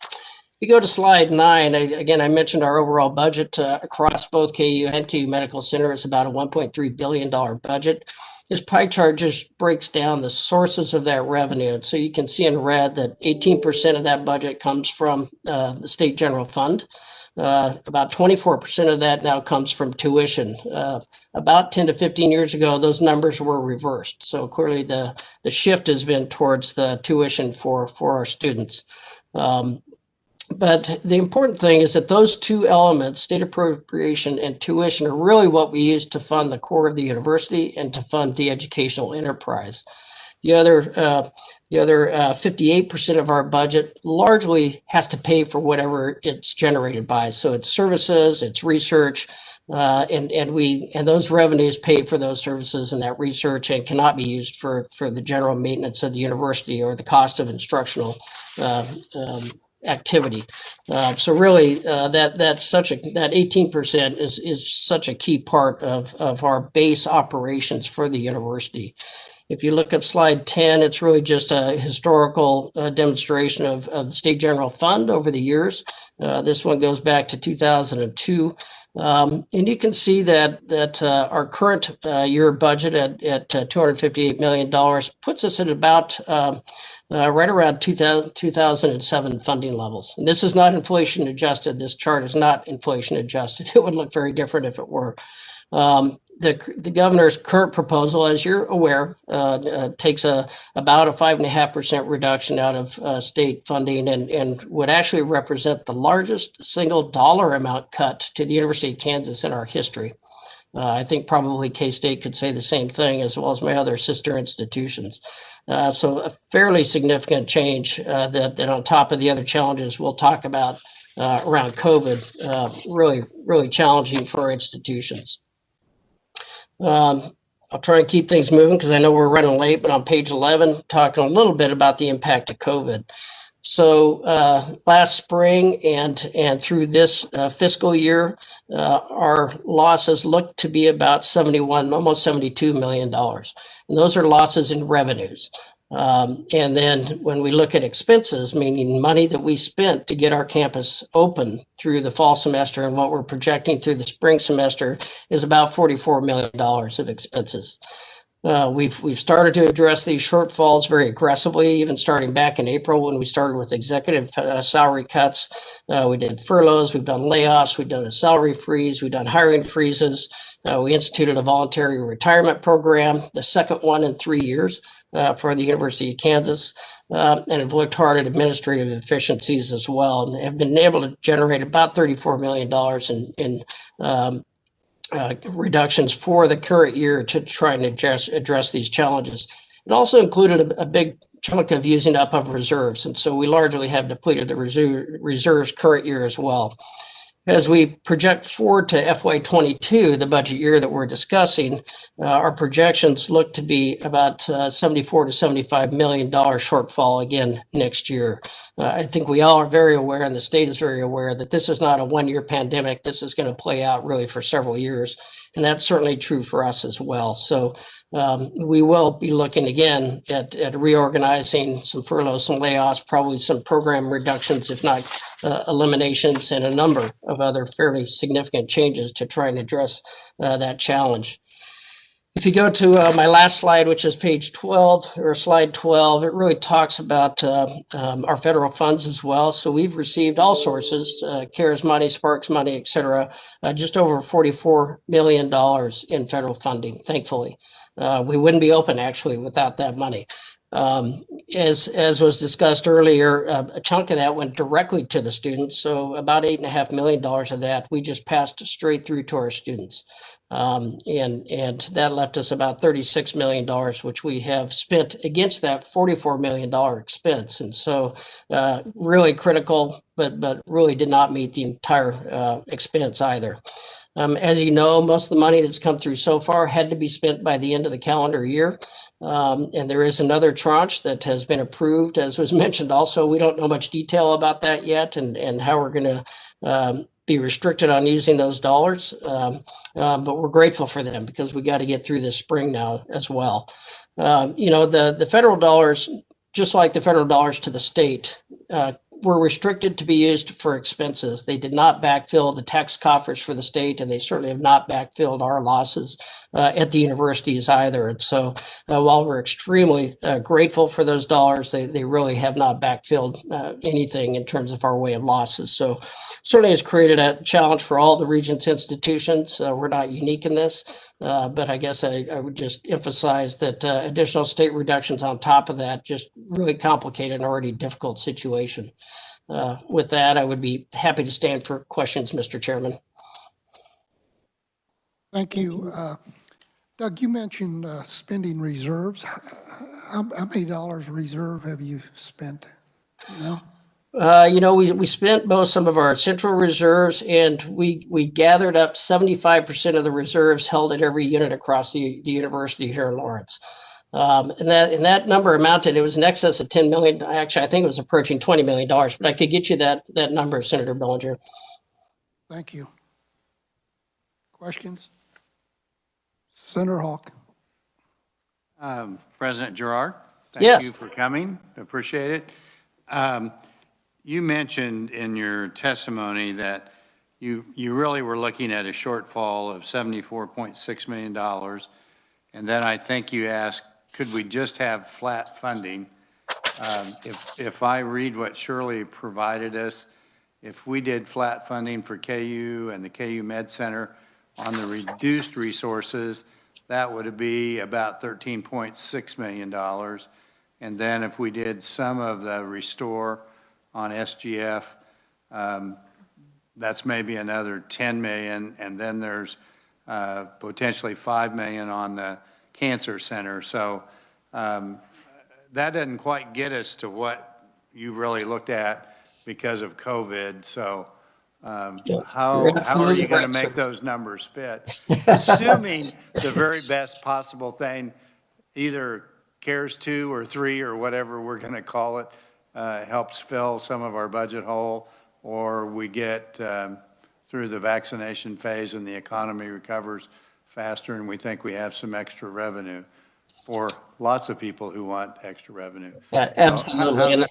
[SPEAKER 17] If you go to slide 9, again, I mentioned our overall budget across both KU and KU Medical Center is about a $1.3 billion budget. This pie chart just breaks down the sources of that revenue. And so you can see in red that 18% of that budget comes from the state general fund. About 24% of that now comes from tuition. About 10 to 15 years ago, those numbers were reversed. So clearly the shift has been towards the tuition for our students. But the important thing is that those two elements, state appropriation and tuition, are really what we use to fund the core of the university and to fund the educational enterprise. The other 58% of our budget largely has to pay for whatever it's generated by. So it's services, it's research, and those revenues pay for those services and that research and cannot be used for the general maintenance of the university or the cost of instructional activity. So really, that 18% is such a key part of our base operations for the university. If you look at slide 10, it's really just a historical demonstration of the State General Fund over the years. This one goes back to 2002. And you can see that our current year budget at $258 million puts us at about right around 2007 funding levels. And this is not inflation adjusted. This chart is not inflation adjusted. It would look very different if it were. The governor's current proposal, as you're aware, takes about a 5.5% reduction out of state funding and would actually represent the largest single dollar amount cut to the University of Kansas in our history. I think probably K-State could say the same thing, as well as my other sister institutions. So a fairly significant change that on top of the other challenges we'll talk about around COVID, really challenging for our institutions. I'll try and keep things moving because I know we're running late, but on page 11, talking a little bit about the impact of COVID. So last spring and through this fiscal year, our losses look to be about almost $72 million. And those are losses in revenues. And then when we look at expenses, meaning money that we spent to get our campus open through the fall semester and what we're projecting through the spring semester is about $44 million of expenses. We've started to address these shortfalls very aggressively, even starting back in April when we started with executive salary cuts. We did furloughs, we've done layoffs, we've done a salary freeze, we've done hiring freezes. We instituted a voluntary retirement program, the second one in 3 years for the University of Kansas, and have looked hard at administrative efficiencies as well, and have been able to generate about $34 million in reductions for the current year to try and address these challenges. It also included a big chunk of using up of reserves, and so we largely have depleted the reserves current year as well. As we project forward to FY22, the budget year that we're discussing, our projections look to be about $74 to $75 million shortfall again next year. I think we all are very aware, and the state is very aware, that this is not a one-year pandemic. This is going to play out really for several years, and that's certainly true for us as well. So we will be looking again at reorganizing, some furloughs, some layoffs, probably some program reductions, if not eliminations, and a number of other fairly significant changes to try and address that challenge. If you go to my last slide, which is page 12 or slide 12, it really talks about our federal funds as well. So we've received all sources, CARES money, Sparks money, et cetera, just over $44 million in federal funding, thankfully. We wouldn't be open actually without that money. As was discussed earlier, a chunk of that went directly to the students. So about $8.5 million of that we just passed straight through to our students. And that left us about $36 million, which we have spent against that $44 million expense. And so really critical, but really did not meet the entire expense either. As you know, most of the money that's come through so far had to be spent by the end of the calendar year. And there is another tranche that has been approved, as was mentioned also. We don't know much detail about that yet and how we're going to be restricted on using those dollars. But we're grateful for them because we got to get through this spring now as well. The federal dollars, just like the federal dollars to the state, were restricted to be used for expenses. They did not backfill the tax coffers for the state, and they certainly have not backfilled our losses at the universities either. And so while we're extremely grateful for those dollars, they really have not backfilled anything in terms of our way of losses. So certainly has created a challenge for all the Regents institutions. We're not unique in this, but I guess I would just emphasize that additional state reductions on top of that just really complicate an already difficult situation. With that, I would be happy to stand for questions, Mr. Chairman.
[SPEAKER 1] Thank you. Doug, you mentioned spending reserves. How many dollars reserve have you spent?
[SPEAKER 17] We spent both some of our central reserves, and we gathered up 75% of the reserves held at every unit across the university here in Lawrence. And that number amounted, it was in excess of 10 million. Actually, I think it was approaching $20 million, but I could get you that number, Senator Bellinger.
[SPEAKER 1] Thank you. Questions? Senator Hawk.
[SPEAKER 3] President Gerard,
[SPEAKER 17] Yes.
[SPEAKER 3] thank you for coming. Appreciate it. You mentioned in your testimony that you really were looking at a shortfall of $74.6 million. And then I think you asked, could we just have flat funding? If I read what Shirley provided us, if we did flat funding for KU and the KU Med Center on the reduced resources, that would be about $13.6 million. And then if we did some of the restore on SGF, that's maybe another 10 million. And then there's potentially 5 million on the Cancer Center. So that doesn't quite get us to what you really looked at because of COVID. So how are you going to make those numbers fit? Assuming the very best possible thing, either CARES 2 or 3 or whatever we're going to call it, helps fill some of our budget hole, or we get through the vaccination phase and the economy recovers faster and we think we have some extra revenue for lots of people who want extra revenue.
[SPEAKER 17] Absolutely.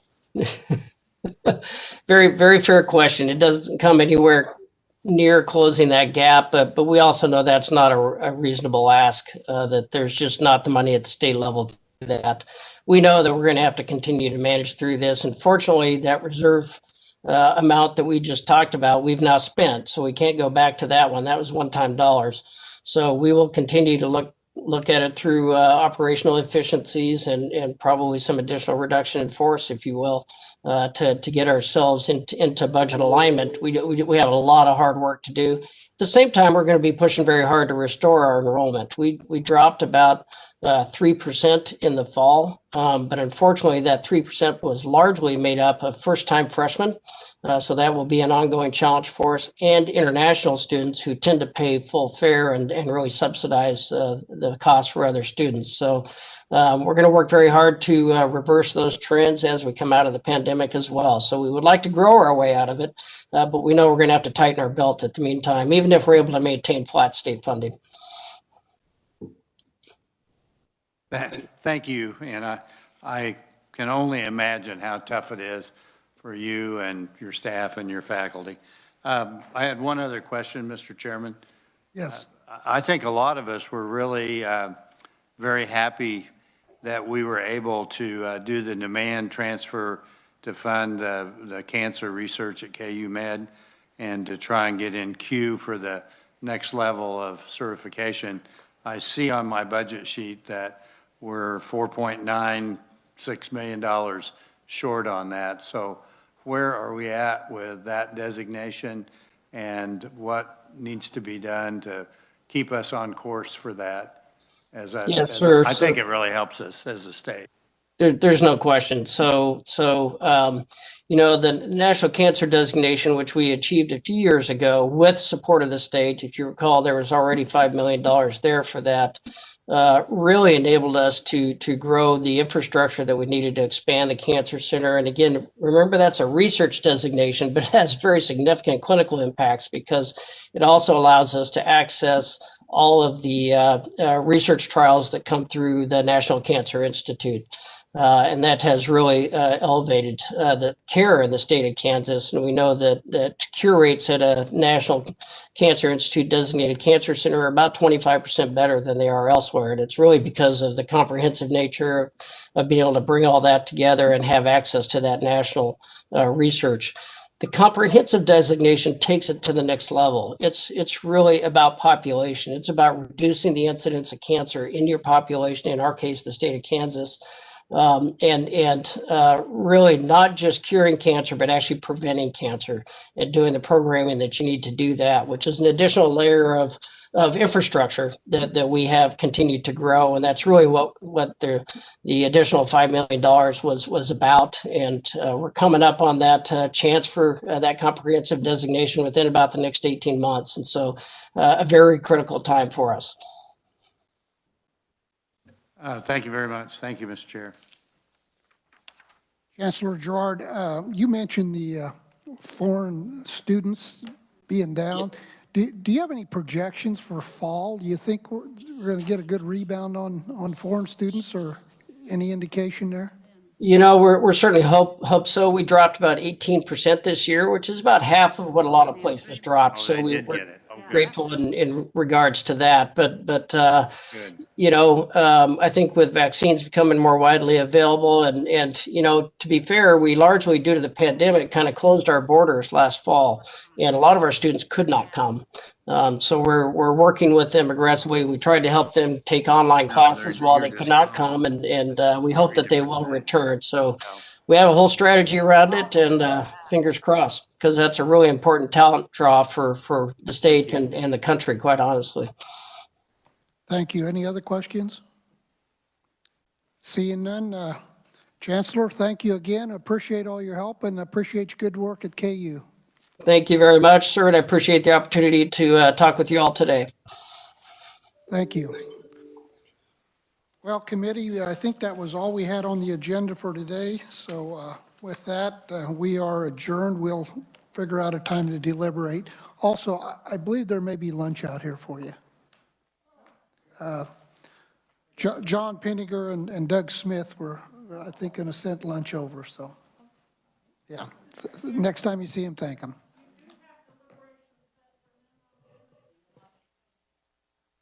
[SPEAKER 17] Very, very fair question. It doesn't come anywhere near closing that gap, but we also know that's not a reasonable ask, that there's just not the money at the state level to do that. We know that we're going to have to continue to manage through this. And fortunately, that reserve amount that we just talked about, we've now spent. So we can't go back to that one. That was one-time dollars. So we will continue to look at it through operational efficiencies and probably some additional reduction in force, if you will, to get ourselves into budget alignment. We have a lot of hard work to do. At the same time, we're going to be pushing very hard to restore our enrollment. We dropped about 3% in the fall, but unfortunately that 3% was largely made up of first-time freshmen. So that will be an ongoing challenge for us, and international students who tend to pay full fare and really subsidize the cost for other students. So we're going to work very hard to reverse those trends as we come out of the pandemic as well. So we would like to grow our way out of it, but we know we're going to have to tighten our belt at the meantime, even if we're able to maintain flat state funding.
[SPEAKER 3] Thank you. And I can only imagine how tough it is for you and your staff and your faculty. I had one other question, Mr. Chairman.
[SPEAKER 1] Yes.
[SPEAKER 3] I think a lot of us were really very happy that we were able to do the demand transfer to fund the cancer research at KU Med and to try and get in queue for the next level of certification. I see on my budget sheet that we're $4.96 million short on that. So where are we at with that designation and what needs to be done to keep us on course for that?
[SPEAKER 17] Yes, sir.
[SPEAKER 3] I think it really helps us as a state.
[SPEAKER 17] There's no question. You know, the National Cancer Designation, which we achieved a few years ago with support of the state, if you recall, there was already $5 million there for that, really enabled us to grow the infrastructure that we needed to expand the cancer center. And again, remember that's a research designation, but it has very significant clinical impacts because it also allows us to access all of the research trials that come through the National Cancer Institute. And that has really elevated the care in the state of Kansas. And we know that cure rates at a National Cancer Institute designated cancer center are about 25% better than they are elsewhere. And it's really because of the comprehensive nature of being able to bring all that together and have access to that national research. The comprehensive designation takes it to the next level. It's really about population. It's about reducing the incidence of cancer in your population, in our case, the state of Kansas. Really not just curing cancer, but actually preventing cancer and doing the programming that you need to do that, which is an additional layer of infrastructure that we have continued to grow. And that's really what the additional $5 million was about. And we're coming up on that chance for that comprehensive designation within about the next 18 months. And so a very critical time for us.
[SPEAKER 3] Thank you very much. Thank you, Mr. Chair.
[SPEAKER 1] Chancellor Gerard, you mentioned the foreign students being down. Do you have any projections for fall? Do you think we're going to get a good rebound on foreign students, or any indication there?
[SPEAKER 17] You know, we're certainly hope so. We dropped about 18% this year, which is about half of what a lot of places dropped. So we're grateful in regards to that. But you know, I think with vaccines becoming more widely available and, you know, to be fair, we largely, due to the pandemic, kind of closed our borders last fall, and a lot of our students could not come. So we're working with them aggressively. We tried to help them take online classes while they could not come, and we hope that they will return. So we have a whole strategy around it, and fingers crossed, because that's a really important talent draw for the state and the country, quite honestly.
[SPEAKER 1] Thank you. Any other questions? Seeing none, Chancellor, thank you again. Appreciate all your help and appreciate your good work at KU.
[SPEAKER 17] Thank you very much, sir, and I appreciate the opportunity to talk with you all today.
[SPEAKER 1] Thank you. Well, committee, I think that was all we had on the agenda for today. So with that, we are adjourned. We'll figure out a time to deliberate. Also, I believe there may be lunch out here for you. John Pinniger and Doug Smith were, I think, going to send lunch over. So, yeah, next time you see him, thank him.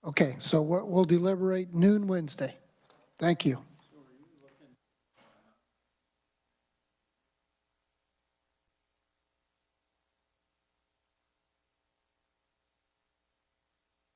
[SPEAKER 1] Okay, so we'll deliberate noon Wednesday. Thank you.